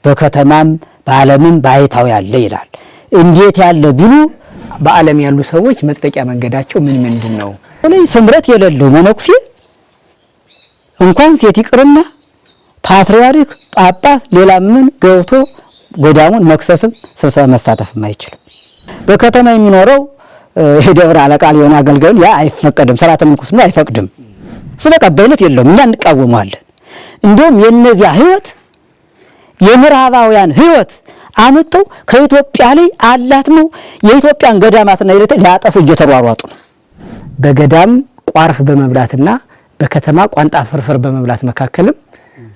በከተማም በዓለምም ባይታው ያለ ይላል። እንዴት ያለ ቢሉ በዓለም ያሉ ሰዎች መጽደቂያ መንገዳቸው ምንድነው? ስምረት የሌለው መነኩሴ እንኳን ሴት ይቅርና ፓትርያርክ ጳጳስ ሌላ ምን ገብቶ ጎዳሙን መክሰስም ስብሰባ መሳተፍም አይችልም። በከተማ የሚኖረው የደብረ አለቃ ሊሆን አገልጋዩን ያ አይፈቀድም። ሥርዓተ ምንኩስና አይፈቅድም። ስለተቀባይነት የለውም። እኛ እንቃወማለን። እንደውም የነዚያ ህይወት የምዕራባውያን ህይወት አመጣው ከኢትዮጵያ ላይ አላትመው የኢትዮጵያን ገዳማትና ይለተ ሊያጠፉ እየተሯሯጡ ነው። በገዳም ቋርፍ በመብላትና በከተማ ቋንጣ ፍርፍር በመብላት መካከልም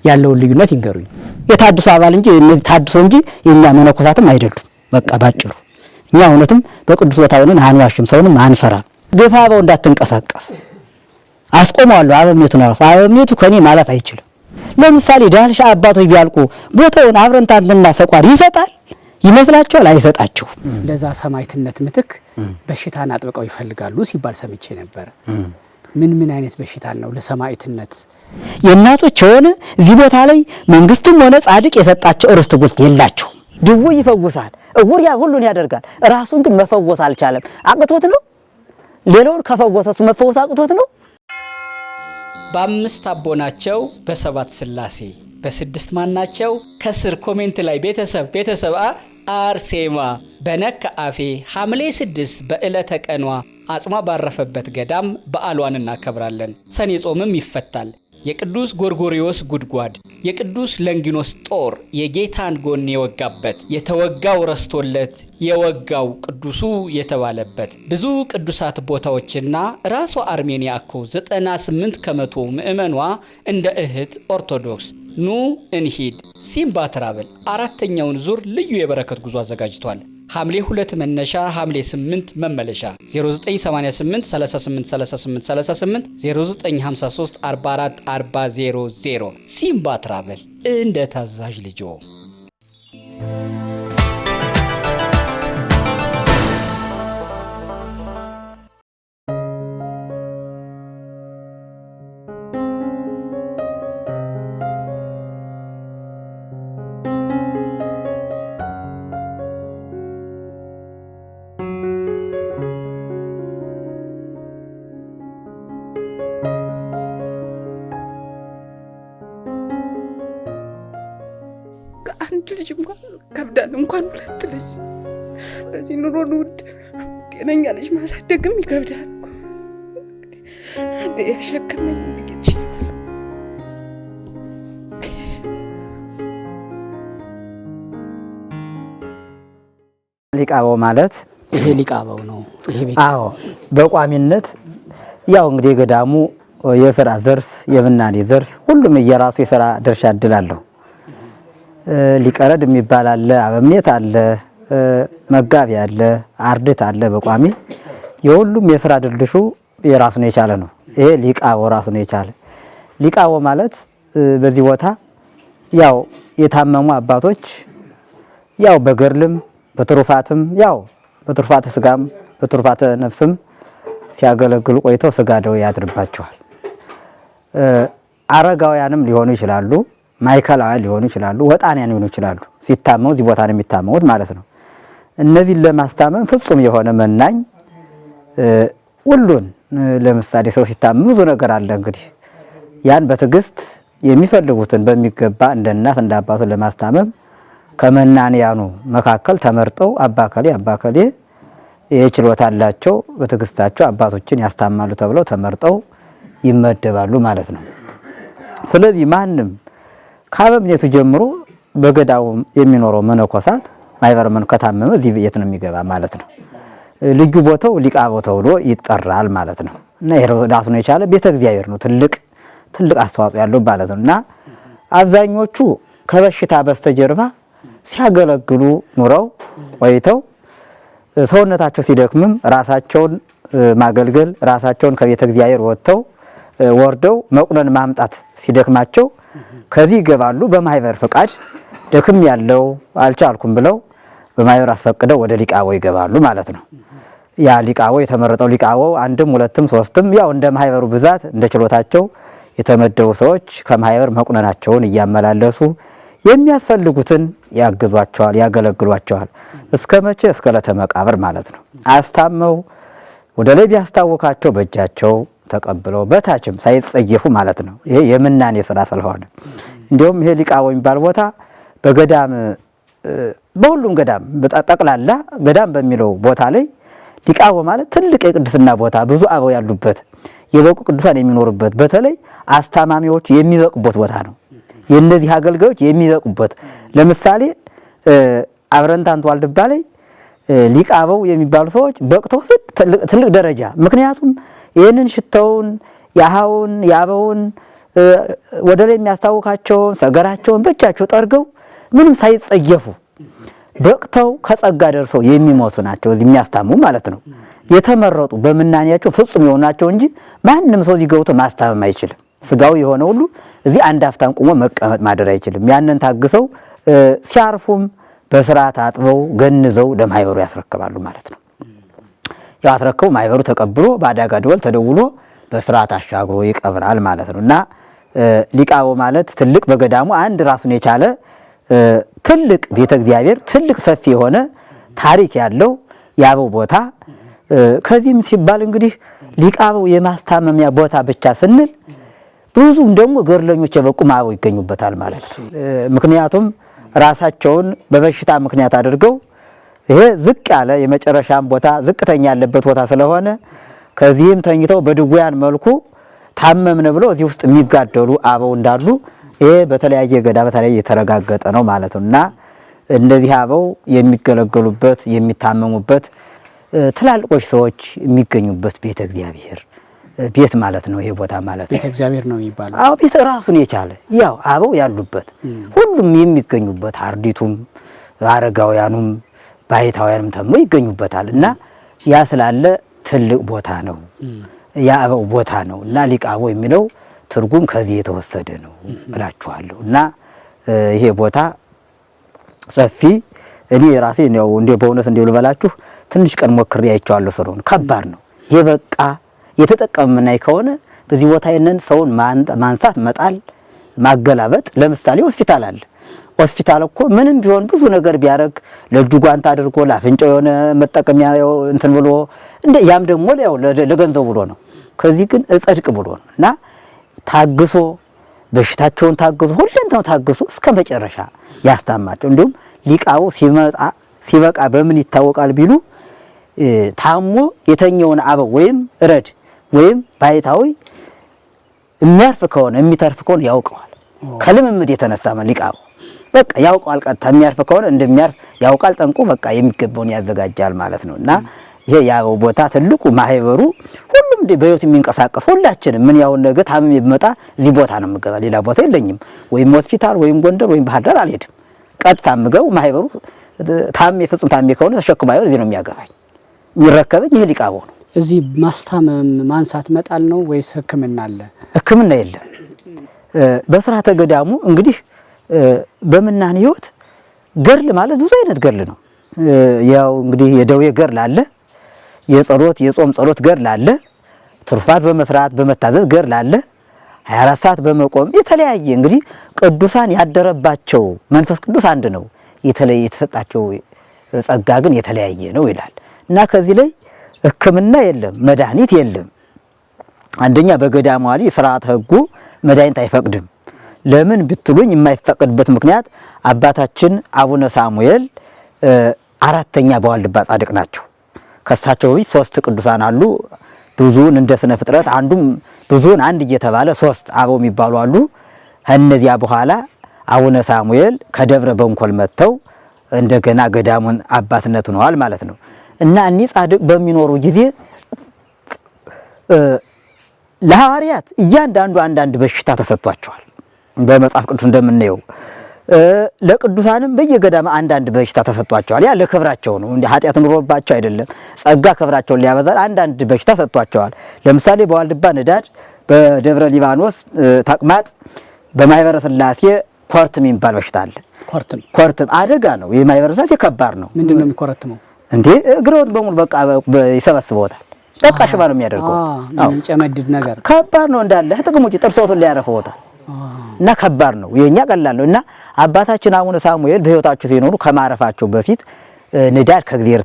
ያለውን ልዩነት ይንገሩኝ። የታድሶ አባል እንጂ እነዚህ ታድሶ እንጂ የኛ መነኮሳትም አይደሉም። በቃ ባጭሩ እኛ እውነትም በቅዱስ ቦታ ሆነን አንዋሽም፣ ሰውንም አንፈራም። ገፋባው እንዳትንቀሳቀስ አስቆመዋለሁ። አበምኔቱን አረፍ አበምኔቱ ከኔ ማለፍ አይችልም። ለምሳሌ ዳልሻ አባቶች ቢያልቁ ቦታውን አብረንታንትና ሰቋር ይሰጣል ይመስላችኋል? አይሰጣችሁም። ለዛ ሰማዕትነት ምትክ በሽታን አጥብቀው ይፈልጋሉ ሲባል ሰምቼ ነበር። ምን አይነት በሽታ ነው ለሰማዕትነት? የእናቶች የሆነ እዚህ ቦታ ላይ መንግስትም ሆነ ጻድቅ የሰጣቸው ርስት ጉልት የላቸውም። ድውይ ይፈውሳል፣ እውር ያ ሁሉን ያደርጋል። ራሱን ግን መፈወስ አልቻለም። አቅቶት ነው። ሌላውን ከፈወሰሱ መፈወስ አቅቶት ነው። በአምስት አቦናቸው በሰባት ስላሴ በስድስት ማናቸው ከስር ኮሜንት ላይ ቤተሰብ አርሴማ በነካ አፌ ሐምሌ 6 በዕለተ ቀኗ አጽሟ ባረፈበት ገዳም በዓሏን እናከብራለን። ሰኔ ጾምም ይፈታል። የቅዱስ ጎርጎሪዮስ ጉድጓድ የቅዱስ ለንጊኖስ ጦር የጌታን ጎን የወጋበት የተወጋው ረስቶለት የወጋው ቅዱሱ የተባለበት ብዙ ቅዱሳት ቦታዎችና ራሷ አርሜኒያ እኮ 98 ከመቶ ምእመኗ እንደ እህት ኦርቶዶክስ ኑ እንሂድ ሲምባ ትራቨል አራተኛውን ዙር ልዩ የበረከት ጉዞ አዘጋጅቷል። ሐምሌ 2 መነሻ ሐምሌ 8 መመለሻ 0988 38 38 38 0953 44 400 ሲምባ ትራቨል እንደ ታዛዥ ልጆ። አንድ ልጅ እንኳን ከብዳል፣ እንኳን ሁለት ልጅ በዚህ ኑሮ ውድ ጤነኛ ልጅ ማሳደግም ይከብዳል። እንዴ ያሸከመኝ ልጅ ሊቃበው ማለት ይሄ ሊቃበው ነው። ይሄ ቤት አዎ፣ በቋሚነት ያው እንግዲህ ገዳሙ የሥራ ዘርፍ የምናኔ ዘርፍ ሁሉም የራሱ የሥራ ድርሻ እድል አለው። ሊቀረድ የሚባል አለ፣ አበምኔት አለ፣ መጋቢ አለ፣ አርድት አለ። በቋሚ የሁሉም የሥራ ድርሻ የራሱን የቻለ ነው። ይሄ ሊቃበው ራሱን የቻለ ሊቃበው ማለት በዚህ ቦታ ያው የታመሙ አባቶች ያው በገርልም በትሩፋትም ያው በትሩፋተ ስጋም በትሩፋተ ነፍስም ሲያገለግሉ ቆይተው ስጋ ደዌ ያድርባቸዋል። አረጋውያንም ሊሆኑ ይችላሉ፣ ማይከላውያን ሊሆኑ ይችላሉ፣ ወጣንያን ሊሆኑ ይችላሉ። ሲታመሙ እዚህ ቦታ ነው የሚታመሙት ማለት ነው። እነዚህን ለማስታመም ፍጹም የሆነ መናኝ ሁሉን ለምሳሌ ሰው ሲታመም ብዙ ነገር አለ። እንግዲህ ያን በትዕግስት የሚፈልጉትን በሚገባ እንደ እናት እንደ አባቱ ለማስታመም ከመናንያኑ መካከል ተመርጠው አባከሌ የችሎታ አላቸው በትዕግስታቸው አባቶችን ያስታማሉ ተብለው ተመርጠው ይመደባሉ ማለት ነው። ስለዚህ ማንም ከአበምኔቱ ጀምሮ በገዳሙ የሚኖረው መነኮሳት ማይበርመን ከታመመ እዚህ ቤት ነው የሚገባ ማለት ነው። ልዩ ቦታው ሊቃበው ተብሎ ይጠራል ማለት ነው። እና ራሱን የቻለ ቤተ እግዚአብሔር ነው። ትልቅ አስተዋጽኦ ያለው ማለት ነው። እና አብዛኞቹ ከበሽታ በስተጀርባ ሲያገለግሉ ኑረው ቆይተው ሰውነታቸው ሲደክምም ራሳቸውን ማገልገል ራሳቸውን ከቤተ እግዚአብሔር ወርደው መቁነን ማምጣት ሲደክማቸው ከዚህ ይገባሉ። በማይበር ፍቃድ ደክም ያለው አልቻልኩም ብለው በማይበር አስፈቅደው ወደ ሊቃበው ይገባሉ ማለት ነው። ያ ሊቃበው የተመረጠው ሊቃበው አንድም ሁለትም ሶስትም ያው እንደ ማይበሩ ብዛት እንደ ችሎታቸው የተመደቡ ሰዎች ከማይበር መቁነናቸውን እያመላለሱ የሚያስፈልጉትን ያግዟቸዋል፣ ያገለግሏቸዋል። እስከ መቼ? እስከ ዕለተ መቃብር ማለት ነው። አስታመው ወደ ላይ ቢያስታውካቸው በእጃቸው ተቀብለው በታችም ሳይጸየፉ ማለት ነው። ይሄ የምናኔ ስራ ስለሆነ እንዲሁም ይሄ ሊቃቦ የሚባል ቦታ በገዳም በሁሉም ገዳም ጠቅላላ ገዳም በሚለው ቦታ ላይ ሊቃቦ ማለት ትልቅ የቅድስና ቦታ፣ ብዙ አበው ያሉበት የበቁ ቅዱሳን የሚኖሩበት፣ በተለይ አስታማሚዎች የሚበቁበት ቦታ ነው። የእነዚህ አገልጋዮች የሚበቁበት ለምሳሌ አብረንታንት ዋልድባ ላይ ሊቃበው የሚባሉ ሰዎች በቅተው ትልቅ ደረጃ። ምክንያቱም ይህንን ሽተውን ያሃውን ያበውን ወደ ላይ የሚያስታውካቸውን ሰገራቸውን በእጃቸው ጠርገው ምንም ሳይጸየፉ በቅተው ከጸጋ ደርሰው የሚሞቱ ናቸው። እዚህ የሚያስታሙ ማለት ነው። የተመረጡ በምናኔያቸው ፍጹም የሆኑ ናቸው እንጂ ማንም ሰው እዚህ ገብቶ ማስታመም አይችልም። ስጋው የሆነ ሁሉ እዚህ አንድ አፍታን ቆሞ መቀመጥ ማደር አይችልም። ያንን ታግሰው ሲያርፉም በስርዓት አጥበው ገንዘው ለማህበሩ ያስረክባሉ ማለት ነው። ያው አስረክበው ማህበሩ ተቀብሎ በአደጋ ደወል ተደውሎ በስርዓት አሻግሮ ይቀብራል ማለት ነው። እና ሊቃቦ ማለት ትልቅ በገዳሙ አንድ ራሱን የቻለ ትልቅ ቤተ እግዚአብሔር ትልቅ ሰፊ የሆነ ታሪክ ያለው የአበው ቦታ። ከዚህም ሲባል እንግዲህ ሊቃበው የማስታመሚያ ቦታ ብቻ ስንል ብዙም ደግሞ ገድለኞች የበቁ አበው ይገኙበታል ማለት ነው። ምክንያቱም ራሳቸውን በበሽታ ምክንያት አድርገው ይሄ ዝቅ ያለ የመጨረሻም ቦታ ዝቅተኛ ያለበት ቦታ ስለሆነ ከዚህም ተኝተው በድውያን መልኩ ታመምን ብለው እዚህ ውስጥ የሚጋደሉ አበው እንዳሉ ይሄ በተለያየ ገዳ በተለያየ የተረጋገጠ ነው ማለት ነው። እና እንደዚህ አበው የሚገለገሉበት የሚታመሙበት ትላልቆች ሰዎች የሚገኙበት ቤተ እግዚአብሔር ቤት ማለት ነው። ይሄ ቦታ ማለት ቤተ እግዚአብሔር ነው የሚባለው። አዎ ቤት ራሱን የቻለ ያው አበው ያሉበት ሁሉም የሚገኙበት አርዲቱም አረጋውያኑም ባይታውያንም ተሞ ይገኙበታል። እና ያ ስላለ ትልቅ ቦታ ነው፣ የአበው ቦታ ነው። እና ሊቃቦ የሚለው ትርጉም ከዚህ የተወሰደ ነው እላችኋለሁ። እና ይሄ ቦታ ሰፊ እኔ ራሴ ነው እንደ በእውነት እንደው ልበላችሁ ትንሽ ቀን ሞክሬ አይቼዋለሁ። ስለሆነ ከባድ ነው። የበቃ የተጠቀመና ከሆነ በዚህ ቦታ የነን ሰውን ማንሳት መጣል ማገላበጥ። ለምሳሌ ሆስፒታል አለ። ሆስፒታል እኮ ምንም ቢሆን ብዙ ነገር ቢያረግ ለእጁ ጓንት አድርጎ ለአፍንጫው የሆነ መጠቀሚያ እንትን ብሎ እንደ ያም ደግሞ ያው ለገንዘብ ብሎ ነው። ከዚህ ግን እጸድቅ ብሎ ነው። እና ታግሶ በሽታቸውን ታግሶ ሁሉንም ታግሶ እስከ መጨረሻ ያስታማቸው። እንዲሁም ሊቃው ሲበቃ በምን ይታወቃል ቢሉ ታሞ የተኛውን አበው ወይም ረድ ወይም ባይታዊ የሚያርፍ ከሆነ የሚተርፍ ከሆነ ያውቀዋል። ከልምምድ የተነሳ ሊቃው በቃ ያውቀዋል። ቀጥታ የሚያርፍ ከሆነ እንደሚያርፍ ያውቃል። ጠንቁ በቃ የሚገባውን ያዘጋጃል ማለት ነው። እና ይሄ ያው ቦታ ትልቁ ማህበሩ ሁሉም በህይወት የሚንቀሳቀስ ሁላችንም ምን ያው ነገ ታምም ይመጣ እዚህ ቦታ ነው የምገባ፣ ሌላ ቦታ የለኝም። ወይም ሆስፒታል ወይም ጎንደር ወይም ባህር ዳር አልሄድም። ቀጥታ የምገው ማህበሩ ታም የፍጹም ታም ከሆነ ተሸክሞ አይወር እዚህ ነው የሚያገባኝ የሚረከበኝ ይሄ ሊቃቦ ነው። እዚህ ማስታመም ማንሳት መጣል ነው ወይስ ህክምና አለ? ህክምና የለም። በስርዓተ ገዳሙ እንግዲህ በምናኔ ህይወት ገድል ማለት ብዙ አይነት ገድል ነው። ያው እንግዲህ የደዌ ገድል አለ፣ የጸሎት የጾም ጸሎት ገድል አለ፣ ትሩፋት በመስራት በመታዘዝ ገድል አለ፣ 24 ሰዓት በመቆም የተለያየ እንግዲህ ቅዱሳን ያደረባቸው መንፈስ ቅዱስ አንድ ነው። የተለየ የተሰጣቸው ጸጋ ግን የተለያየ ነው ይላል። እና ከዚህ ላይ ህክምና የለም፣ መድኃኒት የለም። አንደኛ በገዳሙ ላይ ስርዓተ ህጉ መድኃኒት አይፈቅድም። ለምን ብትሉኝ የማይፈቅድበት ምክንያት አባታችን አቡነ ሳሙኤል አራተኛ በዋልድባ ጻድቅ ናቸው። ከሳቸው በፊት 3 ቅዱሳን አሉ። ብዙውን እንደ ስነ ፍጥረት አንዱም ብዙውን አንድ እየተባለ 3 አበው የሚባሉ አሉ። ከነዚያ በኋላ አቡነ ሳሙኤል ከደብረ በንኮል መጥተው እንደገና ገዳሙን አባትነት ሆነዋል ማለት ነው። እና እኒህ ጻድቅ በሚኖሩ ጊዜ ለሐዋርያት እያንዳንዱ አንዳንድ በሽታ ተሰጥቷቸዋል በመጽሐፍ ቅዱስ እንደምናየው። ለቅዱሳንም በየገዳማ አንዳንድ በሽታ ተሰጥቷቸዋል። ያ ለክብራቸው ነው፣ እንደ ኃጢአት ኑሮባቸው አይደለም። ጸጋ ክብራቸውን ሊያበዛል አንዳንድ በሽታ ተሰጥቷቸዋል። ለምሳሌ በዋልድባ ንዳድ፣ በደብረ ሊባኖስ ተቅማጥ፣ በማህበረ ሥላሴ ኮርትም የሚባል በሽታ አለ። ኮርትም አደጋ ነው። የማህበረ ሥላሴ ከባድ ነው። ምንድነው የሚኮረትመው? እንዴ እግሮት በሙሉ በቃ ይሰበስበውታል። በቃ ሽባ ነው የሚያደርገው። ጨመድድ ነገር ከባድ ነው። እንዳለ ጥቅም ውጪ ጥርሶቱን ሊያረፈውታል። እና ከባድ ነው። የኛ ቀላል ነው። እና አባታችን አቡነ ሳሙኤል በሕይወታቸው ሲኖሩ ከማረፋቸው በፊት ንዳድ ከእግዚአብሔር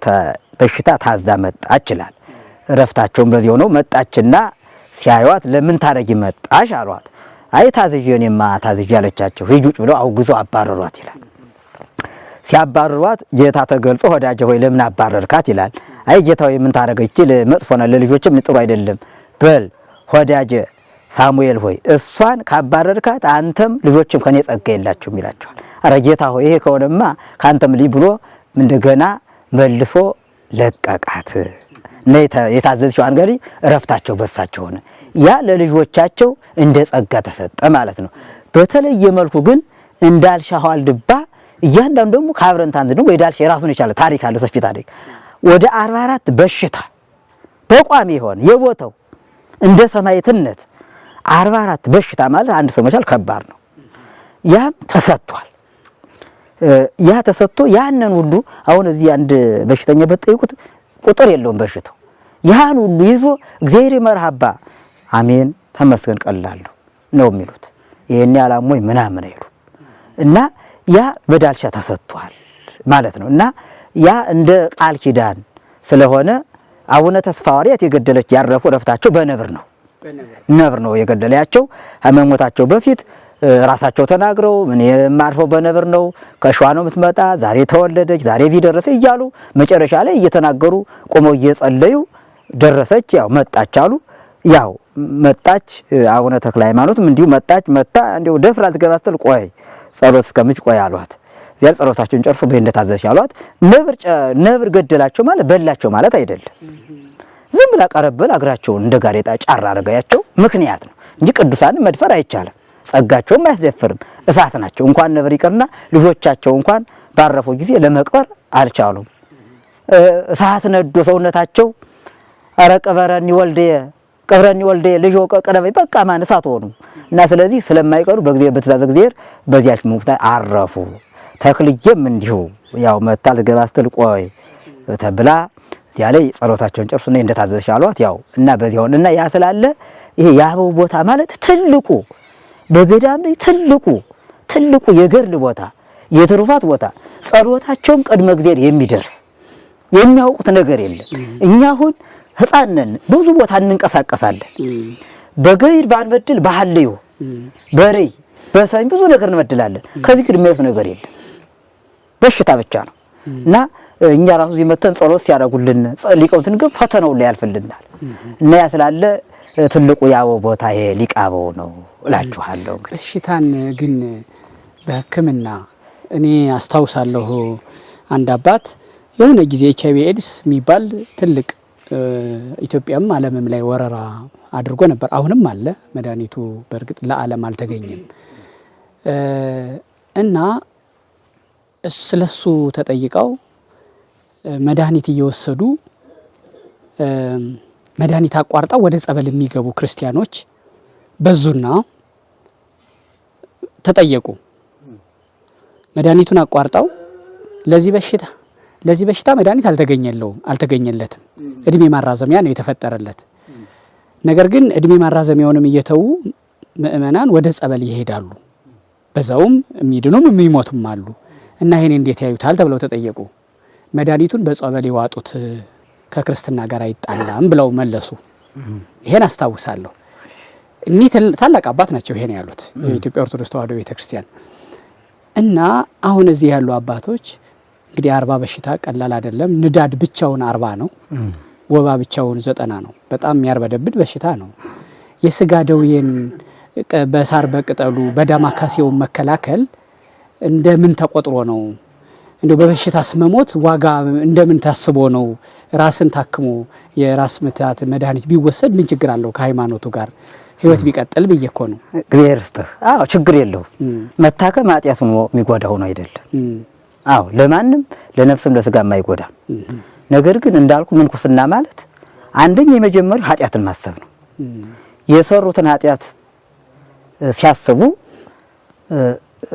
በሽታ ታዛ መጣች ይላል። እረፍታቸውን በዚያው ነው። መጣችና ሲያዩት ለምን ታረጊ መጣሽ አሏት። አይ ታዝዤ እኔማ ታዝዤ አለቻቸው። ሂጂ ውጭ ብለው አውግዘው አባረሯት ይላል። ሲያባረሯት ጌታ ተገልጾ ወዳጄ ሆይ ለምን አባረርካት ይላል። አይ ጌታው ምን ታረገች ለመጥፎ ነው ለልጆችም ጥሩ አይደለም። በል ወዳጄ ሳሙኤል ሆይ እሷን ካባረርካት አንተም ልጆችም ከኔ ጸጋ የላችሁም ይላቸዋል። አረ ጌታ ሆይ ይሄ ከሆነማ ካንተም ልይ ብሎ እንደገና መልሶ ለቀቃት። የታዘዝሽው አንገሪ እረፍታቸው በሳቸው ሆነ። ያ ለልጆቻቸው እንደ ጸጋ ተሰጠ ማለት ነው። በተለየ መልኩ ግን እንዳልሻው አልድባ እያንዳንዱ ደግሞ ካብረንታን ደግሞ የዳልሽ የራሱን የቻለ ታሪክ አለ፣ ሰፊ ታሪክ። ወደ 44 በሽታ በቋሚ ይሆን የቦታው እንደ ሰማይትነት 44 በሽታ ማለት አንድ ሰው መቻል ከባድ ነው። ያም ተሰጥቷል። ያ ተሰጥቶ ያንን ሁሉ አሁን እዚህ አንድ በሽተኛ በጠይቁት ቁጥር የለውም በሽታው። ያን ሁሉ ይዞ እግዚአብሔር መርሃባ አሜን ተመስገን ቀላለሁ ነው የሚሉት። ይሄን ያላሞይ ምናምን አይሉ እና ያ በዳልሻ ተሰጥቷል ማለት ነው። እና ያ እንደ ቃል ኪዳን ስለሆነ አቡነ ተስፋ ወሪያት የገደለች ያረፉ ረፍታቸው በነብር ነው። ነብር ነው የገደላቸው። ከመሞታቸው በፊት ራሳቸው ተናግረው ምን የማርፈው በነብር ነው፣ ከሸዋ ነው የምትመጣ፣ ዛሬ ተወለደች፣ ዛሬ ቢደረሰ እያሉ መጨረሻ ላይ እየተናገሩ ቆመው እየጸለዩ ደረሰች። ያው መጣች አሉ። ያው መጣች። አቡነ ተክለ ሃይማኖትም እንዲሁ መጣች። መጣ እንዲሁ ደፍራ ልትገባ ስትል ቆይ ጸሎት እስከምጭ ቆይ አሏት። ዚያ ጸሎታቸውን ጨርሶ በእንደታዘዝሽ አሏት። ነብር ገደላቸው ማለት በላቸው ማለት አይደለም። ዝም ብላ ቀረበል እግራቸውን እንደ ጋሬጣ ጫራ አረጋያቸው ምክንያት ነው እንጂ ቅዱሳን መድፈር አይቻልም። ጸጋቸውም አያስደፍርም። እሳት ናቸው። እንኳን ነብር ይቀርና ልጆቻቸው እንኳን ባረፉ ጊዜ ለመቅበር አልቻሉም። እሳት ነዶ ሰውነታቸው አረ ቀበረኒ ወልዴ ልጆ ቀረበ በቃ ማን እሳት ሆኑ እና ስለዚህ ስለማይቀሩ በጊዜ በተዛዘ ጊዜ በዚያች ሙክታ አረፉ። ተክልዬም እንዲሁ ያው መታ ልገባ ስትል ቆይ ተብላ ያ ላይ ጸሎታቸውን ጨርሱና እንደታዘዝሽ አሏት። ያው እና በዚያው እና ያ ስላለ ይሄ ያበው ቦታ ማለት ትልቁ በገዳም ላይ ትልቁ የገርል ቦታ የትሩፋት ቦታ ጸሎታቸውም ቀድመ እግዚአብሔር የሚደርስ የሚያውቁት ነገር የለም። እኛ አሁን ሕፃን ነን፣ ብዙ ቦታ እንንቀሳቀሳለን። በገይር ባንበድል ባህልዩ በሬይ በሰኝ ብዙ ነገር እንበድላለን። ከዚህ ግን የሚያዩት ነገር የለም። በሽታ ብቻ ነው እና እኛ ራሱ እዚህ መተን ጸሎት ሲያደርጉልን ሊቀውትን ግን ፈተናው ላይ ያልፍልናል እና ያ ስላለ ትልቁ ያው ቦታ ይሄ ሊቃበው ነው እላችኋለሁ። በሽታን ግን በሕክምና እኔ አስታውሳለሁ አንድ አባት የሆነ ጊዜ HIV ኤድስ የሚባል ትልቅ ኢትዮጵያም ዓለምም ላይ ወረራ አድርጎ ነበር። አሁንም አለ መድኃኒቱ በእርግጥ ለዓለም አልተገኘም እና ስለሱ ተጠይቀው መድኃኒት እየወሰዱ መድኃኒት አቋርጠው ወደ ጸበል የሚገቡ ክርስቲያኖች በዙና ተጠየቁ። መድኃኒቱን አቋርጠው ለዚህ በሽታ መድኃኒት አልተገኘለትም። እድሜ ማራዘሚያ ነው የተፈጠረለት። ነገር ግን እድሜ ማራዘሚያውንም እየተው ምእመናን ወደ ጸበል ይሄዳሉ። በዛውም የሚድኑም የሚሞቱም አሉ እና ይሄን እንዴት ያዩታል ተብለው ተጠየቁ። መድኃኒቱን በጸበል ይዋጡት ከክርስትና ጋር አይጣላም ብለው መለሱ። ይሄን አስታውሳለሁ። እኒህ ታላቅ አባት ናቸው ይሄን ያሉት የኢትዮጵያ ኦርቶዶክስ ተዋሕዶ ቤተክርስቲያን እና አሁን እዚህ ያሉ አባቶች እንግዲህ 40 በሽታ ቀላል አይደለም። ንዳድ ብቻውን 40 ነው። ወባ ብቻውን 90 ነው። በጣም የሚያርበደብድ በሽታ ነው። የስጋ ደዌን በሳር በቅጠሉ በዳማካሴው መከላከል እንደምን ተቆጥሮ ነው? እንደው በበሽታ ስመሞት ዋጋ እንደምን ታስቦ ነው? ራስን ታክሞ የራስ ምታት መድኃኒት ቢወሰድ ምን ችግር አለው? ከሃይማኖቱ ጋር ህይወት ቢቀጥል ብዬ እኮ ነው። እግዚአብሔር ይስጥህ። አዎ ችግር የለውም። መታከም ኃጢአት ነው የሚጎዳው ነው አይደለም። አዎ ለማንም ለነፍስም ለስጋም አይጎዳም። ነገር ግን እንዳልኩ ምንኩስና ማለት አንደኛ የመጀመሪያው ኃጢአትን ማሰብ ነው። የሰሩትን ኃጢአት ሲያስቡ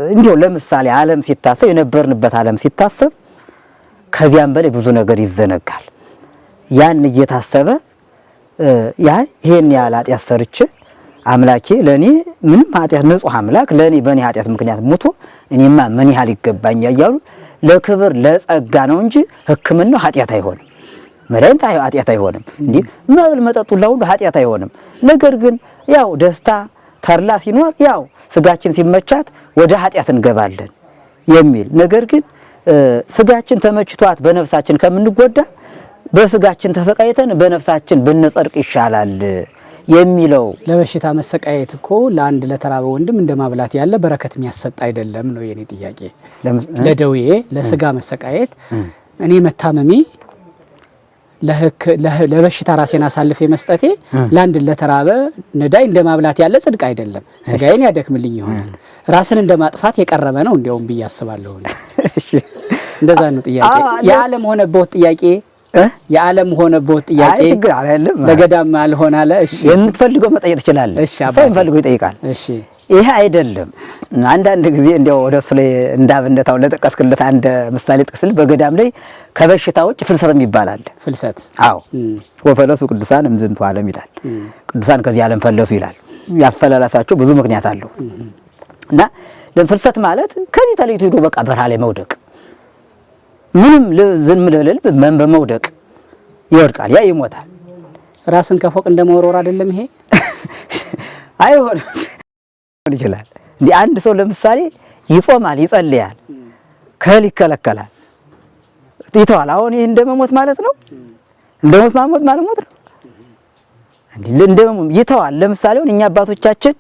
እንዲሁ ለምሳሌ ዓለም ሲታሰብ የነበርንበት ዓለም ሲታሰብ ከዚያም በላይ ብዙ ነገር ይዘነጋል። ያን እየታሰበ ይሄን ያህል ኃጢአት ሰርቼ አምላኬ ለኔ ምንም ኃጢአት ንጹህ አምላክ ለኔ በኔ ኃጢአት ምክንያት ሞቶ እኔማ ምን ያህል ይገባኛል እያሉ ለክብር ለጸጋ ነው እንጂ ሕክምናው ኃጢአት አይሆንም። መድኃኒት ኃጢአት አይሆንም። እንዴ መብል መጠጡ ሁሉ ኃጢአት አይሆንም። ነገር ግን ያው ደስታ ተርላ ሲኖር ያው ስጋችን ሲመቻት ወደ ኃጢአት እንገባለን የሚል ነገር ግን ስጋችን ተመችቷት በነፍሳችን ከምንጎዳ በስጋችን ተሰቃይተን በነፍሳችን ብንጸድቅ ይሻላል የሚለው። ለበሽታ መሰቃየት እኮ ለአንድ ለተራበ ወንድም እንደማብላት ያለ በረከት የሚያሰጥ አይደለም ነው የኔ ጥያቄ። ለደዌ ለስጋ መሰቃየት እኔ መታመሜ ለበሽታ ራሴን አሳልፌ መስጠቴ ለአንድ ለተራበ ነዳይ እንደማብላት ያለ ጽድቅ አይደለም። ስጋዬን ያደክምልኝ ይሆናል። ራስን እንደማጥፋት የቀረበ ነው እንዲያውም ብዬ አስባለሁ። እንደዛ ነው ጥያቄ። የዓለም ሆነበት ጥያቄ የዓለም ሆነበት ጥያቄ ችግር አይደለም። ለገዳም አልሆነ አለ። እሺ የምትፈልገው መጠየቅ ትችላለህ። እሺ ሰው የሚፈልገው ይጠይቃል። እሺ ይሄ አይደለም። አንዳንድ ጊዜ እንደው ወደሱ ላይ እንዳብነታው ለተቀስክለት አንድ ምሳሌ ጥቅስል በገዳም ላይ ከበሽታ ውጭ ፍልሰት ይባላል። ፍልሰት አዎ ወፈለሱ ቅዱሳን እምዝንቱ ዓለም ይላል። ቅዱሳን ከዚህ ዓለም ፈለሱ ይላል። ያፈላላሳቸው ብዙ ምክንያት አለው እና ለፍልሰት ማለት ከዚህ ተለይቶ ሄዶ በቃ በረሃ ላይ መውደቅ ምንም ዝም ለልብ በመውደቅ ይወድቃል። ያ ይሞታል። ራስን ከፎቅ እንደመወርወር አይደለም ይሄ አይሆንም ይችላል። እንዴ አንድ ሰው ለምሳሌ ይጾማል፣ ይጸልያል፣ ከህል ይከለከላል፣ ይተዋል። አሁን ይሄ እንደመሞት ማለት ነው። እንደሞት ማለት ነው። እንዴ እንደመሞት ይተዋል። ለምሳሌ እኛ አባቶቻችን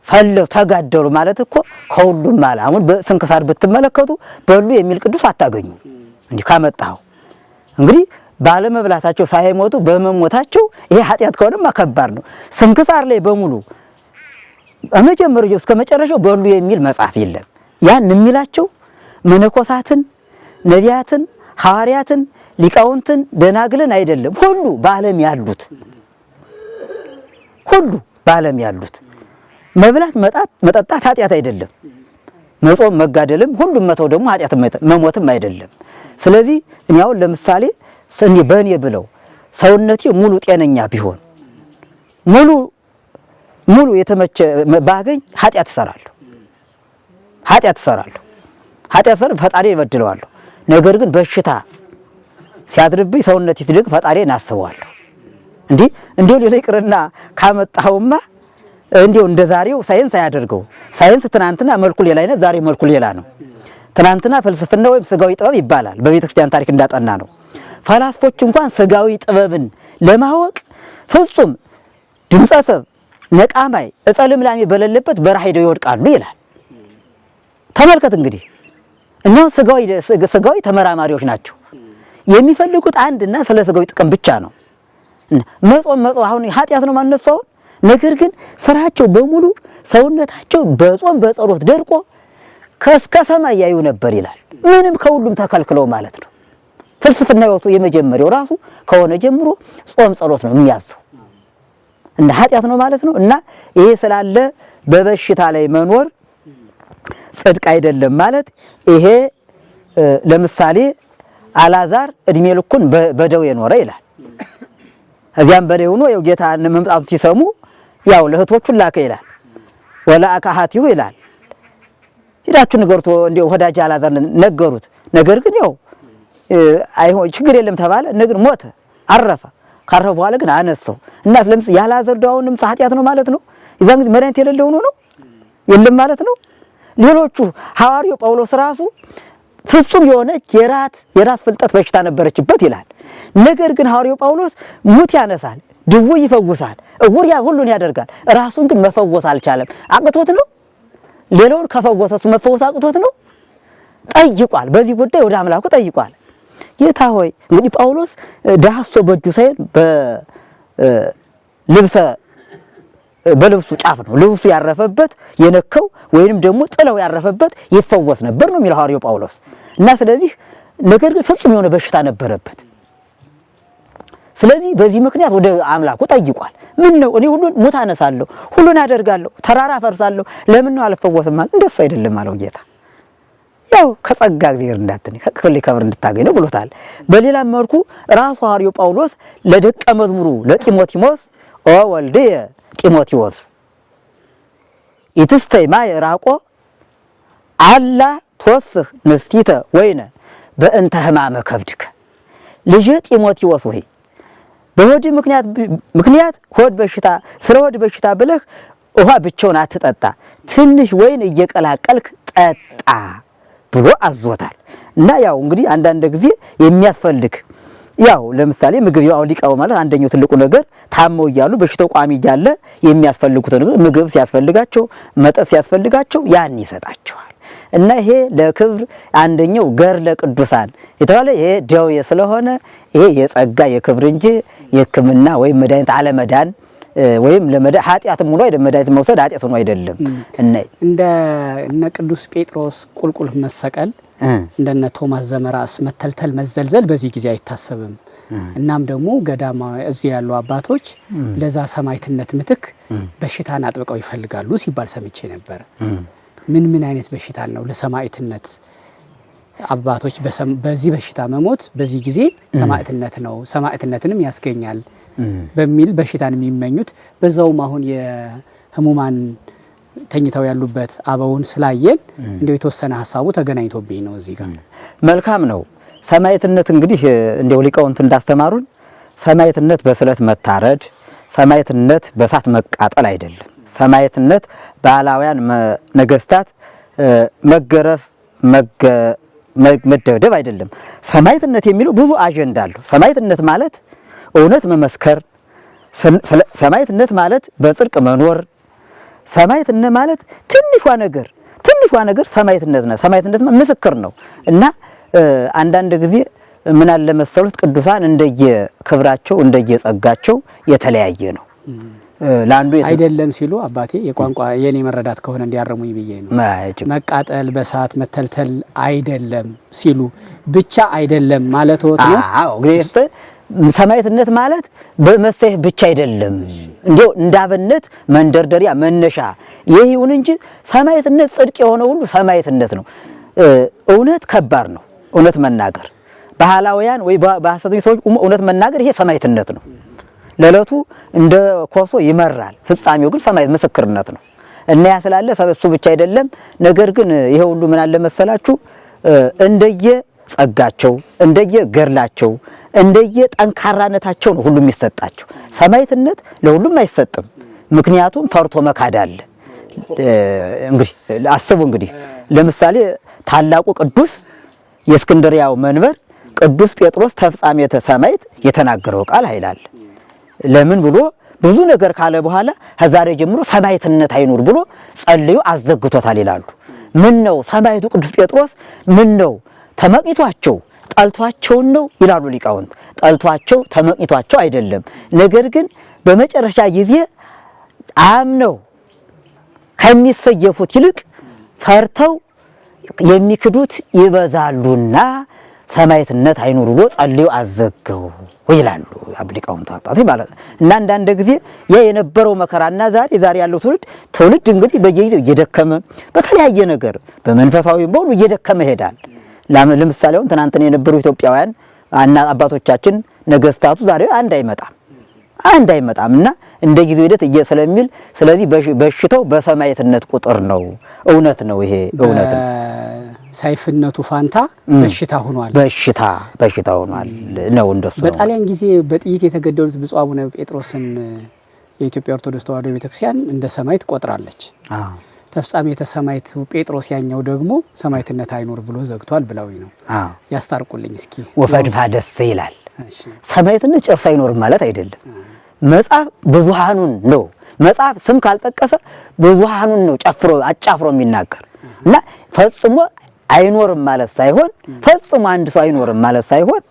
ፈለው ተጋደሉ ማለት እኮ ከሁሉም ማለት አሁን በስንክሳር ብትመለከቱ በሉ የሚል ቅዱስ አታገኙ። እንዴ ካመጣው እንግዲህ ባለመብላታቸው ሳይሞቱ በመሞታቸው ይሄ ኃጢአት ከሆነማ ከባድ ነው። ስንክሳር ላይ በሙሉ አመጀመሪያው እስከ መጨረሻው በሉ የሚል መጽሐፍ የለም። ያን የሚላቸው መነኮሳትን፣ ነቢያትን፣ ሐዋርያትን፣ ሊቃውንትን፣ ደናግልን አይደለም ሁሉ በዓለም ያሉት ሁሉ በዓለም ያሉት መብላት መጠጣት ኃጢአት አይደለም። መጾም መጋደልም ሁሉም መተው ደግሞ ኃጢአት መሞትም አይደለም። ስለዚህ እኔ አሁን ለምሳሌ በእኔ ብለው ሰውነቴ ሙሉ ጤነኛ ቢሆን ሙሉ የተመቸ ባገኝ ኃጢአት እሰራለሁ። ኃጢአት ሰር ፈጣሪ እበድለዋለሁ። ነገር ግን በሽታ ሲያድርብኝ ሰውነቴ ሲደግ ፈጣሪን አስበዋለሁ። እንዴ ሌላ ይቅርና ካመጣውማ እንዴው እንደዛሬው ሳይንስ አያደርገው። ሳይንስ ትናንትና መልኩ ሌላ አይነት ዛሬ መልኩ ሌላ ነው። ትናንትና ፍልስፍና ወይም ስጋዊ ጥበብ ይባላል በቤተክርስቲያን ታሪክ እንዳጠና ነው። ፈላስፎች እንኳን ስጋዊ ጥበብን ለማወቅ ፍጹም ድምጸሰብ ነቃማይ እጸልምላሜ በሌለበት በረሃ ሄደው ይወድቃሉ ይላል። ተመልከት እንግዲህ እነሆ ስጋዊ ተመራማሪዎች ናቸው። የሚፈልጉት አንድና ስለ ስጋዊ ጥቅም ብቻ ነው። መጾም አሁን ኃጢአት ነው ማነሳው። ነገር ግን ስራቸው በሙሉ ሰውነታቸው በጾም በጸሎት ደርቆ ከእስከ ሰማይ ያዩ ነበር ይላል። ምንም ከሁሉም ተከልክለው ማለት ነው። ፍልስፍና ወጥቶ የመጀመሪያው ራሱ ከሆነ ጀምሮ ጾም ጸሎት ነው የሚያዘው እና ኃጢአት ነው ማለት ነው። እና ይሄ ስላለ በበሽታ ላይ መኖር ጽድቅ አይደለም ማለት ይሄ ለምሳሌ አልዓዛር እድሜ ልኩን በደዌ ኖረ ይላል። እዚያም በደዌ ሆኖ ያው ጌታን መምጣቱ ሲሰሙ ያው ለእህቶቹ ላከ ይላል። ወለአካሃቲሁ ይላል ሄዳችሁ ንገሩት እንደው ወዳጅ አልዓዛር ነገሩት። ነገር ግን ያው አይሆን ችግር የለም ተባለ። ነገር ሞተ፣ አረፈ። ካረፈ በኋላ ግን አነሳው እና ለምሳሌ ያልዓዛር ዳውንም ኃጢአት ነው ማለት ነው። ይዛን ግን መድኃኒት የሌለው ነው የለም ማለት ነው። ሌሎቹ ሐዋርያው ጳውሎስ ራሱ ፍጹም የሆነች የራስ ፍልጠት በሽታ ነበረችበት ይላል። ነገር ግን ሐዋርያው ጳውሎስ ሙት ያነሳል፣ ድውይ ይፈውሳል፣ እውር ሁሉን ያደርጋል። ራሱን ግን መፈወስ አልቻለም። አቅቶት ነው። ሌላውን ከፈወሰሱ መፈወስ አቅቶት ነው። ጠይቋል። በዚህ ጉዳይ ወደ አምላኩ ጠይቋል። ጌታ ሆይ እንግዲህ ጳውሎስ ዳሶ በእጁ ሳይል በልብሱ ጫፍ ነው ልብሱ ያረፈበት የነከው ወይንም ደግሞ ጥለው ያረፈበት ይፈወስ ነበር ነው የሚለው ሐዋርያው ጳውሎስ። እና ስለዚህ ነገር ግን ፍጹም የሆነ በሽታ ነበረበት። ስለዚህ በዚህ ምክንያት ወደ አምላኩ ጠይቋል። ምን ነው እኔ ሁሉን ሙት አነሳለሁ፣ ሁሉን አደርጋለሁ፣ ተራራ ፈርሳለሁ፣ ለምን ነው አልፈወስም ማለት እንደሱ አይደለም አለው ጌታ። ያው ከጸጋ እግዚአብሔር እንዳትነኝ ከክፍል ከብር እንድታገኝ ነው ብሎታል። በሌላም መልኩ ራሱ ሐዋርያው ጳውሎስ ለደቀ መዝሙሩ ለጢሞቴዎስ ኦ ወልድየ ጢሞቴዎስ ኢትስተይማ የራቆ አላ ተወስህ ንስቲተ ወይነ በእንተ ህማመ ከብድከ ልጅ ጢሞቴዎስ ሆይ በሆድ ምክንያት ሆድ በሽታ ስለ ሆድ በሽታ ብለህ ውሃ ብቻውን አትጠጣ፣ ትንሽ ወይን እየቀላቀልክ ጠጣ ብሎ አዞታል። እና ያው እንግዲህ አንዳንድ ጊዜ የሚያስፈልግ ያው ለምሳሌ ምግብ ያው ሊቃው ማለት አንደኛው ትልቁ ነገር ታመው እያሉ በሽታው ቋሚ እያለ የሚያስፈልጉት ምግብ ሲያስፈልጋቸው መጠጥ ሲያስፈልጋቸው ያን ይሰጣቸዋል። እና ይሄ ለክብር አንደኛው ገር ለቅዱሳን የተባለ ይሄ ደዌ ስለሆነ ይሄ የጸጋ የክብር እንጂ የሕክምና ወይም መድኃኒት አለመዳን ወይም ለመዳን ኃጢአትም ሆኖ አይደለም መድኃኒት መውሰድ ኃጢአት ሆኖ አይደለም። እነ ቅዱስ ጴጥሮስ ቁልቁል መሰቀል እንደነ ቶማስ ዘመራስ መተልተል መዘልዘል በዚህ ጊዜ አይታሰብም። እናም ደግሞ ገዳማ እዚህ ያሉ አባቶች ለዛ ሰማዕትነት ምትክ በሽታን አጥብቀው ይፈልጋሉ ሲባል ሰምቼ ነበር። ምን አይነት በሽታ ነው ለሰማዕትነት አባቶች በዚህ በሽታ መሞት በዚህ ጊዜ ሰማዕትነት ነው ሰማዕትነትንም ያስገኛል በሚል በሽታን የሚመኙት በዛውም አሁን የህሙማን ተኝተው ያሉበት አበውን ስላየን እንደው የተወሰነ ሐሳቡ ተገናኝቶብኝ ነው እዚህ ጋር። መልካም ነው። ሰማዕትነት እንግዲህ እንደው ሊቃውንት እንዳስተማሩን ሰማዕትነት በስለት መታረድ፣ ሰማዕትነት በእሳት መቃጠል አይደለም። ሰማዕትነት ባላውያን ነገስታት መገረፍ መደብደብ አይደለም። ሰማዕትነት የሚለው ብዙ አጀንዳ አለው። ሰማዕትነት ማለት እውነት መመስከር፣ ሰማዕትነት ማለት በጽድቅ መኖር፣ ሰማዕትነት ማለት ትንሿ ነገር ሰማዕትነት ነው። ሰማዕትነት ምስክር ነው። እና አንዳንድ ጊዜ ምን አለ መሰሉት ቅዱሳን እንደየ ክብራቸው እንደየ ጸጋቸው የተለያየ ነው። ላንዱ አይደለም ሲሉ አባቴ የቋንቋ የኔ መረዳት ከሆነ እንዲያረሙኝ ብዬ ነው። መቃጠል በእሳት መተልተል አይደለም ሲሉ ብቻ አይደለም ማለት ነው። አዎ ግሬስት ሰማዕትነት ማለት በመሰህ ብቻ አይደለም። እንዴው እንዳበነት መንደርደሪያ መነሻ ይሁን እንጂ ሰማዕትነት ጽድቅ የሆነ ሁሉ ሰማዕትነት ነው። እውነት ከባድ ነው። እውነት መናገር ባህላውያን ወይ በሐሰተኞች ሰዎች እውነት መናገር ይሄ ሰማዕትነት ነው። ለለቱ እንደ ኮሶ ይመራል፣ ፍጻሜው ግን ሰማዕት ምስክርነት ነው። እና ያ ስላለ እሱ ብቻ አይደለም። ነገር ግን ይሄ ሁሉ ምን አለ መሰላችሁ እንደየ ጸጋቸው እንደየ ገርላቸው እንደየ ጠንካራነታቸው ነው ሁሉም የሚሰጣቸው። ሰማዕትነት ለሁሉም አይሰጥም። ምክንያቱም ፈርቶ መካድ አለ። እንግዲህ አስቡ እንግዲህ ለምሳሌ ታላቁ ቅዱስ የእስክንድርያው መንበር ቅዱስ ጴጥሮስ ተፍጻሜተ ሰማዕት የተናገረው ቃል ኃይላል ለምን ብሎ ብዙ ነገር ካለ በኋላ ከዛሬ ጀምሮ ሰማዕትነት አይኑር ብሎ ጸልዮ አዘግቶታል ይላሉ። ምን ነው ሰማዕቱ ቅዱስ ጴጥሮስ ምን ነው ተመቅኝቷቸው ጠልቷቸው ነው ይላሉ ሊቃውንት። ጠልቷቸው ተመቅኝቷቸው አይደለም። ነገር ግን በመጨረሻ ጊዜ አምነው ከሚሰየፉት ይልቅ ፈርተው የሚክዱት ይበዛሉና ሰማዕትነት አይኑር ብሎ ጸልዮ አዘገው ይላሉ ሊቃውንት አባቶች ማለት ነው። እና አንዳንድ ጊዜ የነበረው መከራና ዛሬ ያለው ትውልድ እንግዲህ በየጊዜው እየደከመ በተለያየ ነገር በመንፈሳዊ በሁሉ እየደከመ ይሄዳል። ለምሳሌ አሁን ትናንትና የነበሩ ኢትዮጵያውያን አባቶቻችን ነገስታቱ ዛሬ አንድ አይመጣም እና እንደ ጊዜው ሂደት እየሰለሚል ስለዚህ በሽታው በሰማዕትነት ቁጥር ነው። እውነት ነው። ይሄ እውነት ነው። ሳይፍነቱ ፋንታ በሽታ ሆኗል። በሽታ ሆኗል ነው እንደሱ። በጣሊያን ጊዜ በጥይት የተገደሉት ብፁዕ አቡነ ጴጥሮስን የኢትዮጵያ ኦርቶዶክስ ተዋሕዶ ቤተክርስቲያን እንደ ሰማዕት ቆጥራለች። ተፍጻሜተ ሰማዕት ጴጥሮስ ያኛው ደግሞ ሰማዕትነት አይኖር ብሎ ዘግቷል ብለውኝ ነው። ያስታርቁልኝ እስኪ። ወፈድፋ ደስ ይላል። ሰማዕትነት ጨርሶ አይኖር ማለት አይደለም። መጽሐፍ ብዙሃኑን ነው። መጽሐፍ ስም ካልጠቀሰ ብዙሃኑን ነው አጫፍሮ የሚናገር እና ፈጽሞ አይኖርም ማለት ሳይሆን ፈጽሞ አንድ ሰው አይኖርም ማለት ሳይሆን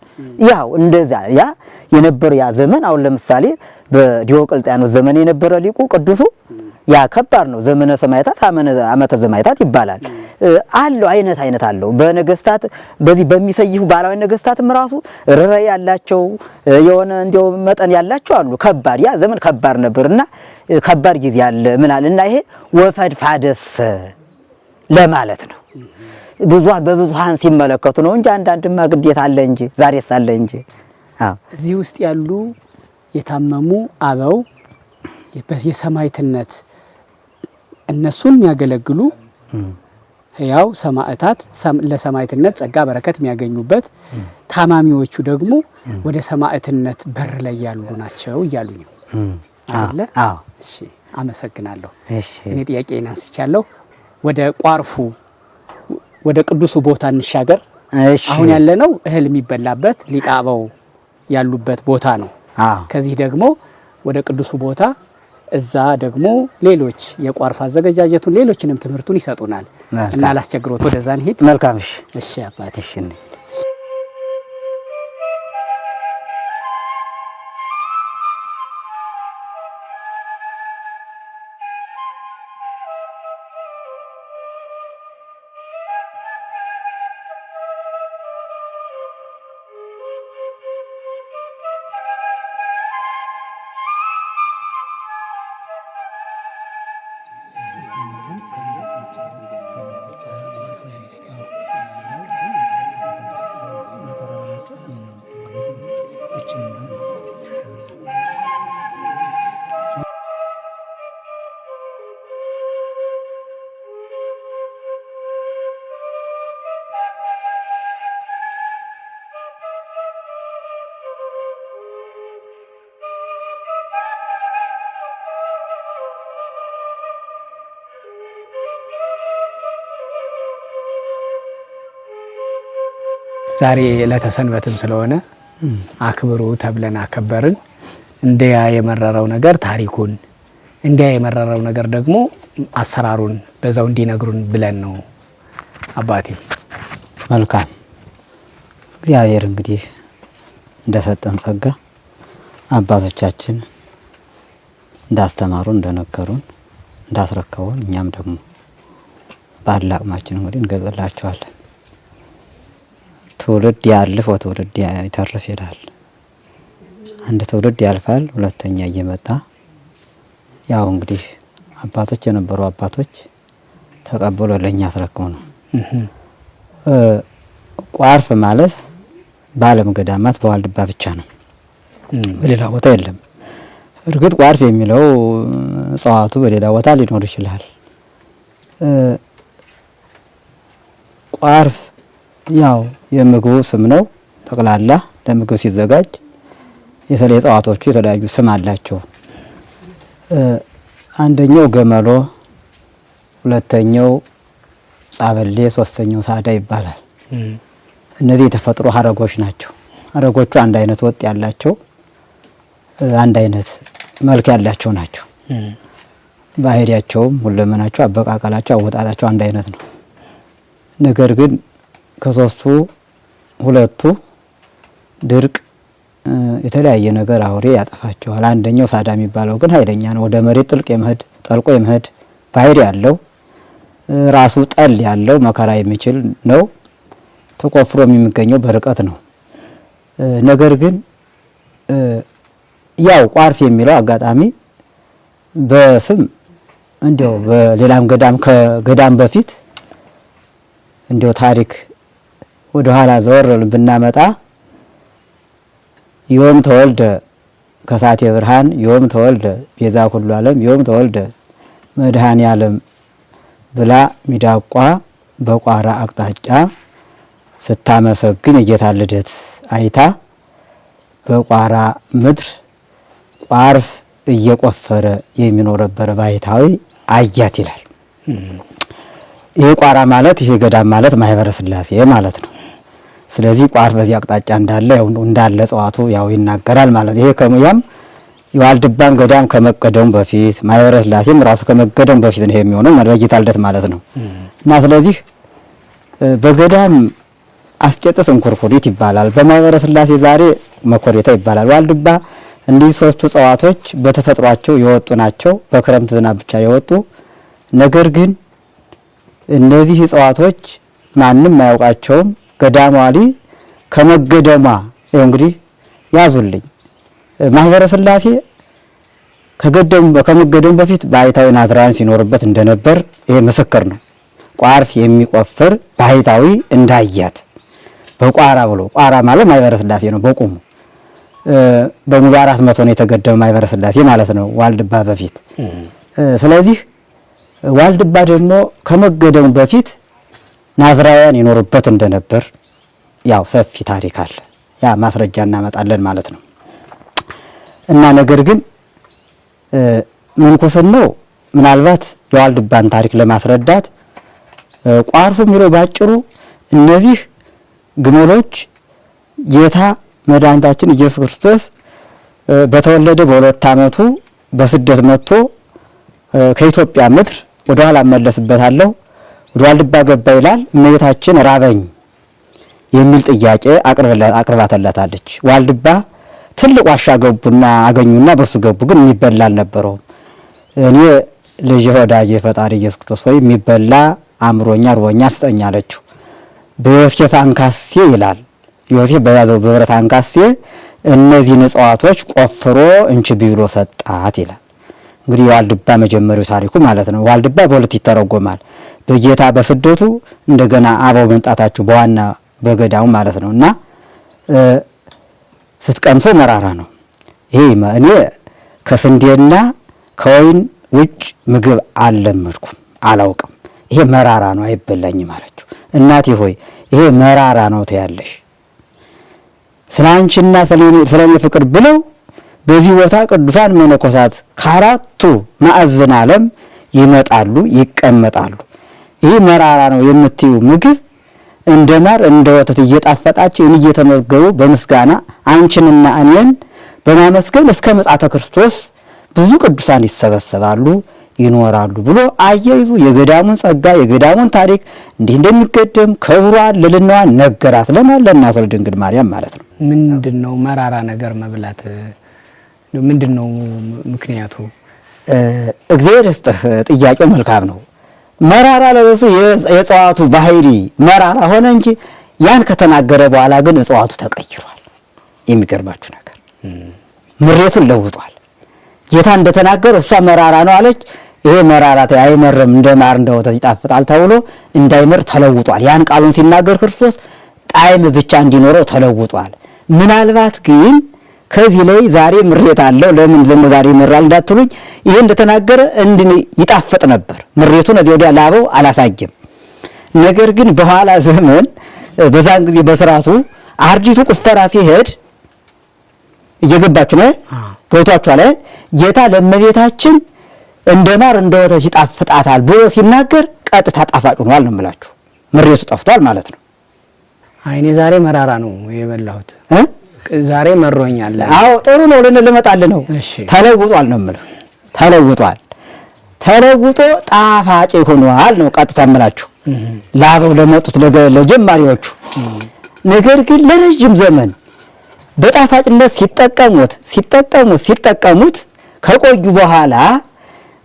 ያው እንደዛ ያ የነበረ ያ ዘመን አሁን ለምሳሌ በዲዮቅልጥያኖስ ዘመን የነበረ ሊቁ ቅዱሱ ያ ከባድ ነው። ዘመነ ሰማዕታት ዓመተ ሰማዕታት ይባላል። አለው አይነት አለው። በነገስታት በዚህ በሚሰይፉ ባላዊ ነገስታትም ራሱ ርዕይ ያላቸው የሆነ እንደው መጠን ያላቸው አሉ። ከባድ ያ ዘመን ከባድ ነበርና ከባድ ጊዜ ያለ ምናል እና ይሄ ወፈድፋደስ ለማለት ነው። በብዙሃን ሲመለከቱ ነው እንጂ አንዳንድማ ግዴታ አለ እንጂ ዛሬስ አለ እንጂ። እዚህ ውስጥ ያሉ የታመሙ አበው የሰማዕትነት እነሱን የሚያገለግሉ ሕያው ሰማዕታት ለሰማዕትነት ጸጋ በረከት የሚያገኙበት፣ ታማሚዎቹ ደግሞ ወደ ሰማዕትነት በር ላይ ያሉ ናቸው እያሉኝ ነው አይደለ? እሺ አመሰግናለሁ። እኔ ጥያቄን አንስቻለሁ። ወደ ቋርፉ ወደ ቅዱሱ ቦታ እንሻገር። አሁን ያለነው እህል የሚበላበት ሊቀ አበው ያሉበት ቦታ ነው። ከዚህ ደግሞ ወደ ቅዱሱ ቦታ እዛ ደግሞ ሌሎች የቋርፍ አዘገጃጀቱን ሌሎችንም ትምህርቱን ይሰጡናል እና ላስቸግሮት ወደዛ እንሂድ። መልካም። እሺ አባቴ። ዛሬ ዕለተ ሰንበትም ስለሆነ አክብሩ ተብለን አከበርን። እንዲያ የመረረው ነገር ታሪኩን፣ እንዲያ የመረረው ነገር ደግሞ አሰራሩን በዛው እንዲነግሩን ብለን ነው አባቴ። መልካም። እግዚአብሔር እንግዲህ እንደሰጠን ጸጋ አባቶቻችን እንዳስተማሩን እንደነገሩን እንዳስረከቡን እኛም ደግሞ ባለ አቅማችን እንግዲህ እንገዛላቸዋለን። ትውልድ ያልፍ ወትውልድ ይተርፍ ይላል። አንድ ትውልድ ያልፋል፣ ሁለተኛ እየመጣ ያው እንግዲህ አባቶች የነበሩ አባቶች ተቀብሎ ለኛ አስረክሙ ነው። ቋርፍ ማለት በዓለም ገዳማት በዋልድባ ብቻ ነው፣ በሌላ ቦታ የለም። እርግጥ ቋርፍ የሚለው እጽዋቱ በሌላ ቦታ ሊኖር ይችላል። ቋርፍ ያው የምግቡ ስም ነው። ጠቅላላ ለምግብ ሲዘጋጅ የተለየ እጽዋቶቹ የተለያዩ ስም አላቸው። አንደኛው ገመሎ፣ ሁለተኛው ጻበሌ፣ ሶስተኛው ሳዳ ይባላል። እነዚህ የተፈጥሮ ሀረጎች ናቸው። ሀረጎቹ አንድ አይነት ወጥ ያላቸው አንድ አይነት መልክ ያላቸው ናቸው። ባህሪያቸውም ሁለመናቸው፣ አበቃቀላቸው፣ አወጣጣቸው አንድ አይነት ነው። ነገር ግን ከሶስቱ ሁለቱ ድርቅ የተለያየ ነገር አውሬ ያጠፋቸዋል። አንደኛው ሳዳ የሚባለው ግን ኃይለኛ ነው። ወደ መሬት ጠልቆ የመሄድ ባህሪ ያለው ራሱ ጠል ያለው መከራ የሚችል ነው። ተቆፍሮ የሚገኘው በርቀት ነው። ነገር ግን ያው ቋርፍ የሚለው አጋጣሚ በስም እንዲያው በሌላም ገዳም ከገዳም በፊት እንዲያው ታሪክ ወደ ኋላ ዘወር ብናመጣ ዮም ተወልደ ከሳቴ ብርሃን፣ ዮም ተወልደ ቤዛ ኩሉ ዓለም፣ ዮም ተወልደ መድኃኔ ዓለም ብላ ሚዳቋ በቋራ አቅጣጫ ስታመሰግን የጌታ ልደት አይታ በቋራ ምድር ቋርፍ እየቆፈረ የሚኖረበት ባይታዊ አያት ይላል። ይሄ ቋራ ማለት ይሄ ገዳም ማለት ማህበረ ሥላሴ ማለት ነው። ስለዚህ ቋርፍ በዚህ አቅጣጫ እንዳለ እጽዋቱ ያው ይናገራል ማለት ይሄ ከሙያም የዋልድባን ገዳም ከመቀደሙ በፊት ማህበረ ሥላሴም ራሱ ከመቀደሙ በፊት ነው የሚሆነው በጌታ ልደት ማለት ነው። እና ስለዚህ በገዳም አስቄጥስ እንኩርኩሪት ይባላል፣ በማህበረ ሥላሴ ዛሬ መኮሬታ ይባላል። ዋልድባ እንዲህ ሶስቱ እጽዋቶች በተፈጥሯቸው የወጡ ናቸው፣ በክረምት ዝናብ ብቻ የወጡ ነገር ግን እነዚህ እጽዋቶች ማንም አያውቃቸውም። ገዳማሊ ከመገደሟ ይኸው እንግዲህ ያዙልኝ ማህበረ ሥላሴ ከመገደሙ በፊት ባይታዊ ናዝራውያን ሲኖርበት እንደነበር ይሄ ምስክር ነው። ቋርፍ የሚቆፍር ባይታዊ እንዳያት በቋራ ብሎ ቋራ ማለት ማህበረ ሥላሴ ነው። በቁሙ በሙሉ 400 ነው የተገደመ ማህበረ ሥላሴ ማለት ነው ዋልድባ በፊት። ስለዚህ ዋልድባ ደግሞ ከመገደሙ በፊት ናዝራውያን ይኖሩበት እንደነበር ያው ሰፊ ታሪክ አለ። ያ ማስረጃ እናመጣለን ማለት ነው። እና ነገር ግን ምንኩስናው ምናልባት የዋልድባን ታሪክ ለማስረዳት ቋርፉ የሚለው ባጭሩ እነዚህ ግመሎች ጌታ መድኃኒታችን ኢየሱስ ክርስቶስ በተወለደ በ2 ዓመቱ በስደት መጥቶ ከኢትዮጵያ ምድር ወደ ኋላ መለስበታለሁ ወደ ዋልድባ ገባ ይላል። እመቤታችን ራበኝ የሚል ጥያቄ አቅርባተላታለች። ዋልድባ ትልቅ ዋሻ ገቡና አገኙና በሱ ገቡ። ግን የሚበላ አልነበረውም። እኔ ልጅ ወዳጄ ፈጣሪ ኢየሱስ ክርስቶስ ሆይ የሚበላ አምሮኛ ርቦኛ ስጠኝ አለችው። በዮሴፍ አንካሴ ይላል። ዮሴፍ በያዘው በብረት አንካሴ እነዚህን እጽዋቶች ቆፍሮ እንቺ ብሎ ሰጣት ይላል። እንግዲህ ዋልድባ መጀመሪያው ታሪኩ ማለት ነው። ዋልድባ በሁለት ይተረጎማል። በጌታ በስደቱ እንደገና አበው መምጣታቸው በዋና በገዳሙ ማለት ነውና ስትቀምሰው መራራ ነው። ይሄ እኔ ከስንዴና ከወይን ውጭ ምግብ አልለመድኩም አላውቅም። ይሄ መራራ ነው አይበላኝም አለችው። እናቴ ሆይ ይሄ መራራ ነው ትያለሽ፣ ስላንቺና ስለኔ ፍቅር ብለው በዚህ ቦታ ቅዱሳን መነኮሳት ከአራቱ ማዕዘን ዓለም ይመጣሉ ይቀመጣሉ። ይሄ መራራ ነው የምትዩ ምግብ እንደ ማር እንደ ወተት እየጣፈጣቸው እየተመገቡ በምስጋና አንቺንና እኔን በማመስገን እስከ ምጽአተ ክርስቶስ ብዙ ቅዱሳን ይሰበሰባሉ ይኖራሉ ብሎ አያይዙ የገዳሙን ጸጋ የገዳሙን ታሪክ እንዲህ እንደሚገደም ክብሯን ልልናዋን ነገራት። ለእናቱ ለድንግል ማርያም ማለት ነው። ምንድነው መራራ ነገር መብላት? ምንድነው ምክንያቱ? እግዚአብሔር ይስጥህ፣ ጥያቄው መልካም ነው። መራራ ለበሱ የእጽዋቱ ባህሪ መራራ ሆነ እንጂ ያን ከተናገረ በኋላ ግን እጽዋቱ ተቀይሯል። የሚገርማችሁ ነገር ምሬቱን ለውጧል። ጌታ እንደተናገረ እሷ መራራ ነው አለች። ይሄ መራራት አይመርም እንደ ማር እንደ ወተት ይጣፍጣል ተብሎ እንዳይመር ተለውጧል። ያን ቃሉን ሲናገር ክርስቶስ ጣዕም ብቻ እንዲኖረው ተለውጧል። ምናልባት ግን ከዚህ ላይ ዛሬ ምሬት አለው ለምን ዘሞ ዛሬ ይመራል እንዳትሉኝ፣ ይሄ እንደተናገረ ይጣፍጥ ነበር። ምሬቱን እዚህ ወዲያ ላበው አላሳየም። ነገር ግን በኋላ ዘመን በዛን ጊዜ በስራቱ አርዲቱ ቁፈራ ሲሄድ እየገባችሁ ነው ገብቷችኋል። ጌታ ለእመቤታችን እንደ ማር እንደ ወተት ይጣፍጣታል ብሎ ሲናገር ቀጥታ ጣፋጭ ሆኗል ነው የምላችሁ። ምሬቱ ጠፍቷል ማለት ነው። አይኔ ዛሬ መራራ ነው የበላሁት ዛሬ መሮኛል። አዎ ጥሩ ነው ልንመጣል ነው። ተለውጧል ነው የምለው። ተለውጦ ጣፋጭ ሆኗል ነው ቀጥታ የምላችሁ ላበው ለመጡት ለጀማሪዎቹ። ነገር ግን ለረጅም ዘመን በጣፋጭነት ሲጠቀሙት ከቆዩ በኋላ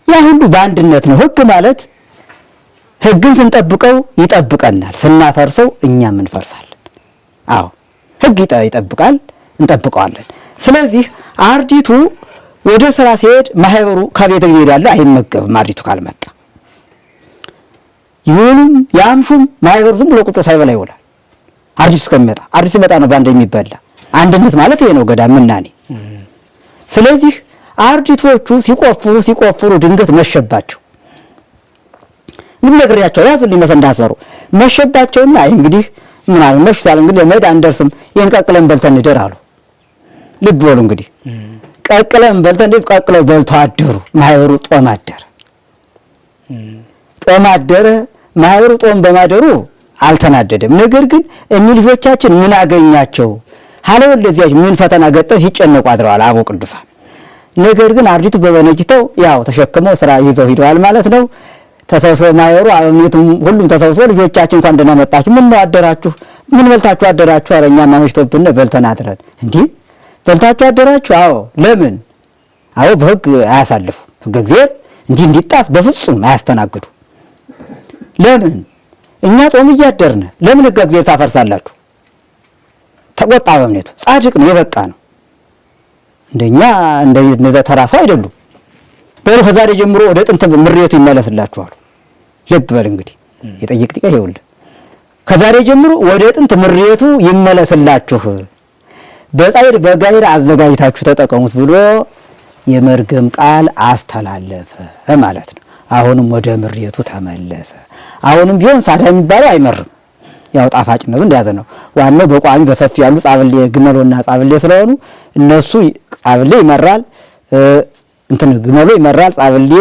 ያ ሁሉ በአንድነት ነው። ሕግ ማለት ሕግን ስንጠብቀው ይጠብቀናል፣ ስናፈርሰው እኛም እንፈርሳለን። አዎ ሕግ ይጠብቃል፣ እንጠብቀዋለን። ስለዚህ አርዲቱ ወደ ስራ ሲሄድ ማህበሩ ከቤተ እግዚአብሔር ያለ አይመገብም። አርዲቱ ካልመጣ ይሁንም ያምሹም ማህበሩ ዝም ብሎ ቁጥር ሳይበላ ይውላል። አርዲቱ እስከሚመጣ አርዲቱ ሲመጣ ነው ባንድ የሚበላ። አንድነት ማለት ይሄ ነው ገዳም ምናኔ። ስለዚህ አርዲቶቹ ሲቆፍሩ ድንገት መሸባቸው። ምን ነግሬያቸው ያዙልኝ እንዳሰሩ መሸባቸውና እንግዲህ ምን አለ መሽቷል እንግዲህ ለመድ አንደርስም ይሄን ቀቅለን በልተን እንደር አሉ። ልብ በሉ እንግዲህ ቀቅለን በልተን ቀቅለው በልተው አደሩ። ማህበሩ ጦም አደረ። ማህበሩ ጦም በማደሩ አልተናደደም። ነገር ግን እኚህ ልጆቻችን ምን አገኛቸው ሀለው ለዚያች ምን ፈተና ገጠው ሲጨነቁ አድረዋል አበው ቅዱሳን። ነገር ግን አርዲቱ በበነጅተው ያው ተሸክመው ስራ ይዘው ሂደዋል ማለት ነው። ተሰብስበው ማህበሩ አበምኔቱም ሁሉም ተሰብስበው ልጆቻችን እንኳን ደህና መጣችሁ፣ ምን ነው አደራችሁ፣ ምን በልታችሁ አደራችሁ? ኧረ እኛማ መሽቶብን በልተን አድረን። እንዴ በልታችሁ አደራችሁ? አዎ። ለምን? አዎ በሕግ አያሳልፉ። ሕገ እግዚአብሔር እንዲጣስ በፍጹም አያስተናግዱ። ለምን? እኛ ጾም እያደርን ለምን ሕገ እግዚአብሔር ታፈርሳላችሁ? ተቆጣ። አበምኔቱ ጻድቅ ነው፣ የበቃ ነው። እንደኛ እንደዛ ተራሳው አይደሉም። በሩ ከዛሬ ጀምሮ ወደ ጥንት ምሬቱ ይመለስላችኋል። ልብ በል እንግዲህ የጠይቅ ጥቂት ይኸውልህ ከዛሬ ጀምሮ ወደ ጥንት ምሬቱ ይመለስላችሁ፣ በጻይር በጋይር አዘጋጅታችሁ ተጠቀሙት ብሎ የመርገም ቃል አስተላለፈ ማለት ነው። አሁንም ወደ ምሬቱ ተመለሰ። አሁንም ቢሆን ሳዳ የሚባለው አይመርም፣ ያው ጣፋጭነቱ እንደያዘ ነው። ዋናው በቋሚ በሰፊ ያሉ ጻብሌ ግመሎና ጻብሌ ስለሆኑ እነሱ ጻብሌ ይመራል፣ እንትን ግመሎ ይመራል፣ ጻብሌ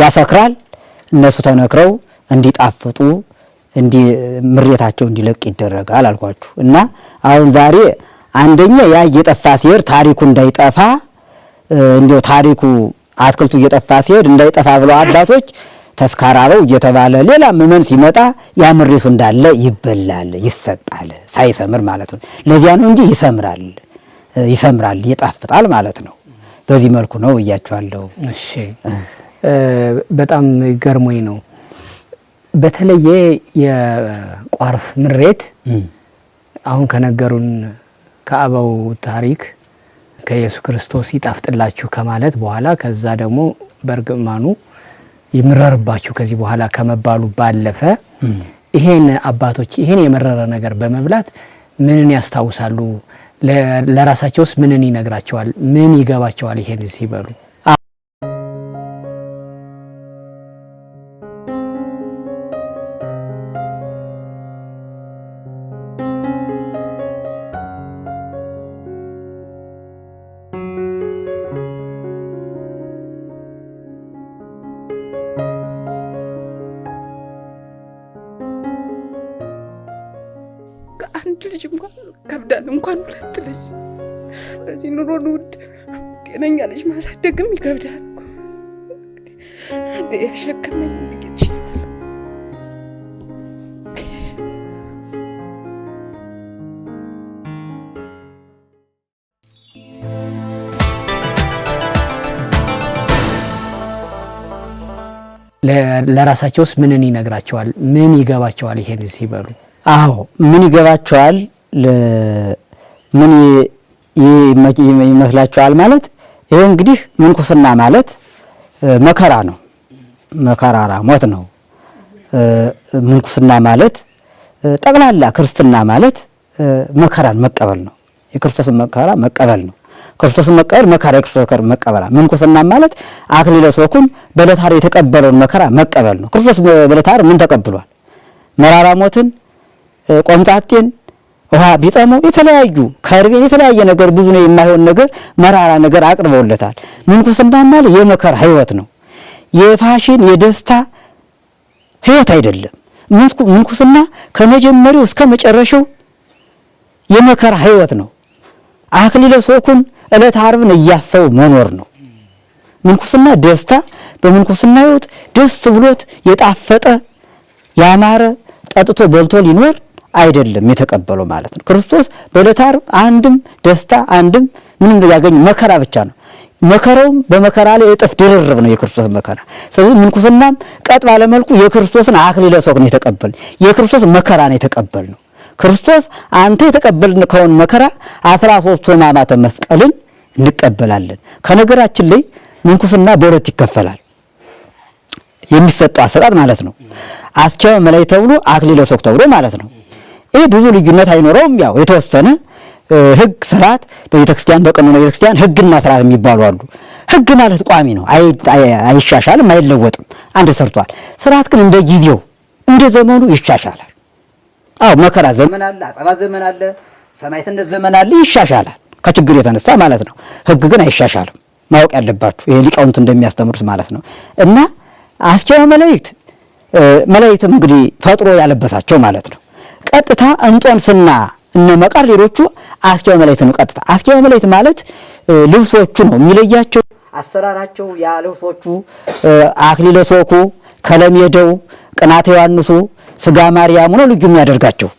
ያሰክራል። እነሱ ተነክረው እንዲጣፍጡ ምሬታቸው እንዲለቅ ይደረጋል አልኳችሁ። እና አሁን ዛሬ አንደኛ ያ እየጠፋ ሲሄድ ታሪኩ እንዳይጠፋ እንዲያው ታሪኩ አትክልቱ እየጠፋ ሲሄድ እንዳይጠፋ ብለው አባቶች ተስካራበው እየተባለ ሌላ ምመን ሲመጣ ያ ምሬቱ እንዳለ ይበላል፣ ይሰጣል፣ ሳይሰምር ማለት ነው። ለዚያ ነው እንጂ ይሰምራል፣ ይጣፍጣል ማለት ነው። በዚህ መልኩ ነው እያቸዋለሁ። እሺ በጣም ገርሞኝ ነው። በተለየ የቋርፍ ምሬት አሁን ከነገሩን ከአበው ታሪክ ከኢየሱስ ክርስቶስ ይጣፍጥላችሁ ከማለት በኋላ ከዛ ደግሞ በርግማኑ ይምረርባችሁ ከዚህ በኋላ ከመባሉ ባለፈ ይሄን አባቶች ይሄን የመረረ ነገር በመብላት ምንን ያስታውሳሉ? ለራሳቸውስ ምንን ይነግራቸዋል? ምን ይገባቸዋል ይሄን ሲበሉ? አንድ ልጅ እንኳን ከብዳል፣ እንኳን ሁለት ልጅ። በዚህ ኑሮ ውድ ጤነኛ ልጅ ማሳደግም ይከብዳል። እንዴ ያሸከመኝ ልጅ ለራሳቸውስ ምንን ይነግራቸዋል? ምን ይገባቸዋል ይሄን ሲበሉ? አዎ ምን ይገባቸዋል? ምን ይመስላቸዋል ማለት ይሄ እንግዲህ ምንኩስና ማለት መከራ ነው፣ መከራራ ሞት ነው። ምንኩስና ማለት ጠቅላላ ክርስትና ማለት መከራን መቀበል ነው። የክርስቶስን መከራ መቀበል ነው። ክርስቶስን መቀበል መከራ የክርስቶስ መቀበል። ምንኩስና ማለት አክሊለ ሦኩን በዕለተ ዓርብ የተቀበለውን መከራ መቀበል ነው። ክርስቶስ በዕለተ ዓርብ ምን ተቀብሏል? መራራ ሞትን፣ ቆምጣጤን፣ ውሃ ቢጠመው የተለያዩ ከርቤን የተለያየ ነገር ብዙ ነው የማይሆን ነገር መራራ ነገር አቅርበውለታል። ምንኩስና ማለት የመከራ ህይወት ነው። የፋሽን የደስታ ህይወት አይደለም። ምንኩስና ከመጀመሪያው እስከ መጨረሻው የመከራ ህይወት ነው። አክሊለ ሦኩን ዕለተ ዓርብን እያሰቡ መኖር ነው። ምንኩስና ደስታ፣ በምንኩስና ህይወት ደስ ብሎት የጣፈጠ ያማረ ጠጥቶ በልቶ ሊኖር አይደለም የተቀበለው ማለት ነው። ክርስቶስ በዕለተ ዓርብ አንድም ደስታ አንድም ምንም ያገኝ መከራ ብቻ ነው። መከራውም በመከራ ላይ እጥፍ ድርብ ነው የክርስቶስ መከራ። ስለዚህ ምንኩስናም ቀጥ ባለ መልኩ የክርስቶስን አክሊለ ሦክ ነው የተቀበል፣ የክርስቶስ መከራ ነው የተቀበል ነው። ክርስቶስ አንተ የተቀበልን ከሆነ መከራ 13 ሕማማተ መስቀልን እንቀበላለን። ከነገራችን ላይ ምንኩስና በሁለት ይከፈላል። የሚሰጠው አሰጣጥ ማለት ነው። አስቻው መላይ ተብሎ አክሊለ ሦክ ተብሎ ማለት ነው። ይሄ ብዙ ልዩነት አይኖረውም። ያው የተወሰነ ህግ ስርዓት በቤተክርስቲያን በቀኖና ቤተክርስቲያን ህግና ስርዓት የሚባሉ አሉ። ህግ ማለት ቋሚ ነው፣ አይሻሻልም፣ አይለወጥም፣ አንድ ሰርቷል። ስርዓት ግን እንደ ጊዜው እንደ ዘመኑ ይሻሻላል። አዎ መከራ ዘመን አለ፣ አጸባ ዘመን አለ፣ ሰማዕትነት ዘመን አለ፣ ይሻሻላል ከችግር የተነሳ ማለት ነው። ህግ ግን አይሻሻልም፣ ማወቅ ያለባችሁ ይሄ ሊቃውንት እንደሚያስተምሩት ማለት ነው። እና አስቻው መላእክትም እንግዲህ ፈጥሮ ያለበሳቸው ማለት ነው። ቀጥታ እንጦንስና እነ መቃር ሌሎቹ አስቻው መላእክት ነው። ቀጥታ አስቻው መላእክት ማለት ልብሶቹ ነው የሚለያቸው፣ አሰራራቸው ያ ልብሶቹ አክሊለ ሦኩ፣ ከለሜደው፣ ቅናተ ዮሐንሱ፣ ስጋ ማርያም ነው ልዩ የሚያደርጋቸው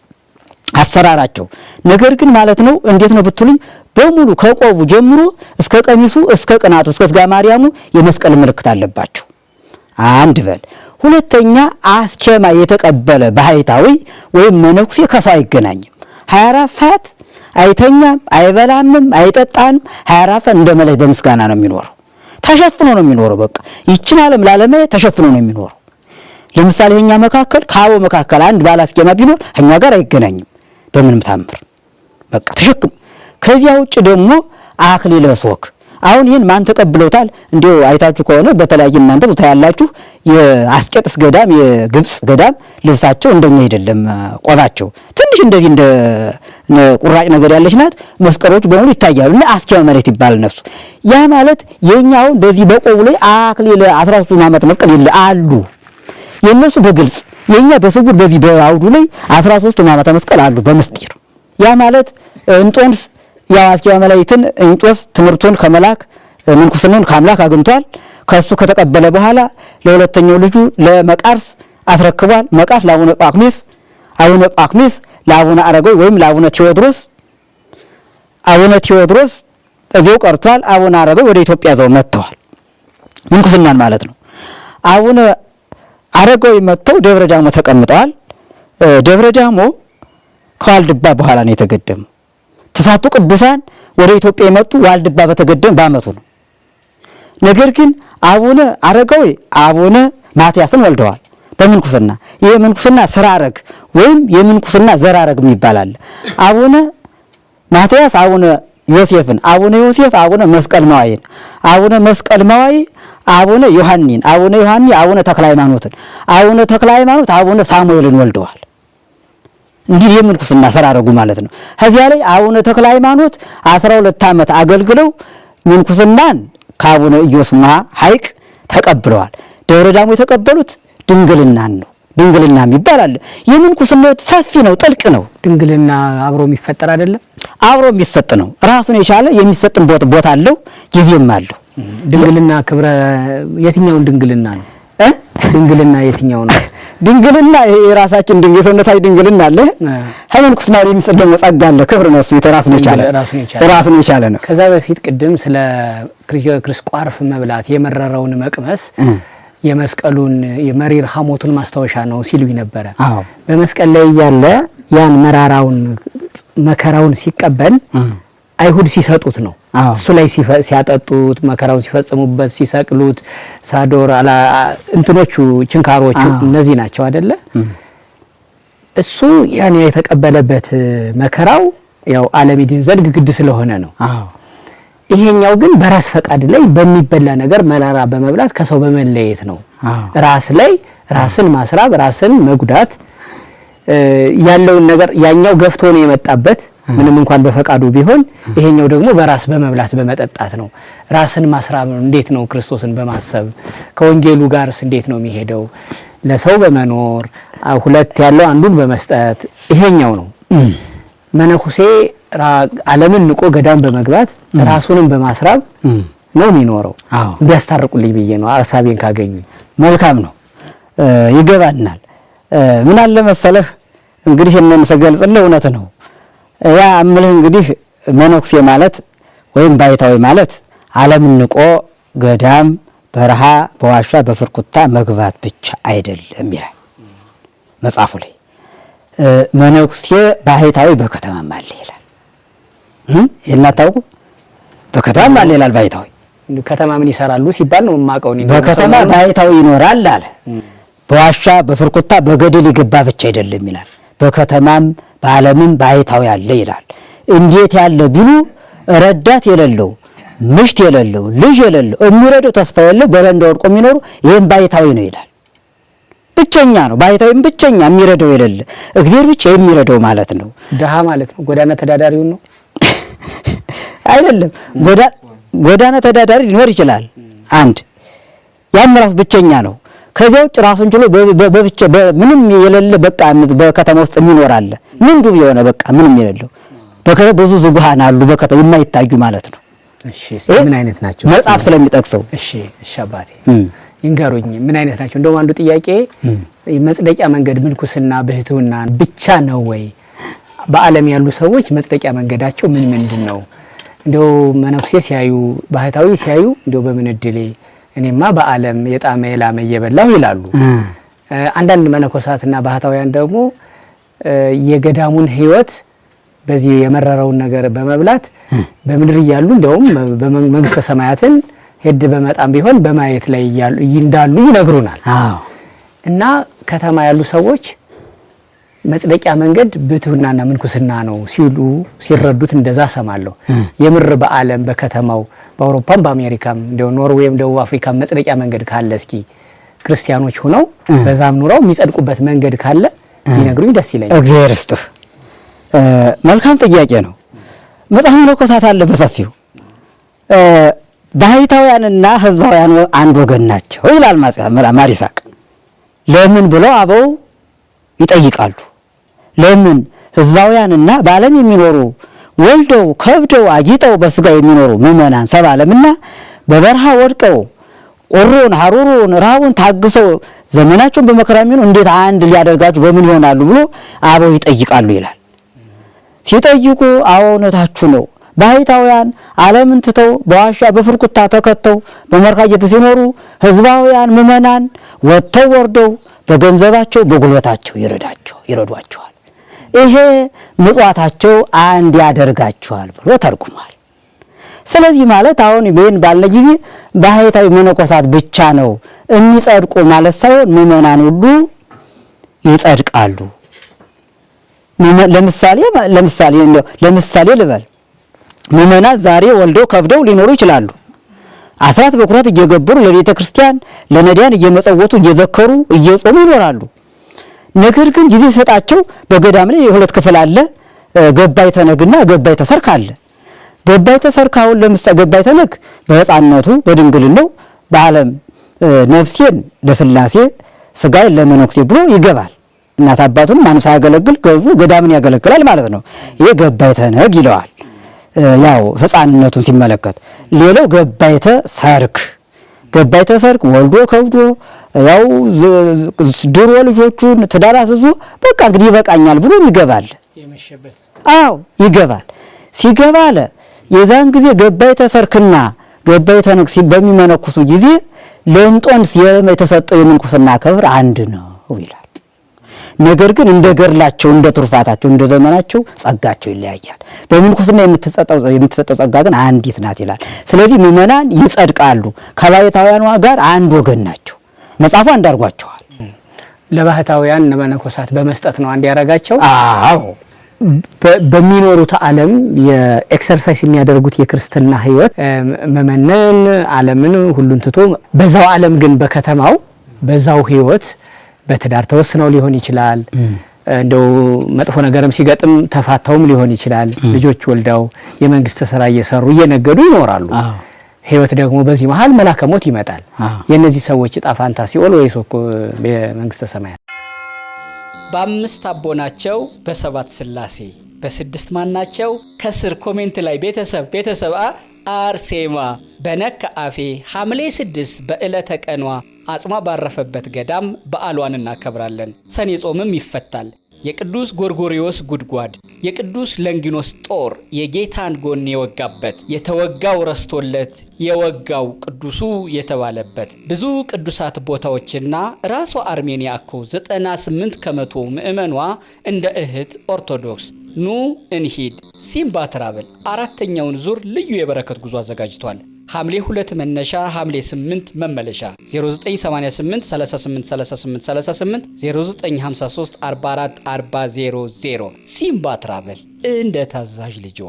አሰራራቸው። ነገር ግን ማለት ነው እንዴት ነው ብትሉኝ በሙሉ ከቆቡ ጀምሮ እስከ ቀሚሱ እስከ ቅናቱ እስከ ስጋ ማርያሙ የመስቀል ምልክት አለባቸው። አንድ በል። ሁለተኛ አስኬማ የተቀበለ ባህታዊ ወይም መነኩሴ ከሰው አይገናኝም። 24 ሰዓት አይተኛም፣ አይበላምም፣ አይጠጣም። 24 ሰዓት እንደ መላእክት በምስጋና ነው የሚኖረው። ተሸፍኖ ነው የሚኖረው። በቃ ይችን ዓለም ለዓለማየት ተሸፍኖ ነው የሚኖረው። ለምሳሌ እኛ መካከል ከአበው መካከል አንድ ባላስኬማ ቢኖር እኛ ጋር አይገናኝም በምንም ታምር። በቃ ተሸክም። ከዚያ ውጭ ደግሞ አክሊለ ሦክ አሁን ይህን ማን ተቀብሎታል? እንዲሁ አይታችሁ ከሆነ በተለያየ እናንተ ቦታ ያላችሁ የአስቄጥስ ገዳም የግብጽ ገዳም ልብሳቸው እንደኛ አይደለም። ቆባቸው ትንሽ እንደዚህ እንደ ቁራጭ ነገር ያለች ናት። መስቀሎች በሙሉ ይታያሉ እና አስኬማ መሬት ይባላል ነፍሱ። ያ ማለት የኛውን በዚህ በቆቡ ላይ አክሊል 13 ዓመት መስቀል ይል አሉ የነሱ በግልጽ የኛ በስውር በዚህ በአውዱ ላይ 13 ዓመት መስቀል አሉ በምስጢር። ያ ማለት እንጦንስ ያው አስኬማ መላእክትን እንጦስ ትምህርቱን ከመላክ ምንኩስናውን ከአምላክ አግኝቷል። ከሱ ከተቀበለ በኋላ ለሁለተኛው ልጁ ለመቃርስ አስረክቧል። መቃርስ ለአቡነ ጳኩሚስ፣ አቡነ ጳኩሚስ ለአቡነ አረጋዊ ወይም ለአቡነ ቴዎድሮስ፣ አቡነ ቴዎድሮስ እዚያው ቀርቷል። አቡነ አረጋዊ ወደ ኢትዮጵያ ዘው መጥተዋል ምንኩስናን ማለት ነው። አቡነ አረጋዊ መጥተው ደብረ ዳሞ ተቀምጠዋል። ደብረ ዳሞ ከዋልድባ በኋላ ነው የተገደሙ። ተሳቱ ቅዱሳን ወደ ኢትዮጵያ የመጡ ዋልድባ በተገደሙ በአመቱ ነው። ነገር ግን አቡነ አረጋዊ አቡነ ማትያስን ወልደዋል በምንኩስና። ይሄ ምንኩስና ስራረግ ወይም የምንኩስና ዘራረግ ይባላል። አቡነ ማትያስ አቡነ ዮሴፍን፣ አቡነ ዮሴፍ አቡነ መስቀል መዋይን፣ አቡነ መስቀል መዋይ አቡነ ዮሐኒን፣ አቡነ ዮሐኒ አቡነ ተክለ ሃይማኖትን፣ አቡነ ተክለ ሃይማኖት አቡነ ሳሙኤልን ወልደዋል። እንዲህ የምንኩስና ተራረጉ ማለት ነው። ከዚያ ላይ አቡነ ተክለ ሃይማኖት 12 ዓመት አገልግለው ምንኩስናን ከአቡነ ኢዮስማ ሐይቅ ተቀብለዋል። ደብረ ዳሞ የተቀበሉት ድንግልናን ነው። ድንግልናም ይባላል። የምንኩስናው ሰፊ ነው፣ ጥልቅ ነው። ድንግልና አብሮ የሚፈጠር አይደለም፣ አብሮ የሚሰጥ ነው። ራሱን የቻለ የሚሰጥን ቦታ አለው፣ ጊዜም አለው። ድንግልና ክብረ የትኛውን ድንግልና ነው? ድንግልና የትኛው ነው? ድንግልና የራሳችን ድንግል ሰውነታችን ድንግልና አለ። ሃይማኖትስናው የሚሰጥ ደግሞ ጸጋ አለ፣ ክብር ነው። እሱ ራሱን የቻለ ነው። ከዛ በፊት ቅድም ስለ ክርስቶስ ቋርፍ መብላት የመረረውን መቅመስ የመስቀሉን የመሪር ሐሞቱን ማስታወሻ ነው ሲሉኝ ነበረ። በመስቀል ላይ ያለ ያን መራራውን መከራውን ሲቀበል አይሁድ ሲሰጡት ነው። እሱ ላይ ሲያጠጡት መከራውን ሲፈጽሙበት ሲሰቅሉት ሳዶር አላ እንትኖቹ ችንካሮቹ እነዚህ ናቸው አይደለ? እሱ ያን የተቀበለበት መከራው ያው ዓለም ይድን ዘንድ ግድ ስለሆነ ነው። ይሄኛው ግን በራስ ፈቃድ ላይ በሚበላ ነገር መራራ በመብላት ከሰው በመለየት ነው። ራስ ላይ ራስን ማስራብ ራስን መጉዳት ያለውን ነገር ያኛው ገፍቶ ነው የመጣበት ምንም እንኳን በፈቃዱ ቢሆን፣ ይሄኛው ደግሞ በራስ በመብላት በመጠጣት ነው። ራስን ማስራብ ነው። እንዴት ነው ክርስቶስን በማሰብ ከወንጌሉ ጋርስ እንዴት ነው የሚሄደው? ለሰው በመኖር ሁለት ያለው አንዱን በመስጠት ይሄኛው ነው። መነኩሴ ዓለምን ንቆ ገዳም በመግባት ራሱንም በማስራብ ነው የሚኖረው። እንዲያስታርቁልኝ ብዬ ነው ሐሳቤን ካገኙ። መልካም ነው፣ ይገባናል። ምን አለ መሰለህ እንግዲህ እነን ሰገልጽልህ እውነት ነው። ያ አምልህ እንግዲህ መነኩሴ ማለት ወይም ባይታዊ ማለት ዓለምን ንቆ ገዳም በረሃ በዋሻ በፍርኩታ መግባት ብቻ አይደለም ይላል መጽሐፉ ላይ። መነኩሴ ባይታዊ በከተማም አለ ይላል። የናታውቁ በከተማ አለ ይላል ባይታዊ። ከተማ ምን ይሰራሉ ሲባል ነው የማውቀው ነው። በከተማ ባይታዊ ይኖራል አለ። በዋሻ በፍርኩታ በገደል ይገባ ብቻ አይደለም ይላል። በከተማም በዓለምም ባይታዊ አለ ይላል። እንዴት ያለ ቢሉ ረዳት የሌለው ምሽት የሌለው ልጅ የሌለው የሚረዳው ተስፋ የሌለው በረንዳ ወድቆ የሚኖሩ ይሄን ባይታዊ ነው ይላል። ብቸኛ ነው ባይታዊም ብቸኛ የሚረዳው የሌለ እግዚአብሔር ብቻ የሚረዳው ማለት ነው። ደሃ ማለት ነው። ጎዳና ተዳዳሪው ነው አይደለም። ጎዳና ተዳዳሪ ሊኖር ይችላል አንድ፣ ያም ራሱ ብቸኛ ነው። ከዚያው ውጭ ራሱን ችሎ በብቻ ምንም የሌለ በቃ በከተማ ውስጥ የሚኖር አለ። ምንዱ የሆነ በቃ ምንም የሌለው በከተማ ብዙ ዝጉሃን አሉ በከተማ የማይታዩ ማለት ነው። እሺ ምን አይነት ናቸው? መጽሐፍ ስለሚጠቅሰው እሺ አባቴ ይንገሩኝ ምን አይነት ናቸው? እንደውም አንዱ ጥያቄ መጽደቂያ መንገድ ምንኩስና ብህትውና ብቻ ነው ወይ? በዓለም ያሉ ሰዎች መጽደቂያ መንገዳቸው ምን ምንድን ነው? እንደው መነኩሴ ሲያዩ ባህታዊ ሲያዩ እንደው በምን እድሌ እኔማ በዓለም የጣመ የላመ እየበላሁ ይላሉ። አንዳንድ መነኮሳትና ባህታውያን ደግሞ የገዳሙን ሕይወት በዚህ የመረረውን ነገር በመብላት በምድር ይያሉ እንደውም በመንግስተ ሰማያትን ሄድ በመጣም ቢሆን በማየት ላይ እንዳሉ ይነግሩናል። እና ከተማ ያሉ ሰዎች መጽደቂያ መንገድ ብትውናና ምንኩስና ነው ሲሉ ሲረዱት እንደዛ ሰማለሁ። የምር በዓለም በከተማው በአውሮፓም በአሜሪካም እንደው ኖርዌይም ደቡብ አፍሪካም መጽደቂያ መንገድ ካለ እስኪ ክርስቲያኖች ሆነው በዛም ኑረው የሚጸድቁበት መንገድ ካለ ይነግሩኝ ደስ ይለኛል። እግዚአብሔር ይስጥህ። መልካም ጥያቄ ነው። መጽሐፈ መነኮሳት አለ በሰፊው ባህታውያንና ህዝባውያን አንድ ወገን ናቸው ይላል ማር ይስሐቅ። ለምን ብለው አበው ይጠይቃሉ። ለምን ህዝባውያንና በዓለም የሚኖሩ ወልደው ከብደው አጊጠው በስጋ የሚኖሩ ምእመናን ሰብ ዓለምና በበረሃ ወድቀው ቁሩን ሐሩሩን ረሃቡን ታግሰው ዘመናቸውን በመከራ የሚኖሩ እንዴት አንድ ሊያደርጋቸው በምን ይሆናሉ ብሎ አበው ይጠይቃሉ ይላል። ሲጠይቁ እውነታችሁ ነው፣ ባህታውያን ዓለምን ትተው በዋሻ በፍርኩታ ተከተው በመርካየት ሲኖሩ ህዝባውያን ምእመናን ወጥተው ወርደው በገንዘባቸው በጉልበታቸው ይረዷቸዋል። ይሄ ምጽዋታቸው አንድ ያደርጋቸዋል ብሎ ተርጉሟል። ስለዚህ ማለት አሁን ይሄን ባለ ጊዜ ባህታዊ መነኮሳት ብቻ ነው የሚጸድቁ ማለት ሳይሆን ምእመናን ሁሉ ይጸድቃሉ። ለምሳሌ ልበል፣ ምእመናን ዛሬ ወልደው ከብደው ሊኖሩ ይችላሉ። አስራት በኩራት እየገበሩ ለቤተ ክርስቲያን ለነዳያን እየመጸወቱ እየዘከሩ እየጾሙ ይኖራሉ። ነገር ግን ጊዜ ሰጣቸው በገዳም ላይ የሁለት ክፍል አለ፣ ገባይ ተነግና ገባይ ተሰርክ አለ። ገባይ ተሰርክ አሁን ለምሳሌ ገባይ ተነግ በሕፃንነቱ በድንግልናው በዓለም ነፍሴን ለሥላሴ ስጋዬን ለመነኩሴ ብሎ ይገባል። እናት አባቱን ማንም ሳያገለግል ገዳምን ያገለግላል ማለት ነው። ይሄ ገባይ ተነግ ይለዋል። ያው ሕፃንነቱን ሲመለከት ሌላው ገባይተ ሰርክ ወልዶ ከብዶ ያው ድሮ ልጆቹን ትዳር አስይዞ በቃ እንግዲህ ይበቃኛል ብሎ ይገባል። ይገባል። ሲገባ አለ የዛን ጊዜ ገባይተ ሰርክና ገባይተ ንግስ በሚመነኩሱ ጊዜ ለእንጦንስ የተሰጠው የምንኩስና ክብር አንድ ነው ይላል። ነገር ግን እንደ ገድላቸው እንደ ትሩፋታቸው እንደ ዘመናቸው ጸጋቸው ይለያያል። በምንኩስና የምትሰጠው ጸጋ ግን አንዲት ናት ይላል። ስለዚህ ምእመናን ይጸድቃሉ፣ ከባሕታውያኑ ጋር አንድ ወገን ናቸው። መጽሐፉ አንድ አድርጓቸዋል። ለባሕታውያን ለመነኮሳት በመስጠት ነው አንድ ያረጋቸው። አዎ በሚኖሩት ዓለም የኤክሰርሳይዝ የሚያደርጉት የክርስትና ህይወት መመነን ዓለምን ሁሉን ትቶ በዛው ዓለም ግን በከተማው በዛው ህይወት በትዳር ተወስነው ሊሆን ይችላል። እንደው መጥፎ ነገርም ሲገጥም ተፋታውም ሊሆን ይችላል። ልጆች ወልደው የመንግስት ስራ እየሰሩ እየነገዱ ይኖራሉ። ህይወት ደግሞ በዚህ መሃል መላከ ሞት ይመጣል። የነዚህ ሰዎች ዕጣ ፈንታ ሲኦል ወይስ በመንግስተ ሰማያት? በአምስት አቦናቸው በሰባት ስላሴ በስድስት ማናቸው ከስር ኮሜንት ላይ ቤተሰብ አርሴማ በነካ አፌ ሐምሌ 6 በዕለተ ቀኗ አጽሟ ባረፈበት ገዳም በዓሏን እናከብራለን። ሰኔ ጾምም ይፈታል። የቅዱስ ጎርጎሪዎስ ጉድጓድ፣ የቅዱስ ለንጊኖስ ጦር የጌታን ጎን የወጋበት የተወጋው ረስቶለት የወጋው ቅዱሱ የተባለበት ብዙ ቅዱሳት ቦታዎችና ራሷ አርሜኒያ እኮ 98 ከመቶ ምእመኗ እንደ እህት ኦርቶዶክስ ኑ እንሂድ ሲምባ ትራቭል አራተኛውን ዙር ልዩ የበረከት ጉዞ አዘጋጅቷል። ሐምሌ 2 መነሻ፣ ሐምሌ 8 መመለሻ 0988 38 38 38 0953 44 400 ሲምባ ትራቭል እንደ ታዛዥ ልጆ።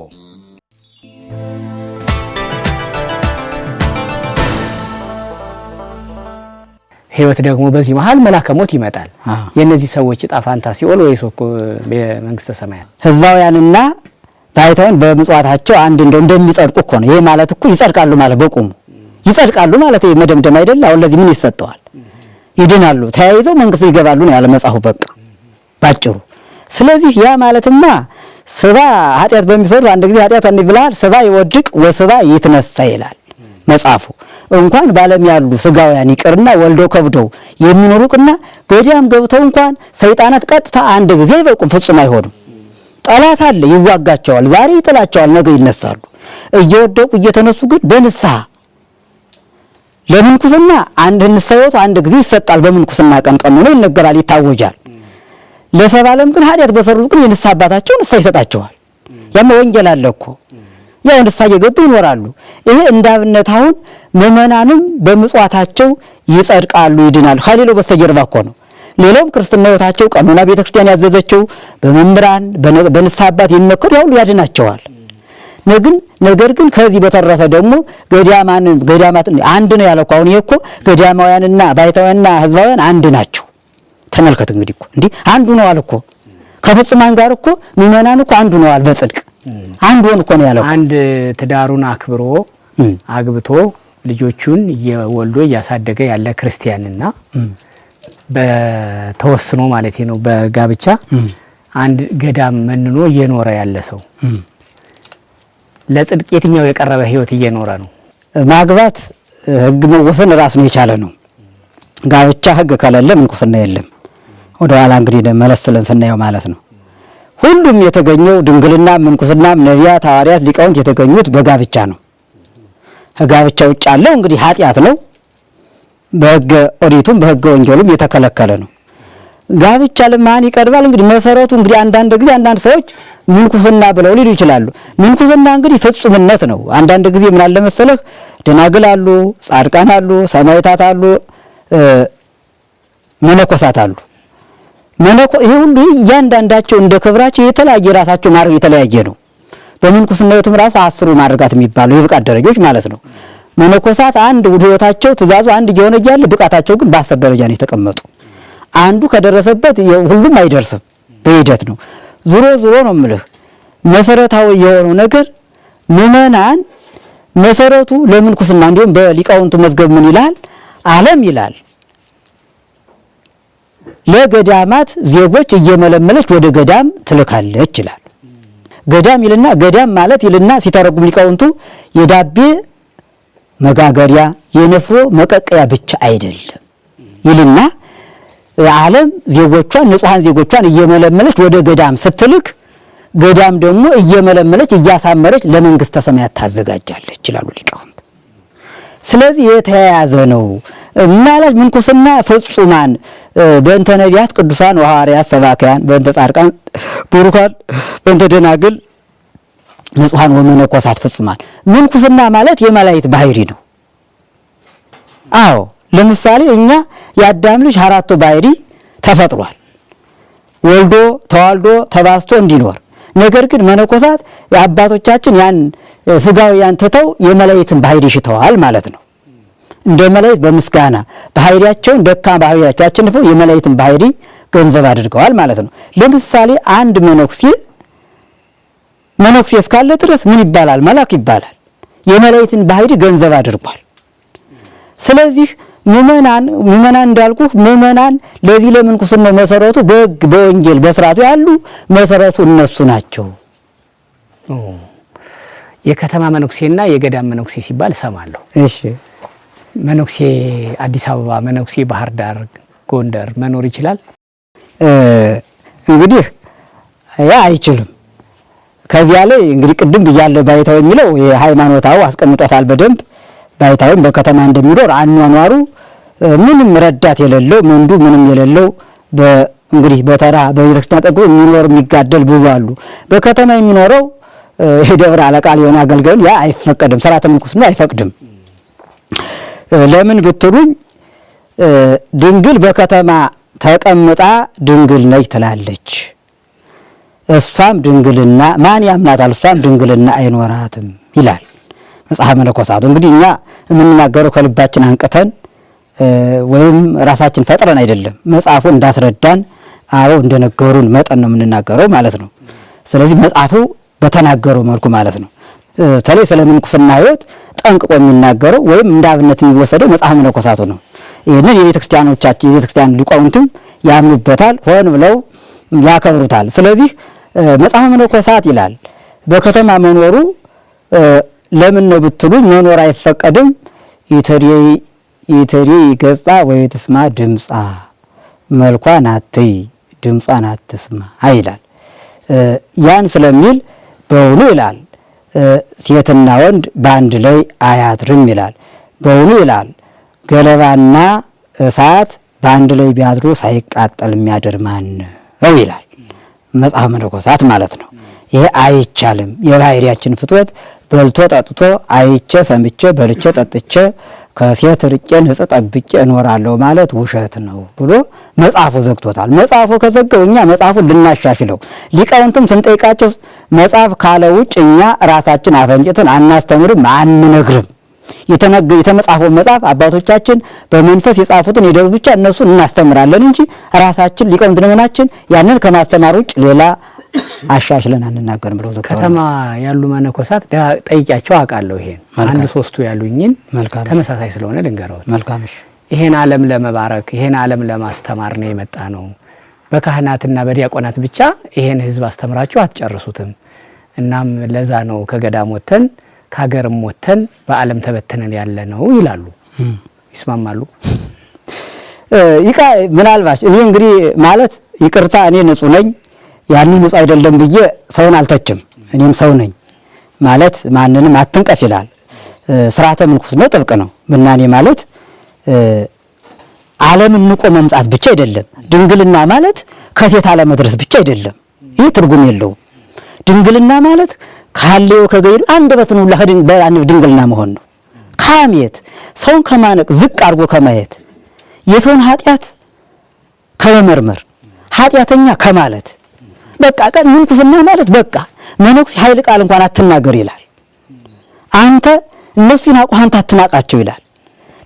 ህይወት ደግሞ በዚህ መሃል መላከ ሞት ይመጣል። የነዚህ ሰዎች ዕጣ ፈንታ ሲኦል ወይስ በመንግስተ ሰማያት? ህዝባውያንና ባህታውያን በምጽዋታቸው አንድ እንደሚጸድቁ እኮ ነው። ይሄ ማለት እኮ ይጸድቃሉ ማለት በቁሙ ይጸድቃሉ ማለት መደምደም አይደል? አሁን ለዚህ ምን ይሰጠዋል? ይድናሉ፣ ተያይዘው መንግስት ይገባሉ ነው ያለ መጽሐፉ በቃ ባጭሩ። ስለዚህ ያ ማለትማ ስባ ኃጢአት በሚሰሩ አንድ ጊዜ ኃጢአት እንብላል ስባ ይወድቅ ወስባ ይትነሳ ይላል መጽሐፉ። እንኳን ባለም ያሉ ስጋውያን ይቅርና ወልደው ከብደው የሚኖሩና ገዳም ገብተው እንኳን ሰይጣናት ቀጥታ አንድ ጊዜ ይበቁም ፍጹም አይሆኑም። ጠላት አለ ይዋጋቸዋል፣ ዛሬ ይጥላቸዋል፣ ነገ ይነሳሉ። እየወደቁ እየተነሱ ግን በንስሐ ለምንኩስና አንድ ንስሐው አንድ ጊዜ ይሰጣል። በምንኩስና ቀን ነው ይነገራል፣ ይታወጃል። ለሰባለም ግን ኃጢአት በሰሩ ግን የንስሐ አባታቸው ንስሐ ይሰጣቸዋል። ያም ወንጌል አለ እኮ ያው ንስሐ እየገቡ ይኖራሉ። ይሄ እንዳብነት አሁን ምእመናንም በምጽዋታቸው ይጸድቃሉ፣ ይድናሉ። ኃይሉ በስተጀርባ እኮ ነው። ሌላውም ክርስትና ሕይወታቸው ቀኖና ቤተክርስቲያን ያዘዘችው በመምህራን በንስሐ አባት የሚመከሩ ያው ያድናቸዋል። ነገር ግን ከዚህ በተረፈ ደግሞ ገዳማት አንድ ነው ያለው እኮ። አሁን ይሄ እኮ ገዳማውያንና ባይታውያንና ህዝባውያን አንድ ናቸው። ተመልከት እንግዲህ እኮ እንዲህ አንዱ ነው አለ እኮ። ከፍጹማን ጋር እኮ ምእመናን እኮ አንዱ ነው አለ። በጽድቅ አንዱ ሆነ እኮ ነው ያለው። አንድ ትዳሩን አክብሮ አግብቶ ልጆቹን እየወልዶ እያሳደገ ያለ ክርስቲያንና በተወስኖ ማለት ነው በጋብቻ አንድ ገዳም መንኖ እየኖረ ያለ ሰው ለጽድቅ የትኛው የቀረበ ህይወት እየኖረ ነው? ማግባት ህግ መወሰን ራሱን የቻለ ነው። ጋብቻ ህግ ከሌለ ምንኩስና የለም። ወደ ኋላ እንግዲህ መለስለን ስናየው ማለት ነው። ሁሉም የተገኘው ድንግልና ምንኩስናም ነቢያት፣ ሐዋርያት፣ ሊቃውንት የተገኙት በጋብቻ ነው። ከጋብቻ ውጭ ያለው እንግዲህ ኃጢአት ነው። በህገ ኦሪቱም በህገ ወንጌሉም የተከለከለ ነው። ጋብቻ ለማን ይቀርባል? እንግዲህ መሰረቱ እንግዲህ አንዳንድ ጊዜ አንዳንድ ሰዎች ምንኩስና ብለው ሊሉ ይችላሉ። ምንኩስና እንግዲህ ፍጹምነት ነው። አንዳንድ ጊዜ ምን አለ መሰለህ ደናግል አሉ፣ ጻድቃን አሉ፣ ሰማዕታት አሉ፣ መነኮሳት አሉ። ይሄ ሁሉ እያንዳንዳቸው እንደ ክብራቸው የተለያየ ራሳቸው ማድረግ የተለያየ ነው። በምንኩስናውም ራሱ 10 ማድረጋት የሚባለው የብቃት ደረጃዎች ማለት ነው። መነኮሳት አንድ ውህደታቸው ትእዛዙ አንድ እየሆነ እያለ ብቃታቸው ግን በ10 ደረጃ ነው የተቀመጡ። አንዱ ከደረሰበት ሁሉም አይደርስም፣ በሂደት ነው። ዙሮ ነው የምልህ መሰረታዊ የሆነው ነገር ምእመናን መሰረቱ ለምንኩስና እንዲሁም በሊቃውንቱ መዝገብ ምን ይላል? ዓለም ይላል ለገዳማት ዜጎች እየመለመለች ወደ ገዳም ትልካለች ይላል። ገዳም ይልና ገዳም ማለት ይልና ሲተረጉም ሊቃውንቱ የዳቤ መጋገሪያ የነፍሮ መቀቀያ ብቻ አይደለም ይልና ዓለም ዜጎቿን ንጹሃን ዜጎቿን እየመለመለች ወደ ገዳም ስትልክ ገዳም ደግሞ እየመለመለች እያሳመረች ለመንግስተ ሰማያት ታዘጋጃለች ይላሉ ሊቃውንት። ስለዚህ የተያያዘ ነው ማለት ምንኩስና ፍጹማን በእንተ ነቢያት ቅዱሳን ወሐዋርያት ሰባክያን በእንተ ጻድቃን ቡሩካን በእንተ ደናግል ንጹሃን ወመነኮሳት ፍጹማን። ምንኩስና ማለት የመላእክት ባህሪ ነው። አዎ ለምሳሌ እኛ የአዳም ልጅ 4 ባህሪ ተፈጥሯል፣ ወልዶ ተዋልዶ ተባስቶ እንዲኖር። ነገር ግን መነኮሳት የአባቶቻችን ያን ስጋውያን ትተው የመላእክትን ባህሪ ሽተዋል ማለት ነው። እንደ መላእክት በምስጋና ባህሪያቸውን ደካማ ባህሪያቸው አሸንፈው የመላእክትን ባህሪ ገንዘብ አድርገዋል ማለት ነው። ለምሳሌ አንድ መነኩሴ እስካለ ድረስ ምን ይባላል? መልአክ ይባላል። የመላእክትን ባህሪ ገንዘብ አድርጓል። ስለዚህ ምእመናን እንዳልኩ ምእመናን ለዚህ ለምንኩስና መሰረቱ በሕግ በወንጌል በስርዓቱ ያሉ መሰረቱ እነሱ ናቸው። የከተማ መነኩሴና የገዳም መነኩሴ ሲባል እሰማለሁ። እሺ መነኩሴ አዲስ አበባ፣ መነኩሴ ባህር ዳር፣ ጎንደር መኖር ይችላል? እንግዲህ ያ አይችልም። ከዚያ ላይ እንግዲህ ቅድም ብያለሁ ባይታው የሚለው የሃይማኖታው አስቀምጦታል በደንብ። ባይታውም በከተማ እንደሚኖር አኗኗሩ ምንም ረዳት የሌለው መንዱ ምንም የሌለው እንግዲህ በተራ በቤተክርስቲያን ጠግቦ የሚኖር የሚጋደል ብዙ አሉ። በከተማ የሚኖረው የደብረ አለቃ ሊሆን አገልጋዩን ያ አይፈቀድም። ሥርዓተ ምንኩስና አይፈቅድም። ለምን ብትሉኝ ድንግል በከተማ ተቀምጣ ድንግል ነች ትላለች። እሷም ድንግልና ማን ያምናታል? እሷም ድንግልና አይኖራትም ይላል መጽሐፈ መነኮሳቱ። እንግዲህ እኛ የምንናገረው ከልባችን አንቅተን ወይም ራሳችን ፈጥረን አይደለም። መጽሐፉ እንዳስረዳን አበው እንደነገሩን መጠን ነው የምንናገረው ማለት ነው። ስለዚህ መጽሐፉ በተናገረው መልኩ ማለት ነው። በተለይ ስለ ምንኩስና ሕይወት ጠንቅቆ የሚናገረው ወይም እንደ አብነት የሚወሰደው መጽሐፈ መነኮሳቱ ነው። ይህንን የቤተክርስቲያን ሊቃውንትም ያምኑበታል፣ ሆን ብለው ያከብሩታል። ስለዚህ መጽሐፈ መነኮሳት ይላል በከተማ መኖሩ ለምን ነው ብትሉኝ መኖር አይፈቀድም። ይተሪ ገጻ ወይ ተስማ ድምጻ መልኳን አትይ ድምጿን አትስማ ይላል። ያን ስለሚል በውኑ ይላል ሴትና ወንድ በአንድ ላይ አያድርም ይላል። በውኑ ይላል ገለባና እሳት በአንድ ላይ ቢያድሩ ሳይቃጠል የሚያድር ማን ነው ይላል መጽሐፈ መነኮሳት ማለት ነው። ይሄ አይቻልም። የባህሪያችን ፍትወት በልቶ ጠጥቶ አይቼ ሰምቼ በልቼ ጠጥቼ ከሴት ርቄ ንጽሕ ጠብቄ እኖራለሁ ማለት ውሸት ነው ብሎ መጽሐፉ ዘግቶታል። መጽሐፉ ከዘገው እኛ መጽሐፉን ልናሻሽለው ሊቃውንትም ስንጠይቃቸው መጽሐፍ ካለ ውጭ እኛ ራሳችን አፈንጭተን አናስተምርም፣ አንነግርም። የተመጻፈው መጽሐፍ አባቶቻችን በመንፈስ የጻፉትን የደሩ ብቻ እነሱን እናስተምራለን እንጂ ራሳችን ሊቃውንት ነመናችን ያንን ከማስተማር ውጭ ሌላ አሻሽለን አንናገርም ብለው ዘግተዋል። ከተማ ያሉ መነኮሳት ጠይቂያቸው አውቃለሁ። ይሄን አንድ ሶስቱ ያሉኝን ተመሳሳይ ስለሆነ ልንገረው። መልካም እሺ። ይሄን ዓለም ለመባረክ ይሄን ዓለም ለማስተማር ነው የመጣ ነው። በካህናትና በዲያቆናት ብቻ ይሄን ህዝብ አስተምራችሁ አትጨርሱትም። እናም ለዛ ነው ከገዳም ወተን ከሀገርም ወተን በዓለም ተበተነን ያለ ነው ይላሉ። ይስማማሉ? ምናልባት እኔ እንግዲህ ማለት ይቅርታ እኔ ንጹህ ነኝ ያንን ንጹህ አይደለም ብዬ ሰውን አልተችም። እኔም ሰው ነኝ ማለት ማንንም አትንቀፍ ይላል። ስርዓተ ምንኩስና ጥብቅ ነው። ምናኔ ማለት ዓለምን ንቆ መምጣት ብቻ አይደለም። ድንግልና ማለት ከሴት አለመድረስ ብቻ አይደለም። ይህ ትርጉም የለውም። ድንግልና ማለት ካለው ከገይዱ አንደበትን ሁሉ ድንግልና መሆን ነው። ካሜት ሰውን ከማነቅ ዝቅ አድርጎ ከማየት የሰውን ኃጢአት ከመመርመር ኃጢአተኛ ከማለት በቃ ምንኩስና ማለት በቃ መነኩሴ ኃይል ቃል እንኳን አትናገር ይላል። አንተ እነሱ ይናቁ አንተ አትናቃቸው ይላል።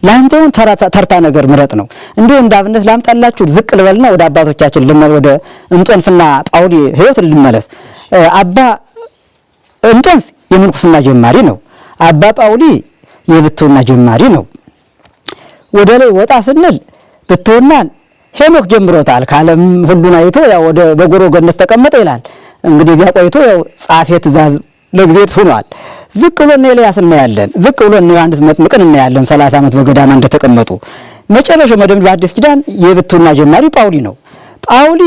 ላንተውን ተርታ ነገር ምረጥ ነው። እንዲሁ እንዳብነት ላምጣላችሁ ዝቅ ልበልና ወደ አባቶቻችን ወደ እንጦንስና ጳውሊ ሕይወት ልመለስ። አባ እንጦንስ የምንኩስና ጀማሪ ነው። አባ ጳውሊ የብትውና ጀማሪ ነው። ወደ ላይ ወጣ ስንል ብትውናን ሄኖክ ጀምሮታል። ካለም ሁሉን አይቶ ያው ወደ በጎሮ ገነት ተቀመጠ ይላል። እንግዲህ ያቆይቶ ያው ጻፌ ትእዛዝ ለጊዜት ሆኗል። ዝቅ ብሎ ነው ኤልያስ እናያለን። ዝቅ ብሎ ነው ዮሐንስ መጥምቅን እናያለን። 30 ዓመት በገዳማ እንደተቀመጡ መጨረሻው መደምደሚያ በአዲስ ኪዳን የብትውና ጀማሪ ጳውሊ ነው። ጳውሊ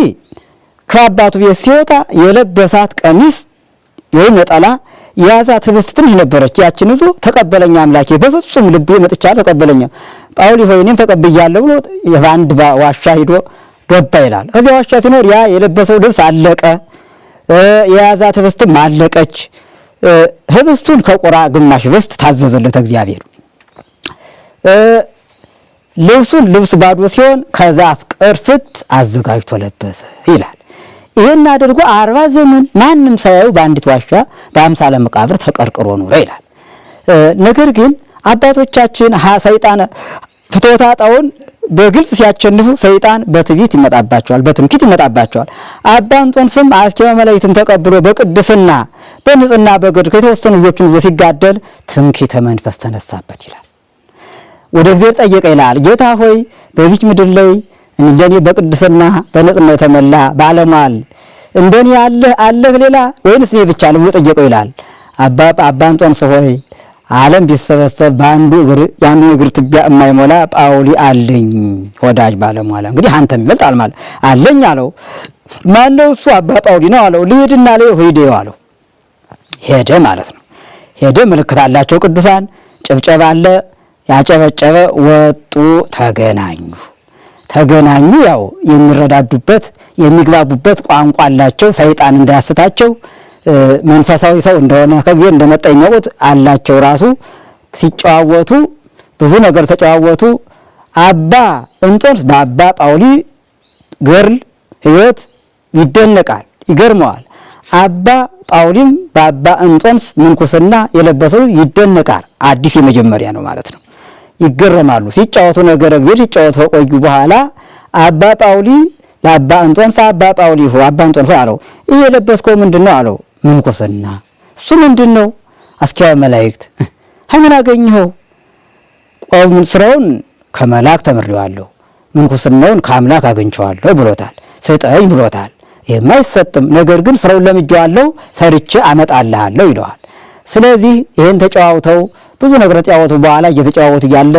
ከአባቱ ቤት ሲወጣ የለበሳት ቀሚስ ወይም ነጠላ የያዛት ህብስት ትንሽ ነበረች። ያችን ይዞ ተቀበለኛ አምላኬ በፍጹም ልቤ መጥቻለሁ ተቀበለኛ ጳውሊ ሆይ እኔም ተቀብያለሁ ብሎ የአንድ ዋሻ ሄዶ ገባ ይላል። እዚያ ዋሻ ሲኖር ያ የለበሰው ልብስ አለቀ፣ የያዛት ህብስትም አለቀች። ህብስቱን ከቆራ ግማሽ ህብስት ታዘዘለት እግዚአብሔር። ልብስ ባዶ ሲሆን ከዛፍ ቅርፍት አዘጋጅቶ ለበሰ ይላል። ይሄን አድርጎ 40 ዘመን ማንም ሳያዩ በአንዲት ዋሻ በአምሳለ መቃብር ተቀርቅሮ ኖረ ይላል። ነገር ግን አባቶቻችን ሰይጣን ፍትወታጣውን በግልጽ ሲያቸንፉ ሰይጣን በትዕቢት ይመጣባቸዋል፣ በትምክህት ይመጣባቸዋል። አባ እንጦንስም አስኬመ መላእክትን ተቀብሎ በቅድስና በንጽህና በገድል ከተወሰኑ ልጆቹን ይዞ ሲጋደል ትምክህተ መንፈስ ተነሳበት ይላል። ወደ እግዚአብሔር ጠየቀ ይላል። ጌታ ሆይ በዚች ምድር ላይ እንደኔ በቅድስና በንጽህና የተመላ ባለሟል እንደኔ አለህ ሌላ ወይንስ እኔ ብቻ ነው ብሎ ጠየቀው ይላል። አባ እንጦንስ ሆይ ዓለም ቢሰበሰብ በአንዱ እግር ትቢያ የማይሞላ ጳውሊ አለኝ ወዳጅ ባለሟላ። እንግዲህ አንተ የሚበልጥ አልማለ አለኝ አለው። ማነው እሱ? አባ ጳውሊ ነው አለው። ልሂድና ላይ ሆይዴ አለው። ሄደ ማለት ነው። ሄደ። ምልክት አላቸው ቅዱሳን። ጭብጨባ አለ። ያጨበጨበ ወጡ፣ ተገናኙ። ያው የሚረዳዱበት የሚግባቡበት ቋንቋ አላቸው። ሰይጣን እንዳያስታቸው መንፈሳዊ ሰው እንደሆነ ከዚህ እንደመጣ የሚያውቁት አላቸው። ራሱ ሲጨዋወቱ ብዙ ነገር ተጨዋወቱ። አባ እንጦንስ በአባ ጳውሊ ገድል ሕይወት ይደነቃል፣ ይገርመዋል። አባ ጳውሊም በአባ እንጦንስ ምንኩስና የለበሰው ይደነቃል። አዲስ የመጀመሪያ ነው ማለት ነው። ይገረማሉ። ሲጫወቱ ነገር እግዚአብሔር ሲጫወቱ ቆዩ። በኋላ አባ ጳውሊ ለአባ እንጦንስ አባ ጳውሊ ሆይ አባ እንጦንስ አለው፣ ይሄ የለበስከው ምንድነው አለው። ምንኩስና። እሱ ምንድነው? አስኬመ መላእክት። ምን አገኘኸው? ቆም ስራውን ከመላእክት ተምሬዋለሁ፣ ምንኩስናውን ከአምላክ አግኝቼዋለሁ ብሎታል። ስጠኝ ብሎታል። የማይሰጥም ነገር ግን ስራውን ለምጄዋለሁ፣ ሰርቼ አመጣልሃለሁ ይለዋል። ስለዚህ ይሄን ተጨዋውተው ብዙ ነገር ተጨዋወቱ። በኋላ እየተጨዋወቱ ያለ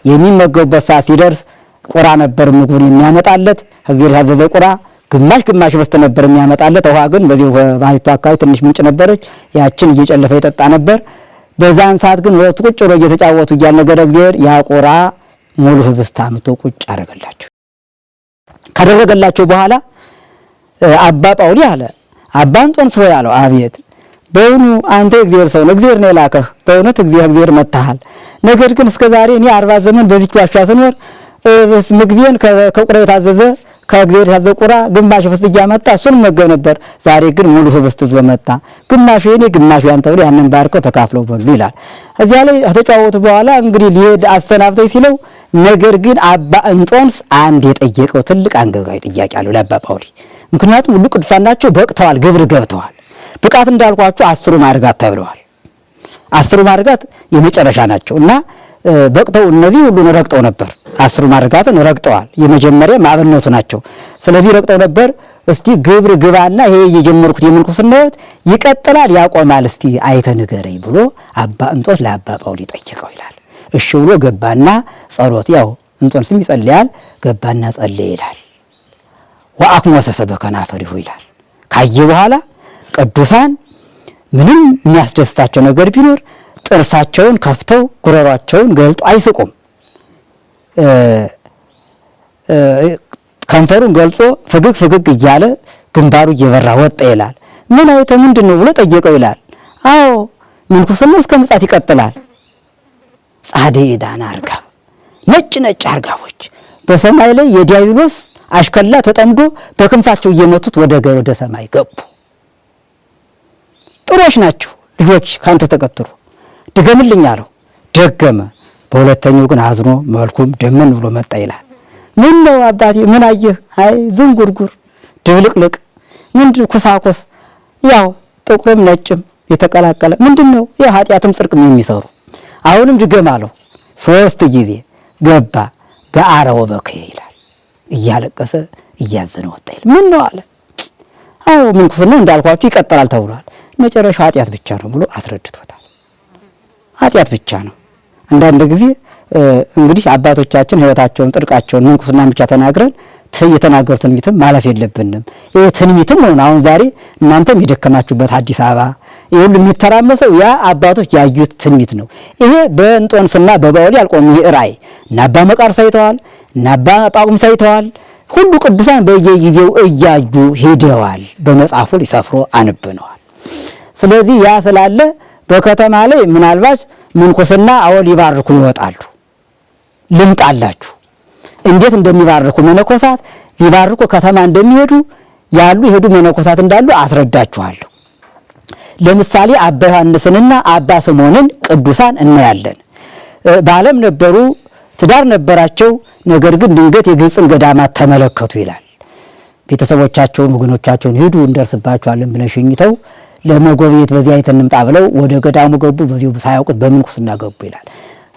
የሚመገቡበት ሰዓት ሲደርስ ቁራ ነበር ምግቡን የሚያመጣለት። እግዚአብሔር ያዘዘ ቁራ ግማሽ ህብስት ነበር የሚያመጣለት። ውሃ ግን በዚህ ባይቱ አካባቢ ትንሽ ምንጭ ነበረች፣ ያችን እየጨለፈ ይጠጣ ነበር። በዛን ሰዓት ግን ወጡ ቁጭ ብሎ እየተጫወቱ እያለ ነገር እግዚአብሔር ያ ቁራ ሙሉ ህብስት አምጥቶ ቁጭ አደረገላቸው። ካደረገላቸው በኋላ አባ ጳውሊ አለ፣ አባ እንጦንስ ሆይ አለው፣ አቤት በእውኑ አንተ እግዚአብሔር ሰው ነው፣ እግዚአብሔር ነው የላከህ፣ በእውነት እግዚአብሔር መታሃል። ነገር ግን እስከዛሬ እኔ 40 ዘመን በዚች ዋሻ ስኖር ምግቤን ከቁራ የታዘዘ ከእግዚአብሔር የታዘዘ ቁራ ግማሽ ህብስት እያመጣ እሱን መገብ ነበር። ዛሬ ግን ሙሉ ህብስት ይዞ መጣ። ግማሹ የኔ ግማሹ ያንተ ብሎ ያንን ባርከው ተካፍለው በሉ ይላል። እዚያ ላይ ከተጫወቱ በኋላ እንግዲህ ሊሄድ አሰናብተኝ ሲለው፣ ነገር ግን አባ እንጦንስ አንድ የጠየቀው ትልቅ አንገብጋቢ ጥያቄ አለው ለአባ ጳውሊ። ምክንያቱም ሁሉ ቅዱሳን ናቸው፣ በቅተዋል፣ ግብር ገብተዋል። ብቃት እንዳልኳቸው 10 ማዕርጋት ተብለዋል። 10 ማዕርጋት የመጨረሻ ናቸው እና በቅተው እነዚህ ሁሉን ረግጠው ነበር። 10 ማዕርጋትን ረግጠዋል። የመጀመሪያ ማዕበነቱ ናቸው። ስለዚህ ረግጠው ነበር። እስቲ ግብር ግባና ይሄ የጀመርኩት የምንኩስና ሕይወት ይቀጥላል ያቆማል፣ እስቲ አይተ ንገረኝ ብሎ አባ እንጦንስ ለአባ ጳውሊ ጠየቀው ይላል። እሺ ብሎ ገባና ጸሎት፣ ያው እንጦንስም ይጸልያል፣ ገባና ጸለየ ይላል። ወአክሞሰሰ በከናፈሪሁ ይላል። ካየ በኋላ ቅዱሳን ምንም የሚያስደስታቸው ነገር ቢኖር ጥርሳቸውን ከፍተው ጉሮሯቸውን ገልጠው አይስቁም። ከንፈሩን ገልጾ ፍግግ ፍግግ እያለ ግንባሩ እየበራ ወጣ ይላል። ምን አይተ ምንድን ነው ብሎ ጠየቀው ይላል። አዎ ምንኩስና እስከ ምጽአት ይቀጥላል። ጻዴ ዳና አርጋብ፣ ነጭ ነጭ አርጋቦች በሰማይ ላይ የዲያብሎስ አሽከላ ተጠምዶ በክንፋቸው እየመቱት ወደ ሰማይ ገቡ። ጥሮች ናቸው ልጆች ካንተ ተቀጥሩ ድገምልኝ አለው። ደገመ። በሁለተኛው ግን አዝኖ መልኩም ደመን ብሎ መጣ ይላል። ምን ነው አባቴ ምን አየህ? አይ ዝንጉርጉር ድብልቅልቅ ምንድን ኩሳኩስ፣ ያው ጥቁርም ነጭም የተቀላቀለ ምንድነው? የኃጢአትም ጽድቅም የሚሰሩ። አሁንም ድገም አለው። 3 ጊዜ ገባ። ገአረ ወበከየ ይላል። እያለቀሰ እያዘነ ወጣ ይላል። ምን ነው አለ። አዎ ምንኩስና እንዳልኳችሁ ይቀጥላል ተብሏል። መጨረሻው ኃጢአት ብቻ ነው ብሎ አስረድቶታል። ኃጢአት ብቻ ነው። አንዳንድ ጊዜ እንግዲህ አባቶቻችን ሕይወታቸውን ጽድቃቸውን ምንኩስናን ብቻ ተናግረን የተናገሩት ትንቢትም ማለፍ የለብንም። ይሄ ትንቢትም ነው። አሁን ዛሬ እናንተም የደከማችሁበት አዲስ አበባ ይሁን የሚተራመሰው ያ አባቶች ያዩት ትንቢት ነው። ይሄ በእንጦንስና በጳውሊ አልቆም። ይሄ ራእይ እና አባ መቃርስ አይተዋል እና አባ ጳቁምስ አይተዋል። ሁሉ ቅዱሳን በየጊዜው እያዩ ሄደዋል። በመጽሐፉ ሊሰፍሮ አንብነዋል። ስለዚህ ያ ስላለ በከተማ ላይ ምናልባት ምንኩስና አወል ይባርኩ ይወጣሉ። ልምጣላችሁ እንዴት እንደሚባርኩ መነኮሳት ሊባርኩ ከተማ እንደሚሄዱ ያሉ ይሄዱ መነኮሳት እንዳሉ አስረዳችኋለሁ። ለምሳሌ አባ ዮሐንስንና አባ ስምዖንን ቅዱሳን እናያለን። በዓለም ነበሩ፣ ትዳር ነበራቸው። ነገር ግን ድንገት የግብፅን ገዳማት ተመለከቱ ይላል። ቤተሰቦቻቸውን ወገኖቻቸውን ሄዱ እንደርስባቸዋለን ብለው ሸኝተው ለመጎብኘት በዚያ አይተን እንምጣ ብለው ወደ ገዳሙ ገቡ። በዚሁ ሳያውቁት በምንኩስና ገቡ ይላል።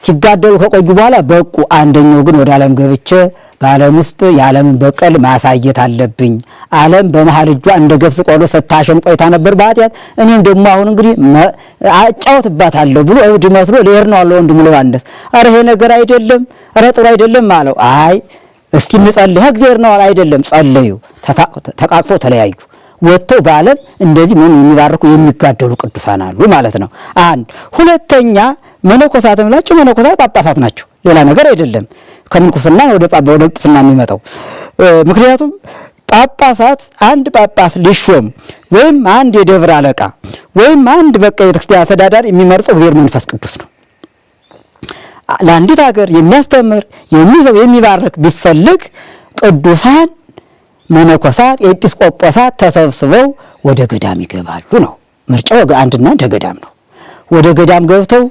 ሲጋደሉ ከቆዩ በኋላ በቁ። አንደኛው ግን ወደ ዓለም ገብቼ በዓለም ውስጥ የዓለምን በቀል ማሳየት አለብኝ። ዓለም በመሃል እጇ እንደ ገብስ ቆሎ ስታሸም ቆይታ ነበር በኃጢአት። እኔም ደግሞ አሁን እንግዲህ አጫውትባታለሁ ብሎ እብድ መስሎ ልሄድ ነው አለው ወንድሙ ዮሐንስ። ኧረ ይሄ ነገር አይደለም፣ ኧረ ጥሩ አይደለም አለው። አይ እስቲ እንጸልይ እግዚአብሔር ነው አይደለም። ጸለዩ፣ ተቃቅፈው ተለያዩ። ወጥተው በዓለም እንደዚህ ምን የሚባርኩ የሚጋደሉ ቅዱሳን አሉ ማለት ነው። አንድ ሁለተኛ መነኮሳት ምላቸው መነኮሳት ጳጳሳት ናቸው። ሌላ ነገር አይደለም። ከምንኩስና ወደ ጵጵስና የሚመጣው ምክንያቱም ጳጳሳት አንድ ጳጳስ ሊሾም ወይም አንድ የደብር አለቃ ወይም አንድ በቃ የቤተክርስቲያን አስተዳዳሪ የሚመርጠው እግዚአብሔር መንፈስ ቅዱስ ነው። ለአንዲት ሀገር የሚያስተምር የሚዘው የሚባርክ ቢፈልግ ቅዱሳን መነኮሳት ኤጲስቆጶሳት ተሰብስበው ወደ ገዳም ይገባሉ ነው ምርጫው። አንድና እንደ ገዳም ነው። ወደ ገዳም ገብተው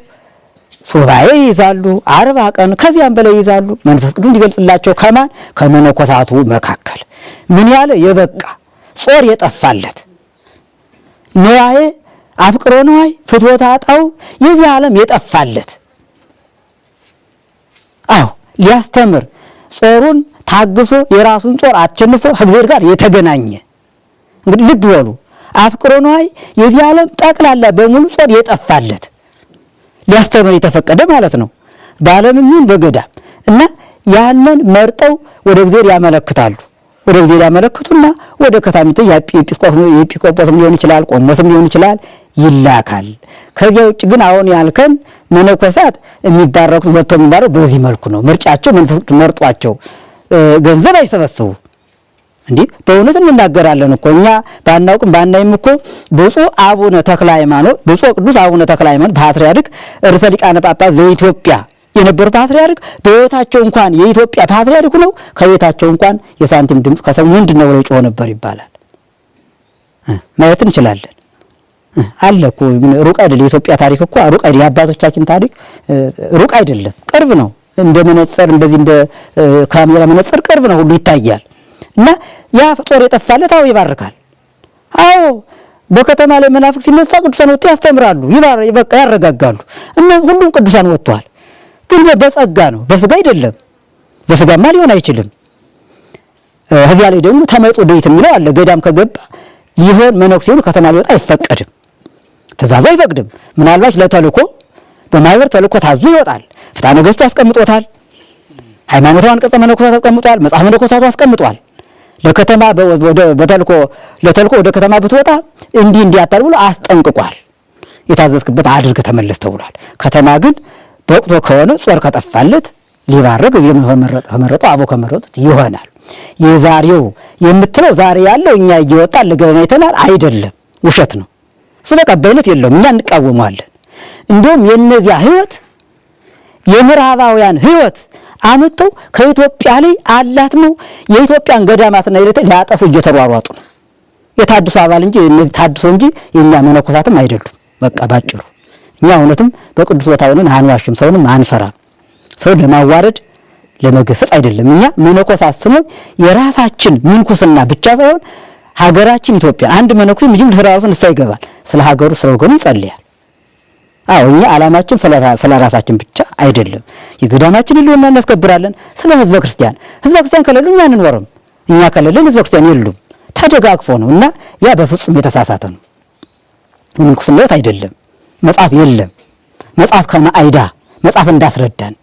ሱባኤ ይዛሉ። 40 ቀን ከዚያም በላይ ይዛሉ። መንፈስ ቅዱስ እንዲገልጽላቸው ከማን ከመነኮሳቱ መካከል ምን ያለ የበቃ ጾር የጠፋለት ንዋዬ አፍቅሮ ንዋይ ፍትወታ አጣው የዚህ ዓለም የጠፋለት አዎ ሊያስተምር ጾሩን ታግሶ የራሱን ጾር አቸንፎ ከእግዚአብሔር ጋር የተገናኘ እንግዲህ ልብ በሉ። አፍቅሮ ንዋይ የዚህ ዓለም ጠቅላላ በሙሉ ጾር የጠፋለት ሊያስተምር የተፈቀደ ማለት ነው። በዓለምም ይሁን በገዳም እና ያንን መርጠው ወደ እግዚአብሔር ያመለክታሉ። ወደ እግዚአብሔር ያመለክቱና ወደ ከተማይቱ የኤጲስቆጶስም ሊሆን ይችላል፣ ቆሞስም ሊሆን ይችላል ይላካል። ከዚያ ውጭ ግን አሁን ያልከን መነኮሳት የሚባረኩት ወጥተው የሚባረው በዚህ መልኩ ነው። ምርጫቸው መንፈስ ቅዱስ መርጧቸው ገንዘብ አይሰበስቡ። እንዴ በእውነት እንናገራለን እኮ እኛ ባናውቅም ባናይም እኮ ብፁዕ አቡነ ተክለ ሃይማኖት ብፁዕ ቅዱስ አቡነ ተክለ ሃይማኖት ፓትርያርክ ርዕሰ ሊቃነ ጳጳሳት ዘኢትዮጵያ የነበሩ ፓትርያርክ በሕይወታቸው እንኳን የኢትዮጵያ ፓትርያርክ ነው ከቤታቸው እንኳን የሳንቲም ድምፅ ከሰሙ ምንድነው ብለው ይጮህ ነበር ይባላል። ማየት እንችላለን። አለ እኮ ሩቅ አይደለም። የኢትዮጵያ ታሪክ እኮ ሩቅ አይደለም። የአባቶቻችን ታሪክ ሩቅ አይደለም፣ ቅርብ ነው። እንደ መነጽር እንደዚህ እንደ ካሜራ መነጽር ቅርብ ነው፣ ሁሉ ይታያል። እና ያ ጦር የጠፋለት አዎ ይባርካል። አዎ በከተማ ላይ መናፍቅ ሲነሳ ቅዱሳን ወጥተው ያስተምራሉ፣ በቃ ያረጋጋሉ። እና ሁሉም ቅዱሳን ወጥተዋል። ግን በጸጋ ነው፣ በስጋ አይደለም። በስጋማ ሊሆን አይችልም። እዚያ ላይ ደግሞ ተመይጦ ደይት የሚለው አለ። ገዳም ከገባ ይሆን መነኩሴው ከተማ ሊወጣ አይፈቀድም፣ ትእዛዙ አይፈቅድም። ምናልባት ለተልኮ በማህበር ተልኮ ታዙ ይወጣል። ፍትሐ ነገሥቱ አስቀምጦታል። ሃይማኖታዊ አንቀጸ መነኮሳት አስቀምጧል። መጽሐፍ መነኮሳቱ አስቀምጧል። ለከተማ ለተልኮ ወደ ከተማ ብትወጣ እንዲህ አታድርግ ብሎ አስጠንቅቋል። የታዘዝክበት አድርግ ተመለስ ተብሏል። ከተማ ግን በወቅቱ ከሆነ ጾር ከጠፋለት ሊባረክ እዚህ ከመረጠው አቦ ከመረጡት ይሆናል። የዛሬው የምትለው ዛሬ ያለው እኛ እየወጣን ለገበና አይተናል አይደለም፣ ውሸት ነው። እሱ ተቀባይነት የለውም። እኛ እንቃወመዋለን። እንዲሁም የነዚያ ህይወት የምዕራባውያን ህይወት አመጣው ከኢትዮጵያ ላይ አላት ነው የኢትዮጵያን ገዳማትና ይለተ ሊያጠፉ እየተሯሯጡ ነው። የታድሶ አባል እንጂ እነዚህ ታድሶ እንጂ የኛ መነኮሳትም አይደሉም። በቃ ባጭሩ እኛ እውነትም በቅዱስ ቦታ ሆነን አንዋሽም፣ ሰውንም አንፈራም። ሰው ለማዋረድ ለመገሰጽ አይደለም። እኛ መነኮሳት ስሙን የራሳችን ምንኩስና ብቻ ሳይሆን ሀገራችን ኢትዮጵያ አንድ መነኩሴ ምንም ለራሱ ንስሐ ይገባል፣ ስለ ሀገሩ ስለ ወገኑ ይጸልያል። አዎ እኛ ዓላማችን ስለ ራሳችን ብቻ አይደለም። የገዳማችን ህልውና እናስከብራለን። ስለ ህዝበ ክርስቲያን ከሌሉ እኛ አንኖርም። እኛ ከሌለን ህዝበ ክርስቲያን የሉም። ተደጋግፎ ነው እና ያ በፍጹም የተሳሳተ ነው። ምንኩስናት አይደለም። መጽሐፍ የለም። መጽሐፍ ከማይዳ መጽሐፍ እንዳስረዳን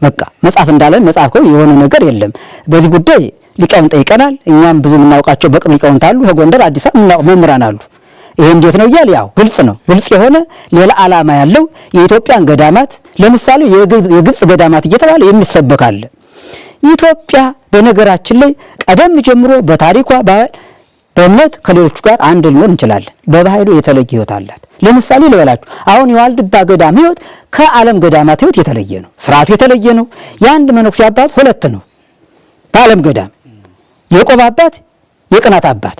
በቃ መጽሐፍ እንዳለን መጽሐፍ ከሆነ የሆነ ነገር የለም። በዚህ ጉዳይ ሊቃውንት ጠይቀናል። እኛም ብዙ የምናውቃቸው በቅርብ ሊቃውንት አሉ። ከጎንደር አዲስ አበባ የምናውቅ መምህራን አሉ። ይሄ እንዴት ነው እያለ ያው ግልጽ ነው። ግልጽ የሆነ ሌላ ዓላማ ያለው የኢትዮጵያን ገዳማት ለምሳሌ የግብጽ ገዳማት እየተባለ የሚሰበካል። ኢትዮጵያ በነገራችን ላይ ቀደም ጀምሮ በታሪኳ በእምነት ከሌሎቹ ጋር አንድ ልንሆን እንችላለን። በባህሉ የተለየ ህይወት አላት። ለምሳሌ ልበላችሁ አሁን የዋልድባ ገዳም ህይወት ከዓለም ገዳማት ህይወት የተለየ ነው። ስርዓቱ የተለየ ነው። የአንድ መነኩሴ አባት ሁለት ነው። በዓለም ገዳም የቆብ አባት የቅናት አባት፣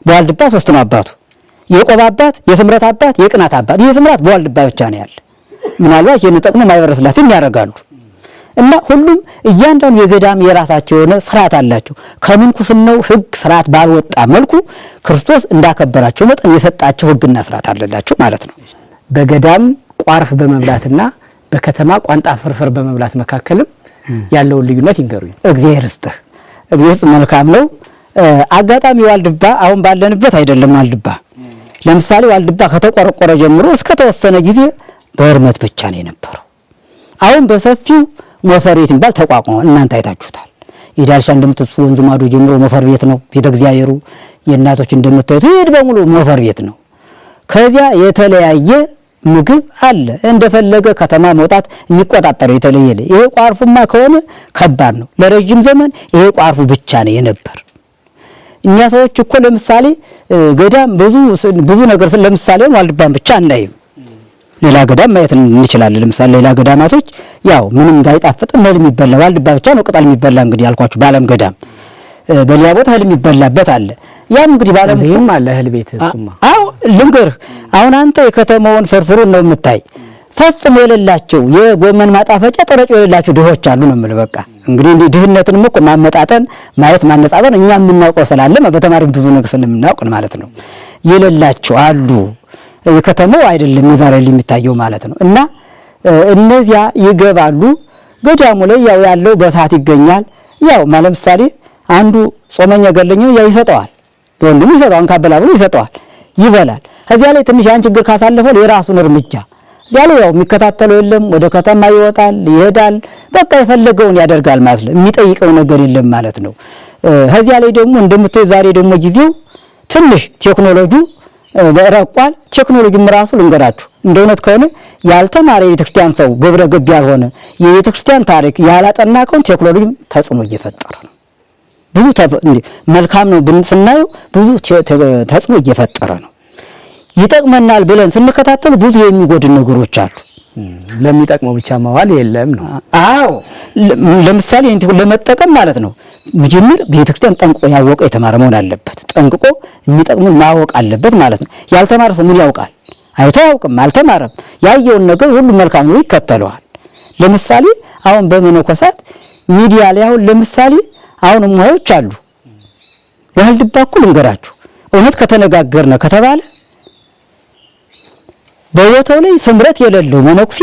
በዋልድባ ሶስት ነው አባቱ። የቆብ አባት የስምረት አባት የቅናት አባት። ይሄ ስምረት በዋልድባ ብቻ ነው ያለ። ምናልባት የነጠቅሞ ማይበረ ስላሴም ያደርጋሉ። እና ሁሉም እያንዳንዱ የገዳም የራሳቸው የሆነ ስርዓት አላቸው። ከምንኩስናው ህግ ስርዓት ባልወጣ መልኩ ክርስቶስ እንዳከበራቸው መጠን የሰጣቸው ህግና ስርዓት አለላቸው ማለት ነው። በገዳም ቋርፍ በመብላትና በከተማ ቋንጣ ፍርፍር በመብላት መካከልም ያለውን ልዩነት ይንገሩኝ። እግዚአብሔር ይስጥህ። እግዚአብሔር መልካም ነው። አጋጣሚ ዋልድባ አሁን ባለንበት አይደለም። ዋልድባ ለምሳሌ ዋልድባ ከተቆረቆረ ጀምሮ እስከ ተወሰነ ጊዜ በእርመት ብቻ ነው የነበረው። አሁን በሰፊው ሞፈር ቤት እንባል ተቋቋመ። እናንተ አይታችሁታል። የዳልሻ እንደምትሱ ወንዝ ማዶ ጀምሮ ሞፈር ቤት ነው። ቤተ እግዚአብሔሩ የእናቶች እንደምታዩት ይሄድ በሙሉ ሞፈር ቤት ነው። ከዚያ የተለያየ ምግብ አለ። እንደፈለገ ከተማ መውጣት የሚቆጣጠረው የተለየ። ይሄ ቋርፉማ ከሆነ ከባድ ነው። ለረጅም ዘመን ይሄ ቋርፉ ብቻ ነው የነበር። እኛ ሰዎች እኮ ለምሳሌ ገዳም ብዙ ነገር ለምሳሌ ዋልድባን ብቻ አናይም። ሌላ ገዳም ማየት እንችላለን። ለምሳሌ ሌላ ገዳማቶች ያው ምንም እንዳይጣፍጥ እህል የሚበላ ዋልድባ ብቻ ነው ቅጠል የሚበላ። እንግዲህ ያልኳችሁ በዓለም ገዳም በሌላ ቦታ እህል የሚበላበት አለ። ያም እንግዲህ በዓለም እዚህም አለ እህል ቤት። እሱማ አዎ ልንገርህ፣ አሁን አንተ የከተማውን ፍርፍሩን ነው የምታይ። ፈጽሞ የሌላቸው የጎመን ማጣፈጫ ጠረጮ የሌላቸው ድሆች አሉ ነው የምልህ። በቃ እንግዲህ እንዲህ ድህነትንም እኮ ማመጣጠን ማየት ማነጻጸር እኛ የምናውቀው ስላለ በተማሪ ብዙ ነገር ስለምናውቅ ማለት ነው። የሌላቸው አሉ። የከተማው አይደለም የዛሬ የሚታየው ማለት ነው። እና እነዚያ ይገባሉ። ገዳሙ ላይ ያለው በሰዓት ይገኛል። ያው ለምሳሌ አንዱ ጾመኛ ገለኘው ያው ይሰጠዋል፣ ወንድም ይሰጠዋል፣ ካበላ ብሎ ይሰጠዋል፣ ይበላል። ከዚያ ላይ ትንሽ ያን ችግር ካሳለፈው የራሱን እርምጃ እዚያ ላይ ያው የሚከታተለው የለም። ወደ ከተማ ይወጣል፣ ይሄዳል፣ በቃ የፈለገውን ያደርጋል ማለት ነው። የሚጠይቀው ነገር የለም ማለት ነው። ከዚያ ላይ ደግሞ እንደምትይ ዛሬ ደግሞ ጊዜው ትንሽ ቴክኖሎጂው በረቋል። ቴክኖሎጂም ራሱ ልንገራችሁ እንደ እውነት ከሆነ ያልተማረ የቤተክርስቲያን ሰው ግብረ ገብ ያልሆነ የቤተክርስቲያን ታሪክ ያላጠናቀውን ቴክኖሎጂም ተጽዕኖ እየፈጠረ ነው። ብዙ መልካም ነው ስናየው ብዙ ተጽዕኖ እየፈጠረ ነው። ይጠቅመናል ብለን ስንከታተል ብዙ የሚጎድን ነገሮች አሉ። ለሚጠቅመው ብቻ መዋል የለም ነው። አዎ ለምሳሌ እንትን ለመጠቀም ማለት ነው መጀመር ቤተክርስቲያን ጠንቅቆ ያወቀ የተማረ መሆን አለበት። ጠንቅቆ የሚጠቅሙን ማወቅ አለበት ማለት ነው። ያልተማረ ሰው ምን ያውቃል? አይቶ ያውቅም፣ አልተማረም። ያየውን ነገር ሁሉ መልካም ነው ይከተለዋል። ለምሳሌ አሁን በመነኮሳት ሚዲያ ላይ አሁን ለምሳሌ አሁን ሙያዎች አሉ። ዋልድባ እኩል እንገራችሁ እውነት ከተነጋገርነ ከተባለ በቦታው ላይ ስምረት የሌለው መነኩሴ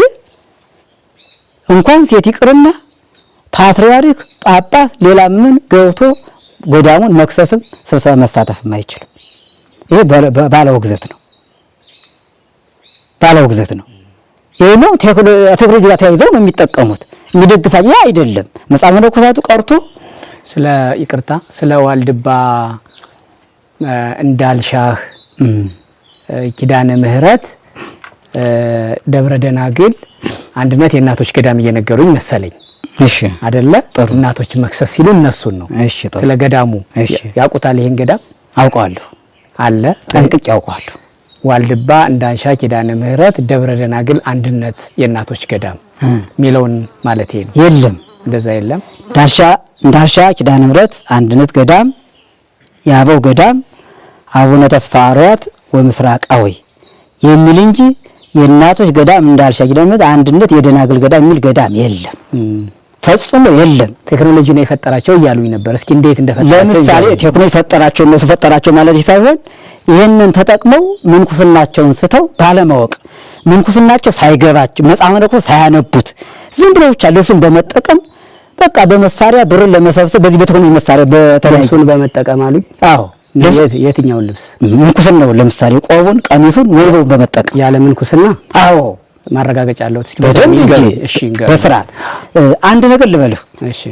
እንኳን ሴት ይቅርና ፓትርያርክ ጳጳስ ሌላ ምን ገብቶ ጎዳሙን መክሰስም ስብሰባ መሳተፍም አይችልም። ይሄ ባለውግዘት ነው፣ ባለውግዘት ነው። ይሄ ነው ቴክኖሎጂ ጋር ተያይዘው ነው የሚጠቀሙት። የሚደግፋ ያ አይደለም። መጽሐፈ መነኮሳቱ ቀርቶ ስለ ይቅርታ ስለ ዋልድባ እንዳልሻህ ኪዳነ ምህረት ደብረ ደናግል አንድነት የእናቶች ገዳም እየነገሩኝ መሰለኝ። እሺ አይደለ? እናቶች መክሰስ ሲሉ እነሱን ነው። እሺ ስለ ገዳሙ ያውቁታል። ይሄን ገዳም አውቀዋለሁ አለ ጠንቅቄ አውቀዋለሁ። ዋልድባ እንዳንሻ ኪዳነ ምህረት ደብረ ደናግል አንድነት የእናቶች ገዳም ሚለውን ማለት ነው። የለም እንደዛ የለም። እንዳንሻ ኪዳነ ምህረት አንድነት ገዳም ያበው ገዳም አቡነ ተስፋ አርያት ወምስራቃዊ የሚል እንጂ የእናቶች ገዳም እንዳልሻ ኪዳነ ምህረት አንድነት የደናግል ገዳም የሚል ገዳም የለም፣ ፈጽሞ የለም። ቴክኖሎጂ ነው የፈጠራቸው እያሉኝ ነበር። እስኪ እንዴት እንደፈጠራቸው ለምሳሌ ቴክኖሎጂ ፈጠራቸው እነሱ ፈጠራቸው ማለት ሳይሆን ይሄንን ተጠቅመው ምንኩስናቸውን ስተው ባለማወቅ ምንኩስናቸው ሳይገባቸው መጽሐፈ መነኮሳት ሳያነቡት ዝም ብለው ብቻ ለሱን በመጠቀም በቃ በመሳሪያ ብርን ለመሰብሰብ በዚህ በቴክኖሎጂ መሳሪያ በተለያዩን በመጠቀም አሉኝ። አዎ የትኛውን ልብስ ምንኩስናው ለምሳሌ ቆቡን ቀሚሱን ወይበው በመጠቀም ያለ ምንኩስና አዎ ማረጋገጫ አለው። እሺ በስርዓት አንድ ነገር ልበልህ። እሺ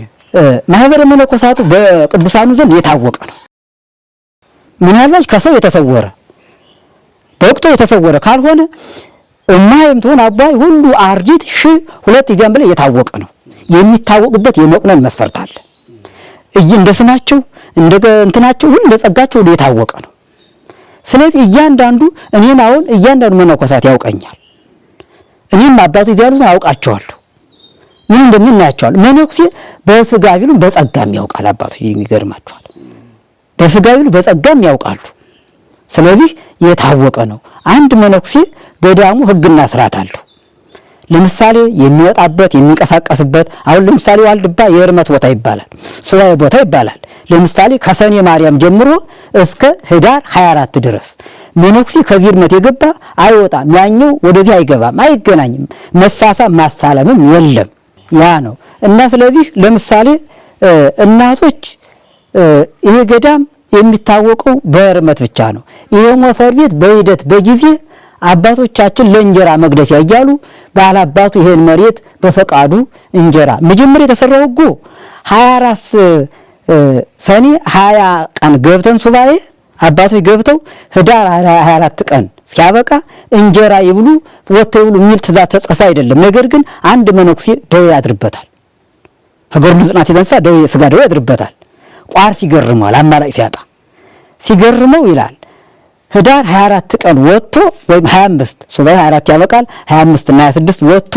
ማህበረ መነኮሳቱ በቅዱሳኑ ዘንድ የታወቀ ነው። ምናልባት ከሰው የተሰወረ በወቅቱ የተሰወረ ካልሆነ እማይምቱን አባይ ሁሉ አርዲት ሁለት ይገም ብለ የታወቀ ነው። የሚታወቅበት የመቁነን መስፈርት አለ። እንደ ስማቸው እንደ እንትናቸው ሁሉ ለጸጋቸው ሁሉ የታወቀ ነው። ስለዚህ እያንዳንዱ እኔን አሁን እያንዳንዱ መነኮሳት ያውቀኛል። እኔም አባቱ ይያሉት አውቃቸዋለሁ። ምን እንደምናያቸዋል። መነኩሴ በስጋ ቢሉም በጸጋም ያውቃል። አባቱ ይገርማቸዋል። በስጋ ቢሉ በጸጋም ያውቃሉ። ስለዚህ የታወቀ ነው። አንድ መነኩሴ ገዳሙ ሕግና ስርዓት አለው። ለምሳሌ የሚወጣበት የሚንቀሳቀስበት አሁን ለምሳሌ ዋልድባ የእርመት ቦታ ይባላል፣ ሱባኤ ቦታ ይባላል። ለምሳሌ ከሰኔ ማርያም ጀምሮ እስከ ህዳር 24 ድረስ መነኩሴ ከዚህ እርመት የገባ አይወጣም፣ ያኛው ወደዚህ አይገባም፣ አይገናኝም። መሳሳም ማሳለምም የለም። ያ ነው እና ስለዚህ ለምሳሌ እናቶች ይሄ ገዳም የሚታወቀው በእርመት ብቻ ነው። ይሄ ሞፈር ቤት በሂደት በጊዜ አባቶቻችን ለእንጀራ መግደፊያ እያሉ ባላባቱ ይሄን መሬት በፈቃዱ እንጀራ መጀመሪያ የተሰራው እኮ 24 ሰኔ 20 ቀን ገብተን ሱባኤ አባቶች ገብተው ህዳር 24 ቀን ሲያበቃ እንጀራ ይብሉ ወጥተው ይብሉ የሚል ትእዛዝ ተጽፎ አይደለም። ነገር ግን አንድ መነኩሴ ደዌ ያድርበታል። ሀገሩ ንጽናት የተነሳ ደዌ ስጋ ደዌ ያድርበታል። ቋርፍ ይገርመዋል። አማራጭ ሲያጣ ሲገርመው ይላል ህዳር 24 ቀን ወጥቶ ወይም 25 ሱባኤ 24 ያበቃል 25 እና 26 ወጥቶ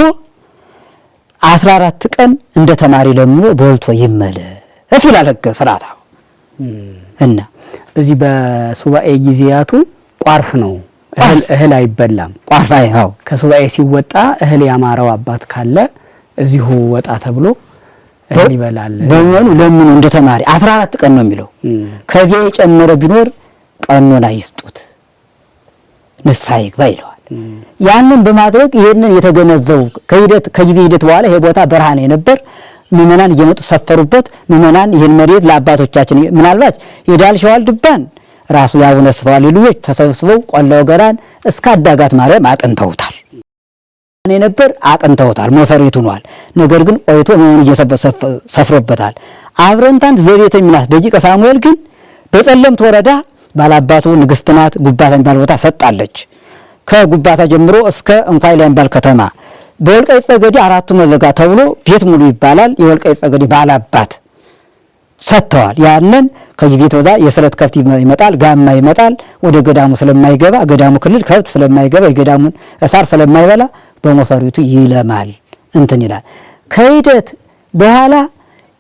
14 ቀን እንደ ተማሪ ለምኖ በልቶ ይመለስ ይላል ህገ ስርዓት። እና በዚህ በሱባኤ ጊዜያቱ ቋርፍ ነው፣ እህል አይበላም። ቋርፍ አይው ከሱባኤ ሲወጣ እህል ያማረው አባት ካለ እዚሁ ወጣ ተብሎ እህል ይበላል። በመኑ ለምኑ እንደ ተማሪ 14 ቀን ነው የሚለው። ከዚያ የጨመረ ቢኖር ቀኖና ይስጡት ንስሐ ይግባ ይለዋል። ያንን በማድረግ ይሄንን የተገነዘቡ ከጊዜ ሂደት በኋላ ይሄ ቦታ በረሃ ነበር። ምእመናን እየመጡ ሰፈሩበት። ምእመናን ይሄን መሬት ለአባቶቻችን ምናልባት የዳልሻ ዋልድባን ራሱ ያቡነ ስፍራ ልጆች ተሰብስበው ቆላው ገራን እስከ አዳጋት ማርያም አቅንተውታል ነበር አቅንተውታል። ሞፈሪቱ ሆኗል። ነገር ግን ቆይቶ ምእመናን እየሰፈሩበታል። አብረንታን ዘቤተ ሚናስ ደቂቀ ሳሙኤል ግን በጸለምት ወረዳ ባላባቱ ንግስትናት ጉባታ የሚባል ቦታ ሰጣለች። ከጉባታ ጀምሮ እስከ እንኳይ ለምባል ከተማ በወልቃይት ጠገዴ አራቱ መዘጋ ተብሎ ቤት ሙሉ ይባላል። የወልቃይት ጠገዴ ባላባት ሰጥተዋል። ያንን ከጊዜ ተወዛ የስለት ከብት ይመጣል፣ ጋማ ይመጣል። ወደ ገዳሙ ስለማይገባ ገዳሙ ክልል ከብት ስለማይገባ የገዳሙን እሳር ስለማይበላ በሞፈሪቱ ይለማል እንትን ይላል። ከሂደት በኋላ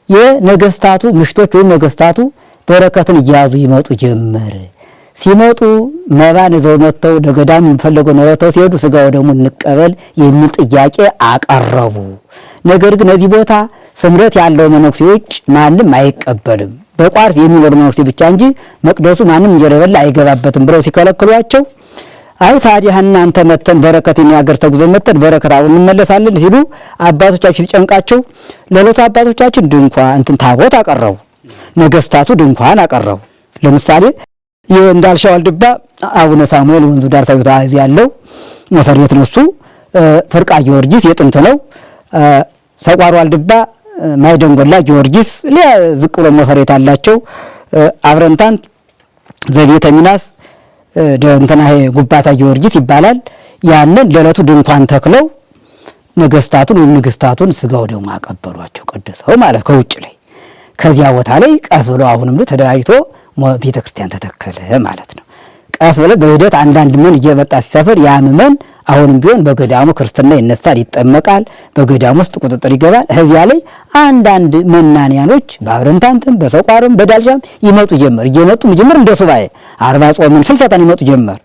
የነገስታቱ ምሽቶች ወይም ነገስታቱ በረከትን እያያዙ ይመጡ ጀመር። ሲመጡ መባን ይዘው መጥተው ለገዳም የሚፈለገው ነበተው ሲሄዱ ስጋው ደግሞ እንቀበል የሚል ጥያቄ አቀረቡ። ነገር ግን እዚህ ቦታ ስምረት ያለው መነኩሴዎች ማንም አይቀበልም፣ በቋርፍ የሚኖር መነኩሴ ብቻ እንጂ መቅደሱ ማንም እንጀራ የበላ አይገባበትም ብለው ሲከለክሏቸው አይ ታዲያ እናንተ መተን በረከትን ያገር ተጉዘን መተን በረከት አሁን እንመለሳለን ሲሉ አባቶቻችን ሲጨንቃቸው ለሎቱ አባቶቻችን ድንኳን እንትን ታቦት አቀረቡ። ነገስታቱ ድንኳን አቀረቡ። ለምሳሌ እንዳልሻው ዋልድባ አቡነ ሳሙኤል ወንዙ ዳር ታዩታ ያለው መፈሪት ነው። እሱ ፍርቃ ጊዮርጊስ የጥንት ነው። ሰቋር ዋልድባ ማይደንጎላ ጊዮርጊስ ዝቅ ብሎ መፈሪት አላቸው። አብረንታንት ዘቤተ ሚናስ ደንተና ጉባታ ጊዮርጊስ ይባላል። ያንን ለለቱ ድንኳን ተክለው ነገስታቱን ወይም ንግስታቱን ስጋው ደግሞ አቀበሏቸው፣ ቀደሰው ማለት ከውጭ ላይ። ከዚያ ቦታ ላይ ቀስ ብሎ አሁንም ተደራጅቶ ቤተክርስቲያን ተተከለ ማለት ነው። ቀስ ብሎ በሂደት አንዳንድ ምን እየመጣ ሲሰፍር ያምመን አሁንም ቢሆን በገዳሙ ክርስትና ይነሳል፣ ይጠመቃል፣ በገዳሙ ውስጥ ቁጥጥር ይገባል። እዚያ ላይ አንዳንድ መናንያኖች በአብረንታንትም በሰቋርም በዳልሻም ይመጡ ጀመር። እየመጡ ጀመር እንደ ሱባኤ 40 ጾምን ፍልሰታን ይመጡ ጀመር።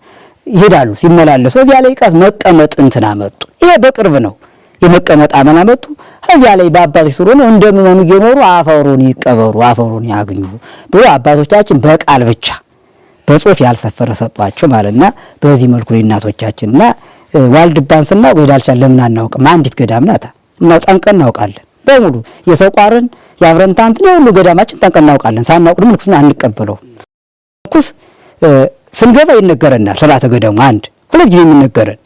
ይሄዳሉ ሲመላለሱ። እዚያ ላይ ቀስ መቀመጥ እንትና መጡ። ይሄ በቅርብ ነው። የመቀመጥ አመና መጡ። እዚያ ላይ በአባቶች ስሩ ነው እንደምመኑ እየኖሩ አፈሩን ይቀበሩ፣ አፈሩን ያግኙ ብሎ አባቶቻችን በቃል ብቻ በጽሑፍ ያልሰፈረ ሰጧቸው ማለትና በዚህ መልኩ እናቶቻችንና ዋልድባን ስናውቅ የዳልሻን ለምን አናውቅም? አንዲት ገዳም ናት። እናው ጠንቀን እናውቃለን። በሙሉ የሰቋርን የአብረንታንትን የሁሉ ገዳማችን ጠንቀን እናውቃለን። ሳናውቅ ደግሞ ንኩስና አንቀበለው። ንኩስ ስንገባ ይነገረናል ስርዓተ ገዳሙ አንድ ሁለት ጊዜ የሚነገረን።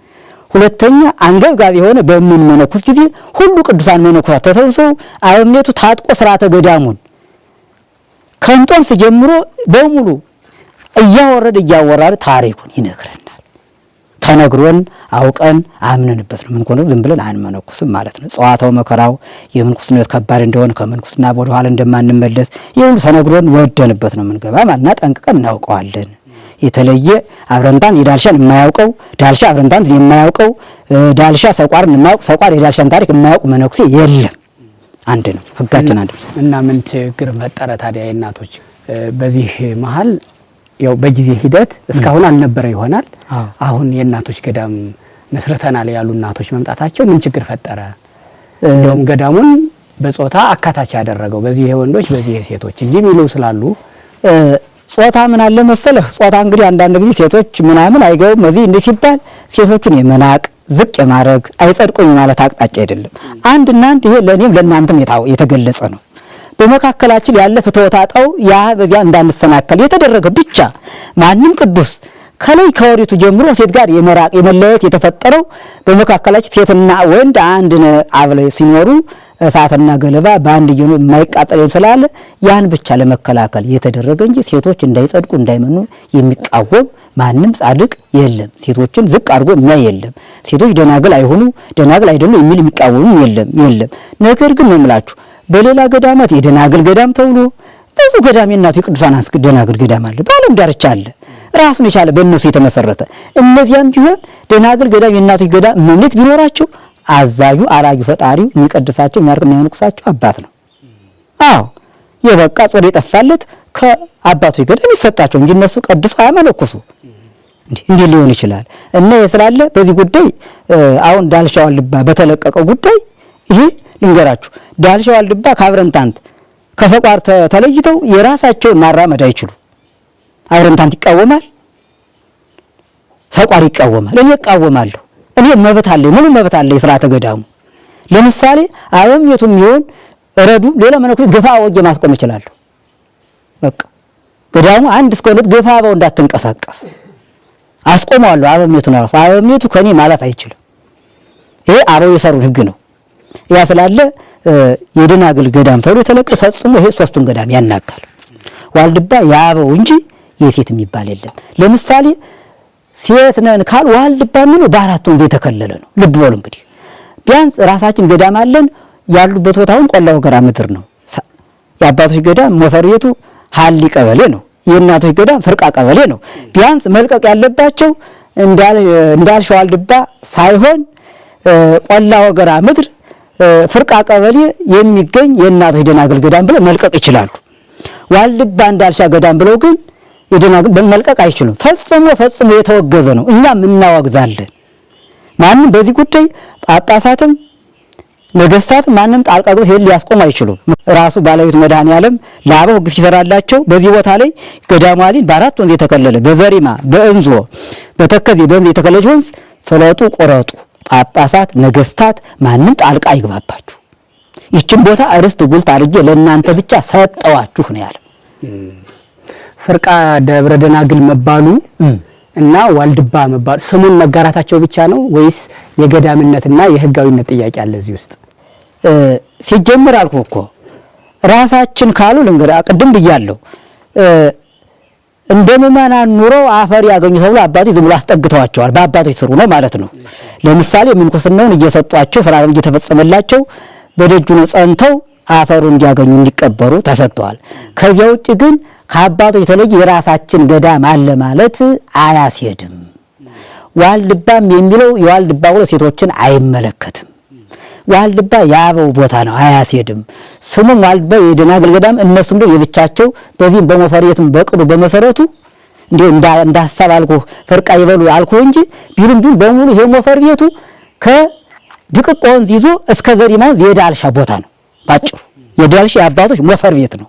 ሁለተኛ አንገብጋቢ የሆነ በምን መነኩስ ጊዜ ሁሉ ቅዱሳን መነኩሳት ተሰብስበው አበምኔቱ ታጥቆ ስርዓተ ገዳሙን ከእንጦንስ ጀምሮ በሙሉ እያወረደ ታሪኩን ይነግረናል። ተነግሮን አውቀን አምነንበት ነው ምን ዝም ብለን አንመነኩስም ማለት ነው። ጸዋታው መከራው የምንኩስነት ከባድ እንደሆነ ከመንኩስና ወደ ኋላ እንደማንመለስ ይሁን ተነግሮን ወደንበት ነው ምንገባ ማለትና ጠንቅቀን እናውቀዋለን። የተለየ አብረንታን የዳልሻን የማያውቀው ዳልሻ አብረንታን የማያውቀው ዳልሻ ሰቋርን የማያውቅ ሰቋር የዳልሻን ታሪክ የማያውቅ መነኩሴ የለም። አንድ ነው፣ ህጋችን አንድ ነው። እና ምን ችግር ፈጠረ ታዲያ የእናቶች በዚህ መሀል? ያው በጊዜ ሂደት እስካሁን አልነበረ ይሆናል። አሁን የእናቶች ገዳም መስርተናል ያሉ እናቶች መምጣታቸው ምን ችግር ፈጠረ? እንደውም ገዳሙን በጾታ አካታች ያደረገው በዚህ የወንዶች በዚህ የሴቶች እንጂ ሚሉ ስላሉ ጾታ ምን አለ መሰለህ? ጾታ እንግዲህ አንዳንድ ጊዜ ሴቶች ምናምን አይገቡም እዚህ እንዴ ሲባል ሴቶቹን የመናቅ ዝቅ የማድረግ አይጸድቁኝ ማለት አቅጣጫ አይደለም። አንድና አንድ ይሄ ለኔም ለእናንተም የተገለጸ ነው። በመካከላችን ያለ ፍትወታጣው ያ በዚያ እንዳንሰናከል የተደረገ ብቻ ማንም ቅዱስ ከላይ ከወሪቱ ጀምሮ ሴት ጋር የመራቅ የመለየት የተፈጠረው በመካከላችን ሴትና ወንድ አንድ አብለው ሲኖሩ እሳትና ገለባ በአንድ ይኑ የማይቃጠል ስላለ ያን ብቻ ለመከላከል የተደረገ እንጂ ሴቶች እንዳይጸድቁ እንዳይመኑ የሚቃወም ማንም ጻድቅ የለም። ሴቶችን ዝቅ አድርጎ የሚያይ የለም። ሴቶች ደናግል አይሆኑ ደናግል አይደሉ የሚል የሚቃወም የለም። ነገር ግን ነው የምላችሁ በሌላ ገዳማት የደናግል ገዳም ተብሎ ብዙ ገዳም የእናቱ የቅዱሳን ደናግል ገዳም አለ፣ በዓለም ዳርቻ አለ ራሱን የቻለ በእነሱ የተመሰረተ። እነዚያን ቢሆን ደናግል ገዳም የእናቱ ገዳም እምነት ቢኖራቸው አዛዡ አራጁ ፈጣሪው የሚቀድሳቸው የሚያንቁሳቸው አባት ነው። አዎ የበቃ ጾር የጠፋለት ከአባቱ ገዳም ይሰጣቸው እንጂ እነሱ ቀድሰው አያመነኩሱ። እንዴ ሊሆን ይችላል? እና የስላለ በዚህ ጉዳይ አሁን ዳልሻ ዋልድባ በተለቀቀው ጉዳይ ይሄ ልንገራችሁ። ዳልሻ ዋልድባ ከአብረንታንት ከሰቋር ተለይተው የራሳቸውን ማራመድ አይችሉ። አብረንታንት ይቃወማል፣ ሰቋር ይቃወማል። እኔ እቃወማለሁ። እኔ መብት አለ፣ ሙሉ መብት አለ የሥርዓተ ገዳሙ። ለምሳሌ አበምኔቱም ይሁን ረዱ ሌላ መነኩሴ ገፋ ወጀ ማስቆም ይችላል። በቃ ገዳሙ አንድ እስከ ሁለት ገፋ ባው እንዳትንቀሳቀስ አስቆመዋለሁ። አበምኔቱን አረፈ አበምኔቱ ከኔ ማለፍ አይችልም። ይሄ አበው የሰሩት ህግ ነው። ያ ስላለ የደናግል ገዳም ተብሎ የተለቀ ፈጽሞ ይሄ ሶስቱን ገዳም ያናጋል። ዋልድባ ያበው እንጂ የሴት የሚባል የለም። ለምሳሌ ሴት ነን ካል ዋልድባ ምን በአራት ወንዝ የተከለለ ነው። ልብ በሉ እንግዲህ ቢያንስ ራሳችን ገዳም አለን። ያሉበት ቦታውን ቆላው ገራ ምድር ነው። የአባቶች ገዳም ሞፈር ቤቱ ሀሊ ቀበሌ ነው። የእናቶች ገዳም ፍርቃ ቀበሌ ነው። ቢያንስ መልቀቅ ያለባቸው እንዳልሸው ዋልድባ ሳይሆን ቆላ ወገራ ምድር ፍርቃ ቀበሌ የሚገኝ የእናቶች ደናግል ገዳም ብለው መልቀቅ ይችላሉ። ዋልድባ እንዳልሻ ገዳም ብለው ግን የደናግል መልቀቅ አይችሉም። ፈጽሞ የተወገዘ ነው። እኛም እናወግዛለን። ማንም በዚህ ጉዳይ ጳጳሳትም ነገስታትም ማንም ጣልቃ ገብቶ ሊያስቆም አይችሉም። ራሱ ባለቤት መድኃኔዓለም ለአበው ሕግ ሲሰራላቸው በዚህ ቦታ ላይ ገዳማሊን በአራት ወንዝ የተከለለ በዘሪማ በእንዞ በተከዜ በእንዝ የተከለለች ወንዝ ፍለጡ ቆረጡ፣ ጳጳሳት ነገስታት ማንም ጣልቃ አይግባባችሁ፣ ይችን ቦታ ርስት ጉልት አድርጌ ለእናንተ ብቻ ሰጠዋችሁ ነው ያለ። ፍርቃ ደብረ ደናግል መባሉ እና ዋልድባ መባሉ ስሙን መጋራታቸው ብቻ ነው ወይስ የገዳምነትና የህጋዊነት ጥያቄ አለ እዚህ ውስጥ? ሲጀምር አልኩ እኮ ራሳችን ካሉ ልንገር ቅድም ብያለሁ። እንደ ምእመናን ኑሮ አፈር ያገኙ ተብሎ አባቶች ዝም ብሎ አስጠግተዋቸዋል። በአባቶች ስሩ ነው ማለት ነው። ለምሳሌ ምንኩስናውን እየሰጧቸው ስራ እየተፈጸመላቸው በደጁ ነው ጸንተው አፈሩ እንዲያገኙ እንዲቀበሩ ተሰጥተዋል። ከዚያ ውጭ ግን ከአባቶች የተለየ የራሳችን ገዳም አለ ማለት አያስሄድም። ዋልድባም የሚለው የዋልድባ ብሎ ሴቶችን አይመለከትም። ዋልድባ የአበው ቦታ ነው፣ አያስሄድም። ስሙም ዋልድባ የደናግል ገዳም እነሱም ደግሞ የብቻቸው በዚህም በሞፈሬትም በቅዱ በመሰረቱ እንዴ እንደ ሐሳብ አልኩ ፍርቃ ይበሉ አልኩ እንጂ ቢሉም በሙሉ ይሄ ሞፈር ቤቱ ከድቅቆ ወንዝ ይዞ እስከ ዘሪማ የዳልሻ ቦታ ነው። ባጭሩ የዳልሻ የአባቶች ሞፈር ቤት ነው።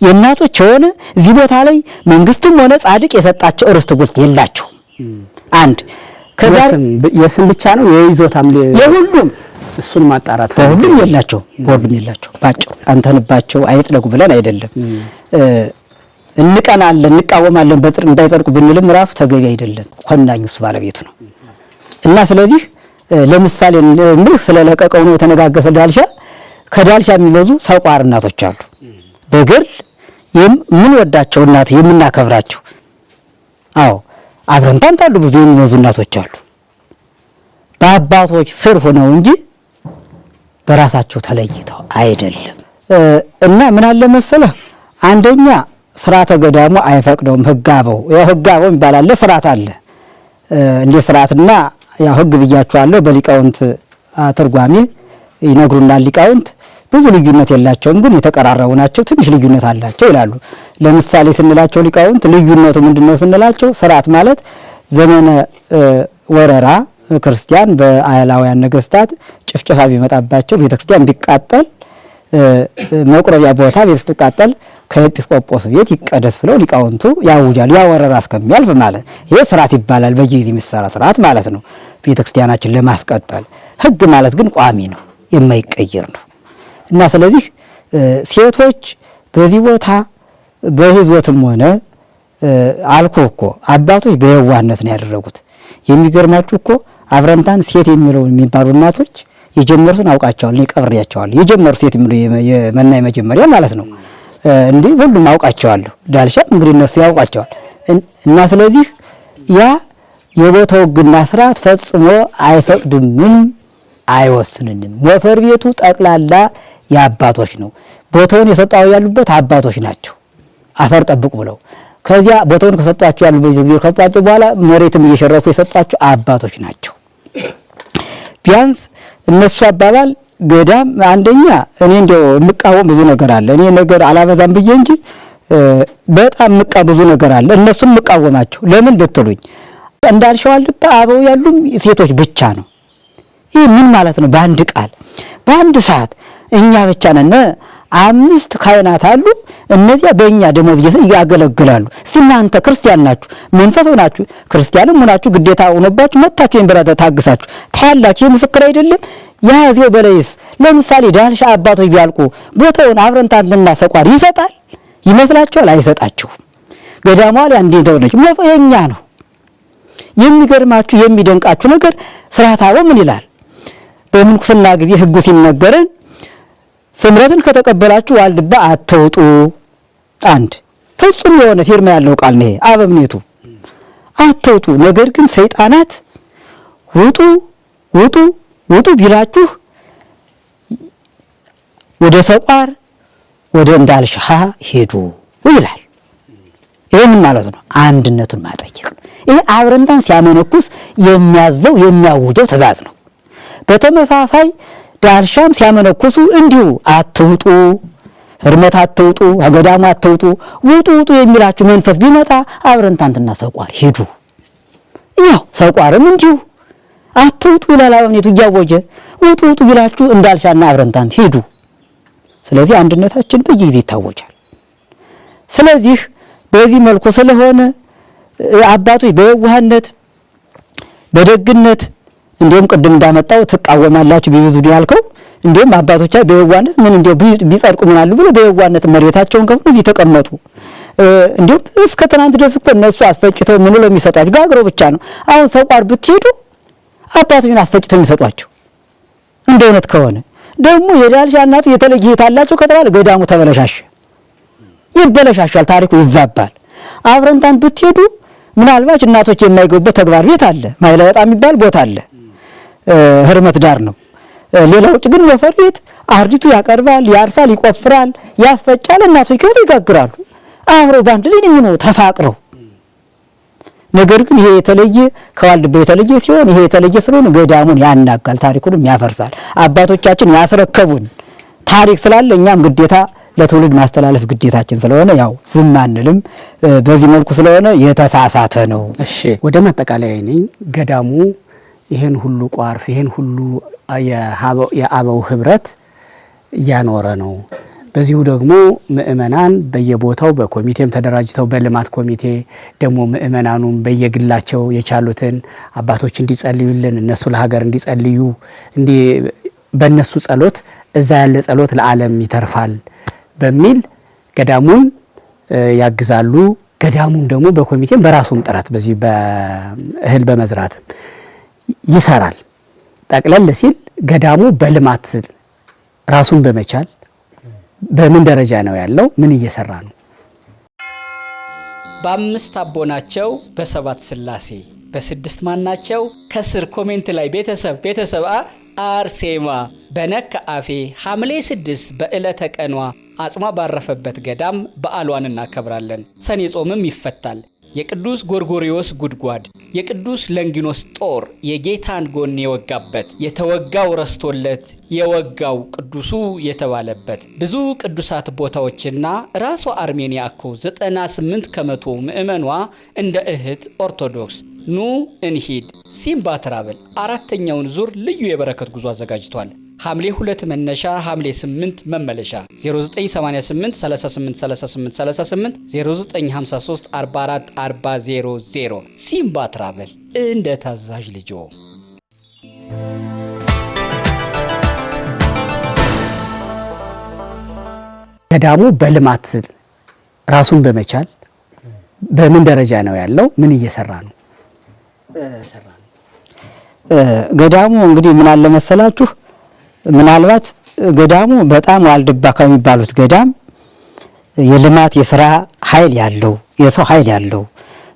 የእናቶች የሆነ እዚህ ቦታ ላይ መንግስትም ሆነ ጻድቅ የሰጣቸው ርስት ጉልት የላቸው። አንድ ከዛ የስም ብቻ ነው የይዞታም የሁሉም እሱን ማጣራት ሁሉም የላቸው ባጭሩ አንተንባቸው አይጥለቁ ብለን አይደለም እንቀናለን እንቃወማለን በጥር እንዳይጠርቁ ብንልም ራሱ ተገቢ አይደለም። ኮናኙ እሱ ባለቤቱ ነው። እና ስለዚህ ለምሳሌ ምልህ ስለለቀቀው ነው የተነጋገሰ ዳልሻ ከዳልሻ የሚበዙ ሰቋር እናቶች አሉ። በግል ምን ወዳቸው እናት የምናከብራቸው አዎ አብረንታን ታሉ ብዙ የሚበዙ እናቶች አሉ። በአባቶች ስር ሆነው እንጂ በራሳቸው ተለይተው አይደለም። እና ምን አለ መሰለህ አንደኛ ስርዓተ ገዳሙ አይፈቅደውም። ህጋበው ህጋበው ይባላል። ስርዓት አለ እንደ ስርዓትና ያው ህግ ብያቸዋለሁ። በሊቃውንት ትርጓሜ ይነግሩናል። ሊቃውንት ብዙ ልዩነት የላቸውም፣ ግን የተቀራረቡ ናቸው። ትንሽ ልዩነት አላቸው ይላሉ። ለምሳሌ ስንላቸው ሊቃውንት ልዩነቱ ምንድነው ስንላቸው ስርዓት ማለት ዘመነ ወረራ ክርስቲያን በአይላውያን ነገስታት ጭፍጨፋ ቢመጣባቸው ቤተክርስቲያን ቢቃጠል መቁረቢያ ቦታ ቤት ቢቃጠል ከኤጲስቆጶስ ቤት ይቀደስ ብለው ሊቃውንቱ ያውጃሉ። ያ ወረራ እስከሚያልፍ ማለት ይሄ ስርዓት ይባላል። በጊዜ የሚሰራ ስርዓት ማለት ነው ቤተክርስቲያናችን ለማስቀጠል። ህግ ማለት ግን ቋሚ ነው፣ የማይቀየር ነው። እና ስለዚህ ሴቶች በዚህ ቦታ በህዝወትም ሆነ አልኩ እኮ አባቶች በየዋህነት ነው ያደረጉት። የሚገርማችሁ እኮ አብረንታን ሴት የሚባሉ እናቶች የጀመሩትን አውቃቸዋለሁ፣ ቀብሬያቸዋለሁ። የጀመሩ ሴት የመናይ መጀመሪያ ማለት ነው። እንዴ ሁሉም አውቃቸዋለሁ። ዳልሻ እንግዲህ እነሱ ያውቃቸዋል። እና ስለዚህ ያ የቦታው ህግና ስርዓት ፈጽሞ አይፈቅድምም፣ አይወስንንም። ሞፈር ቤቱ ጠቅላላ የአባቶች ነው። ቦታውን የሰጣው ያሉበት አባቶች ናቸው፣ አፈር ጠብቁ ብለው። ከዚያ ቦታውን ከሰጧቸው ያሉበት ጊዜ ከሰጧቸው በኋላ መሬትም እየሸረፉ የሰጧቸው አባቶች ናቸው። ቢያንስ እነሱ አባባል ገዳም አንደኛ እኔ እንደው የምቃወም ብዙ ነገር አለ። እኔ ነገር አላበዛም ብዬ እንጂ በጣም ብዙ ነገር አለ። እነሱም የምቃወማቸው ለምን ብትሉኝ እንዳልሸው ዋልድባ አበው ያሉም ሴቶች ብቻ ነው። ይህ ምን ማለት ነው? በአንድ ቃል በአንድ ሰዓት እኛ ብቻ ነን። 5 ካህናት አሉ። እነዚያ በእኛ ደሞዝ ያገለግላሉ። እናንተ ክርስቲያን ናችሁ፣ መንፈስ ናችሁ፣ ክርስቲያንም ሆናችሁ ግዴታ ሆኖባችሁ መጣችሁ እንበራታ ታግሳችሁ ታያላችሁ። የምስክር አይደለም? ያዚው በለይስ ለምሳሌ ዳልሻ አባቶች ቢያልቁ ቦታውን አብረንታንና ሰቋር ይሰጣል ይመስላችኋል? አይሰጣችሁም። ገዳሟ ላይ እንዴት ሆነች? የኛ ነው። የሚገርማችሁ የሚደንቃችሁ ነገር ስርዓተ አበው ምን ይላል? በምንኩስና ጊዜ ህጉ ሲነገረን ስምረትን ከተቀበላችሁ ዋልድባ አትውጡ። አንድ ፍጹም የሆነ ፊርማ ያለው ቃል ነው። አበምኔቱ አትውጡ። ነገር ግን ሰይጣናት ውጡ ውጡ ውጡ ቢላችሁ ወደ ሰቋር ወደ እንዳልሻ ሄዱ ይላል። ይሄ ምን ማለት ነው? አንድነቱን ማጠየቅ ነው። ይሄ አብረንታን ሲያመነኩስ የሚያዘው የሚያውጀው ትእዛዝ ነው። በተመሳሳይ ዳልሻም ሲያመነኩሱ እንዲሁ አትውጡ፣ ህርመት አትውጡ፣ ገዳሙ አትውጡ፣ ውጡ ውጡ የሚላችሁ መንፈስ ቢመጣ አብረንታንትና ሰቋር ሂዱ። ያው ሰቋርም እንዲሁ አትውጡ ይላል አበምኔቱ እያወጀ፣ ውጡ ውጡ ቢላችሁ እንዳልሻና አብረንታንት ሂዱ። ስለዚህ አንድነታችን በየጊዜ ይታወጃል። ስለዚህ በዚህ መልኩ ስለሆነ አባቶች በየዋህነት በደግነት እንዲሁም ቅድም እንዳመጣው ትቃወማላችሁ ቢብዙ ያልከው እንዲሁም አባቶቻ በየዋህነት ምን እንዲው ቢጸድቁ ምን አሉ ብሎ በየዋህነት መሬታቸውን ከፍሎ እዚህ ተቀመጡ። እንዲሁም እስከ ትናንት ድረስ እኮ እነሱ አስፈጭተው ምን ብለው የሚሰጧቸው ጋግረው ብቻ ነው። አሁን ሰቋር ብትሄዱ አባቶችን አስፈጭተው የሚሰጧቸው እንደ እውነት ከሆነ ደግሞ የዳልሻ እናቱ የተለየ ይታላቸው ከተባለ ገዳሙ ተበለሻሽ ይበለሻሻል፣ ታሪኩ ይዛባል። አብረንታን ብትሄዱ ምናልባት እናቶች የማይገቡበት ተግባር ቤት አለ፣ ማይለወጣ የሚባል ቦታ አለ፣ ህርመት ዳር ነው። ሌላው ውጭ ግን ወፈር ቤት አርዲቱ ያቀርባል፣ ያርፋል፣ ይቆፍራል፣ ያስፈጫል፣ እናቶች ከዚህ ይጋግራሉ። አብረው ባንድ ላይ ነው ተፋቅረው። ነገር ግን ይሄ የተለየ ከዋልድባ የተለየ ሲሆን ይሄ የተለየ ስለሆነ ገዳሙን ያናጋል፣ ታሪኩንም ያፈርሳል። አባቶቻችን ያስረከቡን ታሪክ ስላለ እኛም ግዴታ ለትውልድ ማስተላለፍ ግዴታችን ስለሆነ ያው ዝም አንልም። በዚህ መልኩ ስለሆነ የተሳሳተ ነው። እሺ ወደ ማጠቃለያ ነኝ። ገዳሙ ይሄን ሁሉ ቋርፍ ይሄን ሁሉ የአበው ህብረት እያኖረ ነው። በዚሁ ደግሞ ምእመናን በየቦታው በኮሚቴም ተደራጅተው በልማት ኮሚቴ ደግሞ ምእመናኑም በየግላቸው የቻሉትን አባቶች እንዲጸልዩልን እነሱ ለሀገር እንዲጸልዩ በእነሱ ጸሎት እዛ ያለ ጸሎት ለዓለም ይተርፋል በሚል ገዳሙን ያግዛሉ። ገዳሙም ደግሞ በኮሚቴም በራሱም ጥረት በዚህ በእህል በመዝራት ይሰራል። ጠቅለል ሲል ገዳሙ በልማት ራሱን በመቻል በምን ደረጃ ነው ያለው? ምን እየሰራ ነው? በአምስት አቦናቸው በሰባት ስላሴ በስድስት ማናቸው ከስር ኮሜንት ላይ ቤተሰብ አርሴማ በነካ አፌ ሐምሌ 6 በዕለተ ቀኗ አጽሟ ባረፈበት ገዳም በዓሏን እናከብራለን። ሰኔ ጾምም ይፈታል። የቅዱስ ጎርጎሪዮስ ጉድጓድ የቅዱስ ለንጊኖስ ጦር የጌታን ጎን የወጋበት የተወጋው ረስቶለት የወጋው ቅዱሱ የተባለበት ብዙ ቅዱሳት ቦታዎችና ራሷ አርሜኒያ እኮ 98 ከመቶ ምእመኗ እንደ እህት ኦርቶዶክስ ኑ እንሂድ ሲምባ ትራቨል አራተኛውን ዙር ልዩ የበረከት ጉዞ አዘጋጅቷል። ሐምሌ 2 መነሻ ሐምሌ 8 መመለሻ 0988 38 38 38 0953 44 400 ሲምባ ትራቨል እንደ ታዛዥ ልጆ። ገዳሙ በልማት ራሱን በመቻል በምን ደረጃ ነው ያለው? ምን እየሰራ ነው? ገዳሙ እንግዲህ ምን አለ መሰላችሁ፣ ምናልባት ገዳሙ በጣም ዋልድባ ከሚባሉት ገዳም የልማት የሥራ ኃይል ያለው የሰው ኃይል ያለው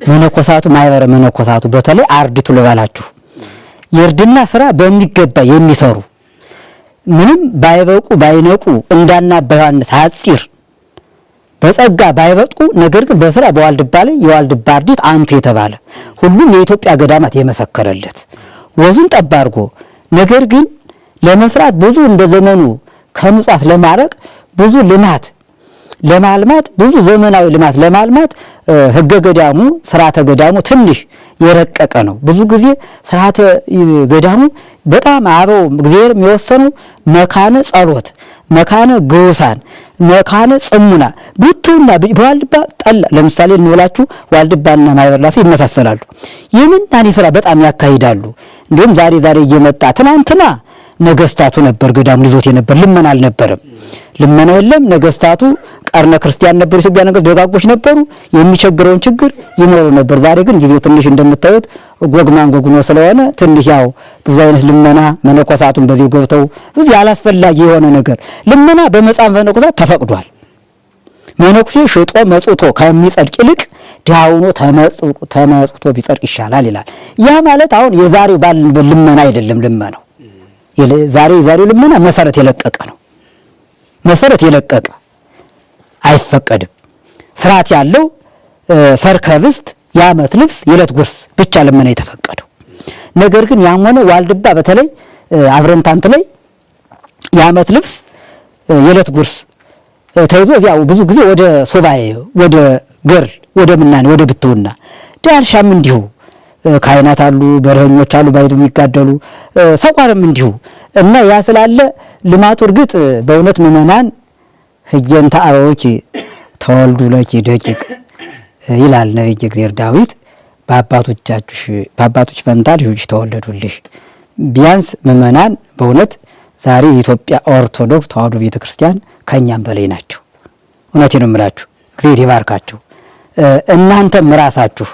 መነኮሳቱ ማይበረ መነኮሳቱ በተለይ አርድቱ ልባላችሁ የእርድና ሥራ በሚገባ የሚሰሩ ምንም ባይበቁ ባይነቁ እንዳና በዮሐንስ ሐጺር በጸጋ ባይበቁ ነገር ግን በሥራ በዋልድባ ላይ የዋልድባ አርዲት አንቱ የተባለ ሁሉም የኢትዮጵያ ገዳማት የመሰከረለት ወዙን ጠብ አድርጎ ነገር ግን ለመስራት ብዙ እንደ ዘመኑ ከምጽዋት ለማረቅ ብዙ ልማት ለማልማት ብዙ ዘመናዊ ልማት ለማልማት ህገ ገዳሙ ስርዓተ ገዳሙ ትንሽ የረቀቀ ነው። ብዙ ጊዜ ስርዓተ ገዳሙ በጣም አበው እግዚአብሔር የሚወሰነው መካነ ጸሎት፣ መካነ ግውሳን፣ መካነ ጽሙና ብቱና በዋልድባ ጠላ ለምሳሌ እንወላችሁ ዋልድባና ማይበርላሴ ይመሳሰላሉ። የምናኔ ስራ በጣም ያካሂዳሉ። እንዲሁም ዛሬ እየመጣ ትናንትና ነገስታቱ ነበር ገዳሙ ይዞት የነበር ልመና አልነበረም። ልመና የለም። ነገስታቱ ቀርነ ክርስቲያን ነበሩ። ኢትዮጵያ ነገስት ደጋጎች ነበሩ። የሚቸግረውን ችግር ይኖሩ ነበር። ዛሬ ግን ጊዜው ትንሽ እንደምታዩት ጎግማን ጎግኖ ስለሆነ ትንሽ ያው ብዙ አይነት ልመና መነኮሳቱን በዚህ ገብተው ብዙ ያላስፈላጊ የሆነ ነገር ልመና በመጻፍ መነኮሳት ተፈቅዷል። መነኩሴ ሽጦ መጽቶ ከሚጸድቅ ይልቅ ዳውኖ ተመጽቶ ቢጸድቅ ይሻላል ይላል። ያ ማለት አሁን የዛሬው ባል ልመና አይደለም። ልመናው የዛሬው ልመና መሰረት የለቀቀ ነው። መሰረት የለቀቀ አይፈቀድም። ስርዓት ያለው ሠርከ ኅብስት፣ የዓመት ልብስ፣ የዕለት ጉርስ ብቻ ልመና የተፈቀደው። ነገር ግን ያም ሆነ ዋልድባ በተለይ አብረንታንት ላይ የዓመት ልብስ፣ የዕለት ጉርስ ተይዞ እዚያው ብዙ ጊዜ ወደ ሱባኤ፣ ወደ ገር፣ ወደ ምናኔ፣ ወደ ብትውና ዳልሻም እንዲሁ ካህናት አሉ፣ በረኞች አሉ፣ ባይቱ የሚጋደሉ ሰቋርም እንዲሁ እና ያ ስላለ ልማቱ እርግጥ በእውነት ምእመናን ህየንተ አበዊኪ ተወልዱ ለኪ ደቂቅ ይላል ነቢየ እግዚአብሔር ዳዊት። በአባቶች ፈንታ ልጆች ተወለዱልሽ። ቢያንስ ምእመናን በእውነት ዛሬ የኢትዮጵያ ኦርቶዶክስ ተዋሕዶ ቤተክርስቲያን ከኛም በላይ ናቸው። እውነቴን ነው የምላችሁ። እግዚአብሔር ይባርካቸው። እናንተም ራሳችሁ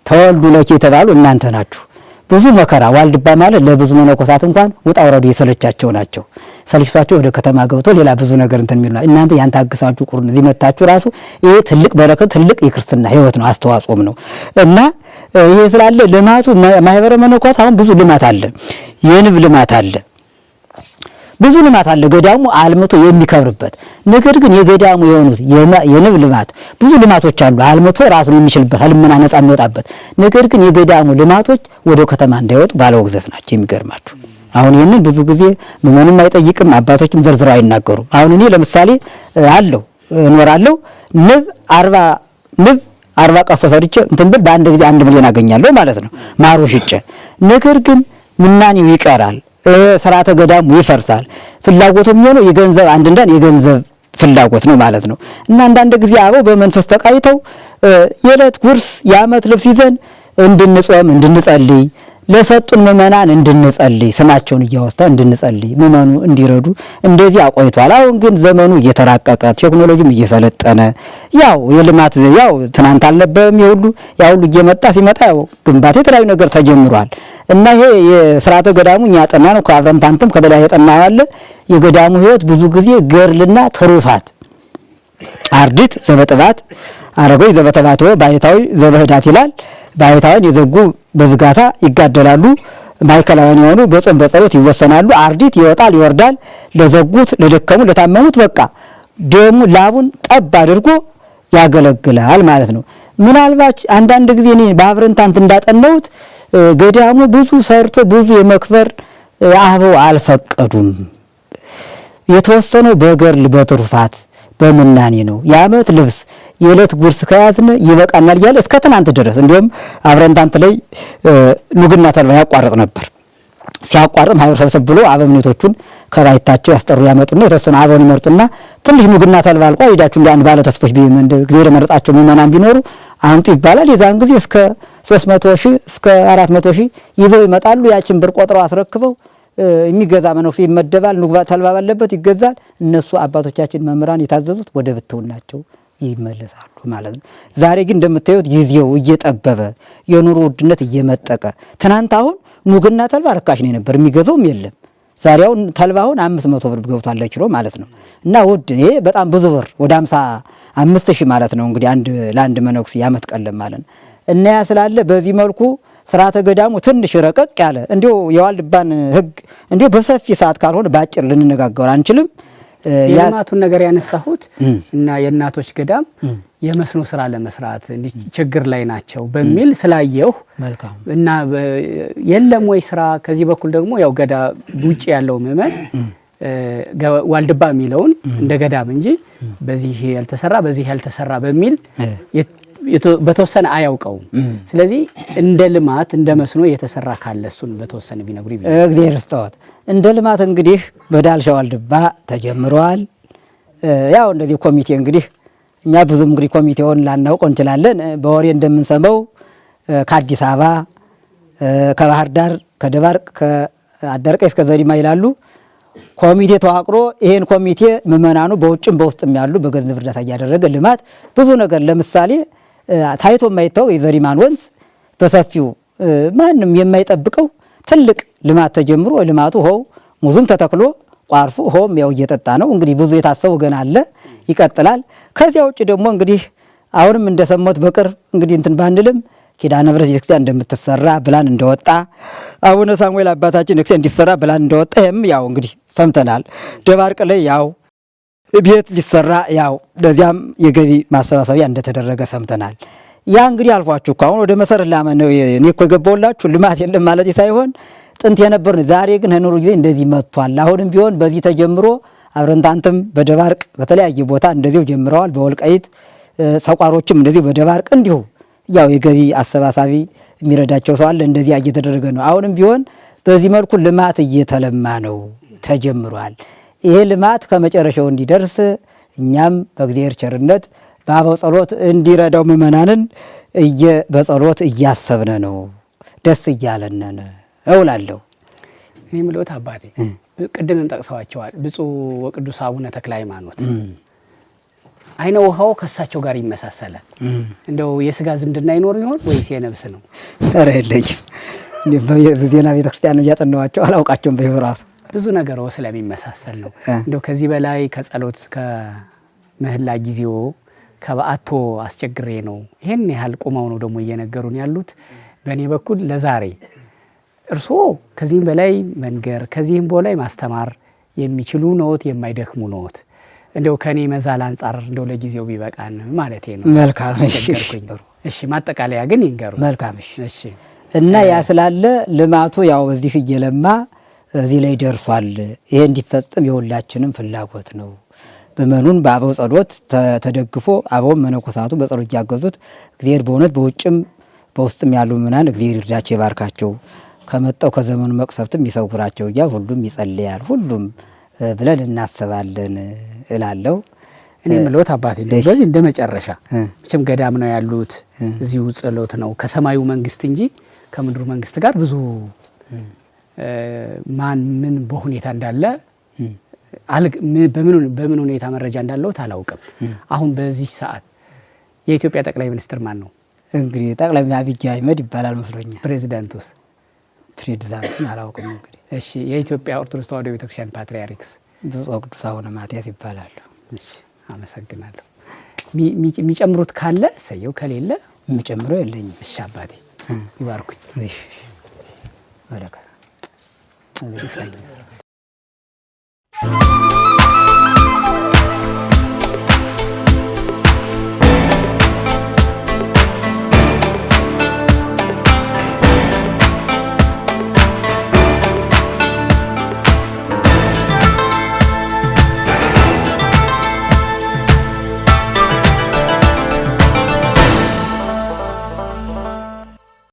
ተወልዱ ለኪ የተባሉ እናንተ ናችሁ። ብዙ መከራ ዋልድባ ማለት ለብዙ መነኮሳት እንኳን ውጣ ውረዱ የሰለቻቸው ናቸው። ሰልችቷቸው ወደ ከተማ ገብቶ ሌላ ብዙ ነገር እንትን የሚሉ እናንተ ያን ታግሳችሁ ቁርን እዚህ መጣችሁ ራሱ ይሄ ትልቅ በረከት ትልቅ የክርስትና ሕይወት ነው፣ አስተዋጽኦም ነው እና ይሄ ስላለ ልማቱ ማህበረ መነኮሳት አሁን ብዙ ልማት አለ። የንብ ልማት አለ፣ ብዙ ልማት አለ። ገዳሙ አልምቶ የሚከብርበት ነገር ግን የገዳሙ የሆኑት የንብ ልማት ብዙ ልማቶች አሉ። አልምቶ ራሱን የሚችልበት ልመና ነፃ የሚወጣበት ነገር ግን የገዳሙ ልማቶች ወደ ከተማ እንዳይወጡ ባለወግዘት ናቸው። የሚገርማችሁ አሁን ይህንን ብዙ ጊዜ ምእመኑም አይጠይቅም፣ አባቶችም ዘርዝረው አይናገሩም። አሁን እኔ ለምሳሌ አለው እኖራለሁ ንብ 40 ቀፎ ሰርቼ እንትን ብል በአንድ ጊዜ 1 ሚሊዮን አገኛለሁ ማለት ነው ማሩ ሽጬ። ነገር ግን ምናኔው ይቀራል፣ ስርዓተ ገዳሙ ይፈርሳል። ፍላጎቱ የሚሆነው የገንዘብ አንድንዳን የገንዘብ ፍላጎት ነው ማለት ነው እና አንዳንድ ጊዜ አበው በመንፈስ ተቃይተው የዕለት ጉርስ የዓመት ልብስ ይዘን እንድንጾም እንድንጸልይ ለሰጡን ምእመናን እንድንጸልይ ስማቸውን እያወስታ እንድንጸልይ ምእመኑ እንዲረዱ እንደዚህ አቆይቷል። አሁን ግን ዘመኑ እየተራቀቀ ቴክኖሎጂም እየሰለጠነ ያው የልማት ያው ትናንት አልነበረም ይሁሉ ያው ሁሉ እየመጣ ሲመጣ ያው ግንባታ የተለያዩ ነገር ተጀምሯል እና ይሄ የሥርዓተ ገዳሙ እኛ ያጠና ነው ከአብረንታንትም ከተለያየ ያጠና ያለ የገዳሙ ሕይወት ብዙ ጊዜ ገርልና ትሩፋት አርዲት ዘበጥባት አረጋዊ ዘበተባተው ባይታዊ ዘበህዳት ይላል። ባይታውን የዘጉ በዝጋታ ይጋደላሉ፣ ማይከላውያን የሆኑ በጾም በጸሎት ይወሰናሉ። አርዲት ይወጣል ይወርዳል፣ ለዘጉት ለደከሙ ለታመሙት በቃ ደሙ ላቡን ጠብ አድርጎ ያገለግላል ማለት ነው። ምናልባት አንዳንድ ጊዜ እኔ በአብረንታንት እንዳጠናሁት ገዳሙ ብዙ ሰርቶ ብዙ የመክበር አበው አልፈቀዱም። የተወሰነው በገርል በትሩፋት በምናኔ ነው። የዓመት ልብስ የዕለት ጉርስ ከያዝነ ይበቃናል እያለ እስከ ትናንት ድረስ እንዲሁም አብረንታንት ላይ ኑግና ተልባ ያቋርጥ ነበር። ሲያቋርጥ ማህበር ሰብሰብ ብሎ አበምኔቶቹን ከራይታቸው ያስጠሩ ያመጡና የተወሰነ አበውን ይመርጡና ትንሽ ኑግና ተልባ አልቋ ሄዳችሁ እንደ አንድ ባለ ተስፎች ቢመንደ እግዚአብሔር መረጣቸው ምእመናን ቢኖሩ አምጡ ይባላል። የዛን ጊዜ እስከ 300,000 እስከ 400,000 ይዘው ይመጣሉ። ያችን ብር ቆጥረው አስረክበው የሚገዛ መነኩሴ ይመደባል። ኑግባ ተልባ ባለበት ይገዛል። እነሱ አባቶቻችን መምህራን የታዘዙት ወደ ብትውናቸው ይመለሳሉ ማለት ነው። ዛሬ ግን እንደምታዩት ጊዜው እየጠበበ የኑሮ ውድነት እየመጠቀ ትናንት አሁን ኑግና ተልባ ርካሽ ነው ነበር፣ የሚገዛውም የለም። ዛሬ አሁን ተልባ አሁን 500 ብር ገብቷል ኪሎ ማለት ነው እና ውድ ይሄ በጣም ብዙ ብር ወደ 55,000 ማለት ነው እንግዲህ ለአንድ መነኩሴ ያመት ቀለም ማለት ነው እና ያ ስላለ በዚህ መልኩ ሥርዓተ ገዳሙ ትንሽ ረቀቅ ያለ እንዲሁ የዋልድባን ሕግ እንዲሁ በሰፊ ሰዓት ካልሆነ ባጭር ልንነጋገር አንችልም። የልማቱን ነገር ያነሳሁት እና የእናቶች ገዳም የመስኖ ስራ ለመስራት ችግር ላይ ናቸው በሚል ስላየሁ እና የለም ወይ ስራ ከዚህ በኩል ደግሞ ያው ገዳ ውጪ ያለው ምእመን ዋልድባ የሚለውን እንደ ገዳም እንጂ በዚህ ያልተሰራ በዚህ ያልተሰራ በሚል በተወሰነ አያውቀውም። ስለዚህ እንደ ልማት እንደ መስኖ የተሰራ ካለ እሱን በተወሰነ ቢነግሩ ይብላል። እግዚአብሔር ይስጥዎት። እንደ ልማት እንግዲህ በዳልሻ ዋልድባ ተጀምሯል። ያው እንደዚህ ኮሚቴ እንግዲህ እኛ ብዙም እንግዲህ ኮሚቴውን ላናውቀው እንችላለን። በወሬ እንደምንሰማው ከአዲስ አበባ ከባህር ዳር ከደባርቅ ከአዳርቀ እስከ ዘሪማ ይላሉ ኮሚቴ ተዋቅሮ ይሄን ኮሚቴ ምእመናኑ በውጭም በውስጥም ያሉ በገንዘብ እርዳታ እያደረገ ልማት ብዙ ነገር ለምሳሌ ታይቶ የማይታወቅ የዘሪማን ወንዝ በሰፊው ማንም የማይጠብቀው ትልቅ ልማት ተጀምሮ ልማቱ ሆው ሙዙም ተተክሎ ቋርፉ ሆም ያው እየጠጣ ነው። እንግዲህ ብዙ የታሰበ ገና አለ ይቀጥላል። ከዚያ ውጭ ደግሞ እንግዲህ አሁንም እንደሰማሁት በቅርብ እንግዲህ እንትን ባንልም ኪዳነ ምሕረት ቤተክርስቲያን እንደምትሰራ ብላን እንደወጣ አቡነ ሳሙኤል አባታችን ቤተክርስቲያን እንዲሰራ ብላን እንደወጣ ያው እንግዲህ ሰምተናል። ደባርቅ ላይ ያው ቤት ሊሰራ ያው ለዚያም የገቢ ማሰባሰቢያ እንደተደረገ ሰምተናል። ያ እንግዲህ አልኳችሁ እኮ አሁን ወደ መሰረት ላመን ነው እኔ እኮ የገባሁላችሁ ልማት የለም ማለት ሳይሆን ጥንት የነበርን ዛሬ ግን ኑሮ ጊዜ እንደዚህ መጥቷል። አሁንም ቢሆን በዚህ ተጀምሮ አብረንታንትም በደባርቅ በተለያየ ቦታ እንደዚሁ ጀምረዋል። በወልቃይት ሰቋሮችም እንደዚሁ በደባርቅ እንዲሁ ያው የገቢ አሰባሳቢ የሚረዳቸው ሰው አለ። እንደዚህ እየተደረገ ነው። አሁንም ቢሆን በዚህ መልኩ ልማት እየተለማ ነው፣ ተጀምሯል። ይሄ ልማት ከመጨረሻው እንዲደርስ እኛም በእግዚአብሔር ቸርነት በአበው ጸሎት እንዲረዳው ምእመናንን በጸሎት እያሰብነ ነው፣ ደስ እያለነን እውላለሁ። እኔ ምሎት አባቴ ቅድምም ጠቅሰዋቸዋል። ብፁዕ ወቅዱስ አቡነ ተክለ ሃይማኖት አይነ ውሃው ከእሳቸው ጋር ይመሳሰላል። እንደው የስጋ ዝምድና ይኖር ይሆን ወይስ የነብስ ነው? ኧረ የለኝም። በዜና ቤተክርስቲያን እያጠናኋቸው አላውቃቸውም። በህይወት ራሱ ብዙ ነገር ስለሚመሳሰል ነው። እንደው ከዚህ በላይ ከጸሎት ከምህላ ጊዜው ከበአቶ አስቸግሬ ነው ይሄን ያህል ቁመው ነው ደግሞ እየነገሩን ያሉት። በእኔ በኩል ለዛሬ እርስዎ ከዚህም በላይ መንገር ከዚህም በላይ ማስተማር የሚችሉ ነዎት፣ የማይደክሙ ነዎት። እንደው ከኔ መዛል አንጻር እንደው ለጊዜው ቢበቃን ማለቴ ነው። መልካም እሺ፣ ማጠቃለያ ግን ይንገሩ። መልካም እሺ። እና ያ ስላለ ልማቱ ያው እዚህ እየለማ እዚህ ላይ ደርሷል። ይሄ እንዲፈጸም የሁላችንም ፍላጎት ነው። በመኑን በአበው ጸሎት ተደግፎ አበው መነኮሳቱ በጸሎት ያገዙት እግዚአብሔር በእውነት በውጭም በውስጥም ያሉ ምናን እግዚአብሔር ይርዳቸው ይባርካቸው፣ ከመጣው ከዘመኑ መቅሰፍትም ይሰውራቸው እያል ሁሉም ይጸልያል፣ ሁሉም ብለን እናስባለን እላለሁ። እኔ ምሎት አባቴ በዚህ እንደ መጨረሻ መቼም ገዳም ነው ያሉት፣ እዚሁ ጸሎት ነው ከሰማዩ መንግስት እንጂ ከምድሩ መንግስት ጋር ብዙ ማን ምን በሁኔታ እንዳለ በምን ሁኔታ መረጃ እንዳለው አላውቅም። አሁን በዚህ ሰዓት የኢትዮጵያ ጠቅላይ ሚኒስትር ማን ነው? እንግዲህ ጠቅላይ ሚኒስትር አብይ አህመድ ይባላል መስሎኛል። ፕሬዚዳንቱስ? ፕሬዚዳንቱን አላውቅም። እንግዲህ እሺ፣ የኢትዮጵያ ኦርቶዶክስ ተዋሕዶ ቤተክርስቲያን ፓትርያርክስ? ብፁዕ ወቅዱስ አቡነ ማትያስ ይባላሉ። እሺ፣ አመሰግናለሁ። የሚጨምሩት ካለ ሰየው፣ ከሌለ የሚጨምረው የለኝም። እሺ አባቴ ይባርኩኝ። እሺ፣ ወለካ